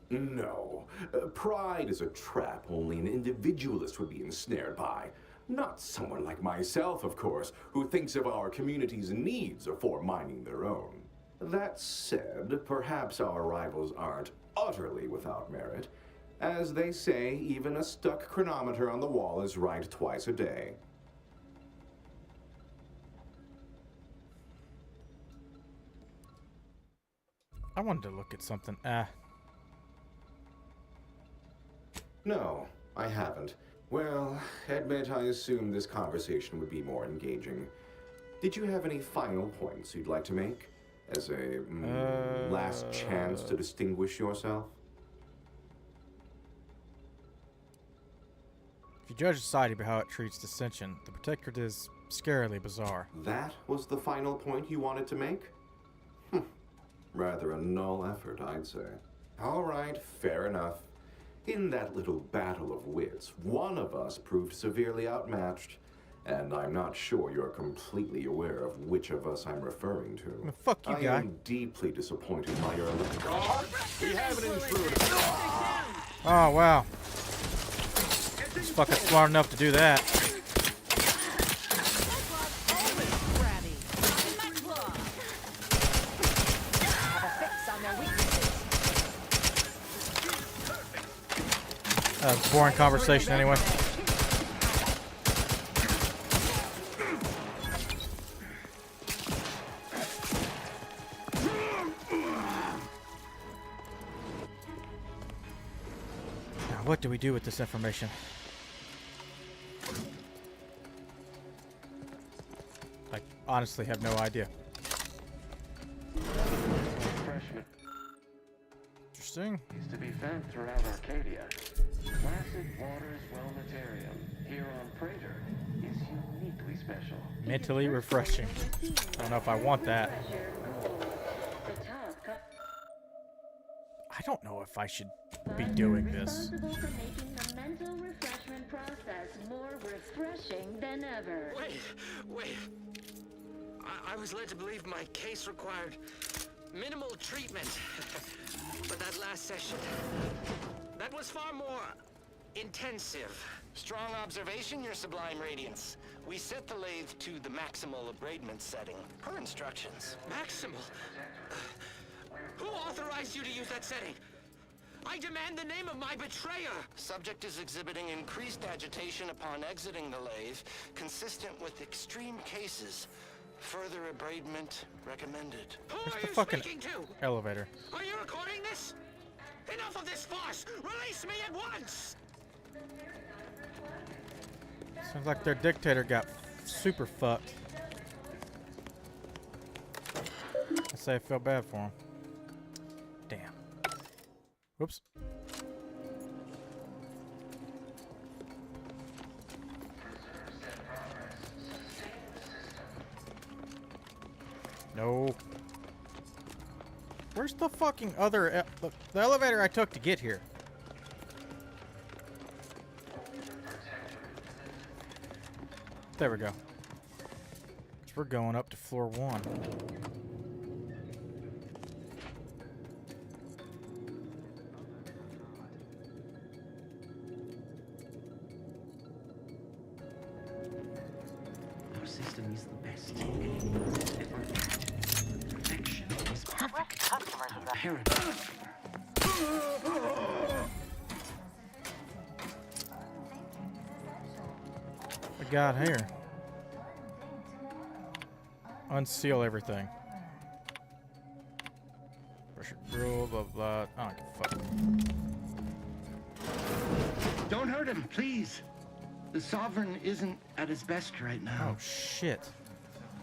No. Pride is a trap only an individualist would be ensnared by. Not someone like myself, of course, who thinks of our community's needs before minding their own. That said, perhaps our rivals aren't utterly without merit. As they say, even a stuck chronometer on the wall is right twice a day. I wanted to look at something. No, I haven't. Well, admit I assumed this conversation would be more engaging. Did you have any final points you'd like to make? As a last chance to distinguish yourself? If you judge society by how it treats dissension, the Protectorate is scarily bizarre. That was the final point you wanted to make? Rather a null effort, I'd say. All right, fair enough. In that little battle of wits, one of us proved severely outmatched, and I'm not sure you're completely aware of which of us I'm referring to. Well, fuck you, guy. I am deeply disappointed by your... We have an intruder. Oh, wow. He's fucking smart enough to do that. Boring conversation anyway. Now, what do we do with this information? I honestly have no idea. Interesting. Is to be found throughout Arcadia. Placid Waters Wellnatarium here on Praetor is uniquely special. Mentally refreshing. I don't know if I want that. I don't know if I should be doing this. Responsible for making the mental refreshment process more refreshing than ever. Wait. I was led to believe my case required minimal treatment. But that last session, that was far more intensive. Strong observation, Your Sublime Radiance. We set the lathe to the maximal abradement setting, per instructions. Maximal? Who authorized you to use that setting? I demand the name of my betrayer! Subject is exhibiting increased agitation upon exiting the lathe, consistent with extreme cases. Further abradement recommended. Who Where's are the you fucking speaking to? elevator? Are you recording this? Enough of this farce! Release me at once! Sounds like their dictator got super fucked. I say I feel bad for him. Damn. Whoops. No. Where's the fucking other... the elevator I took to get here? There we go. 'Cause we're going up to floor 1. Our system is the best ever. Perfection is perfect. Paradigm. We got here. Unseal everything. Pressure grill, blah blah. I don't give a fuck. Don't hurt him, please. The Sovereign isn't at his best right now. Oh shit.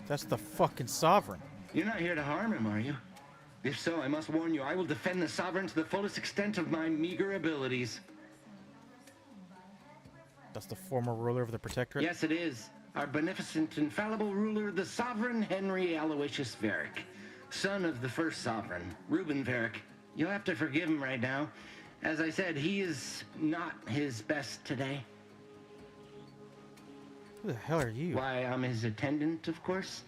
That's the fucking Sovereign. You're not here to harm him, are you? If so, I must warn you, I will defend the Sovereign to the fullest extent of my meager abilities. That's the former ruler of the Protectorate? Yes, it is. Our beneficent, infallible ruler, the Sovereign Henry Aloysius Varric, son of the first Sovereign, Reuben Varric. You'll have to forgive him right now. As I said, he is not his best today. Who the hell are you? Why, I'm his attendant, of course.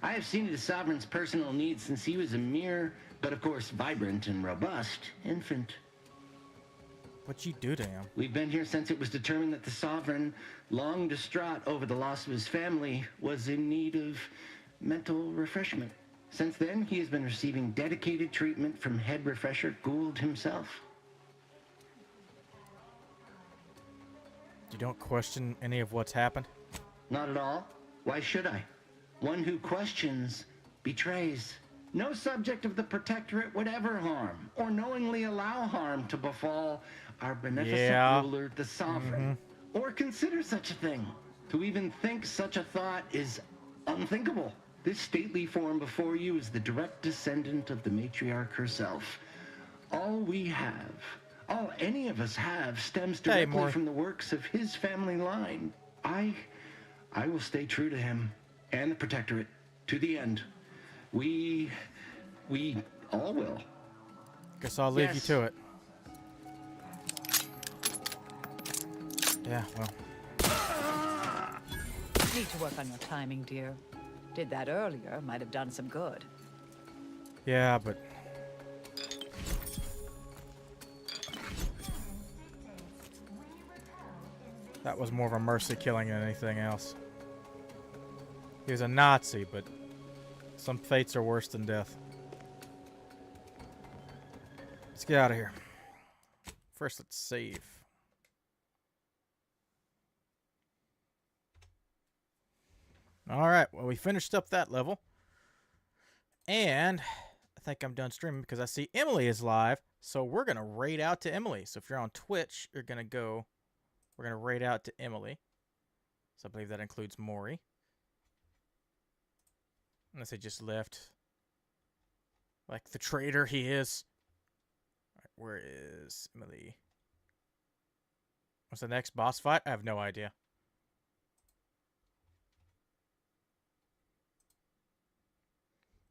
I have seen to the Sovereign's personal needs since he was a mere, but of course vibrant and robust, infant. What'd you do to him? We've been here since it was determined that the Sovereign, long distraught over the loss of his family, was in need of mental refreshment. Since then, he has been receiving dedicated treatment from head refresher Gould himself. You don't question any of what's happened? Not at all. Why should I? One who questions betrays. No subject of the Protectorate would ever harm or knowingly allow harm to befall our beneficent ruler, the Sovereign, or consider such a thing. To even think such a thought is unthinkable. This stately form before you is the direct descendant of the matriarch herself. All we have, all any of us have, stems directly from the works of his family line. I will stay true to him and the Protectorate to the end. We all will. Guess I'll leave you to it. Yeah, well. Need to work on your timing, dear. Did that earlier, might have done some good. Yeah, but... that was more of a mercy killing than anything else. He was a Nazi, but some fates are worse than death. Let's get out of here. First, let's save. Alright, well, we finished up that level. And I think I'm done streaming because I see Emily is live. So we're going to raid out to Emily. So if you're on Twitch, you're going to go... we're going to raid out to Emily. So I believe that includes Maury. Unless he just left. Like the traitor he is. Alright, where is Emily? What's the next boss fight? I have no idea.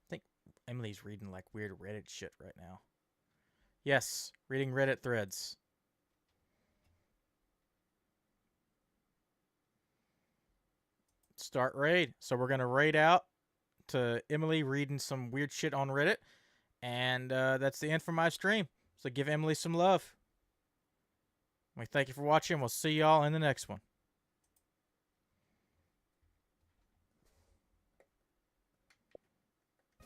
I think Emily's reading like weird Reddit shit right now. Yes, reading Reddit threads. Start raid. So we're going to raid out to Emily reading some weird shit on Reddit. And that's the end for my stream. So give Emily some love. We thank you for watching. We'll see y'all in the next one.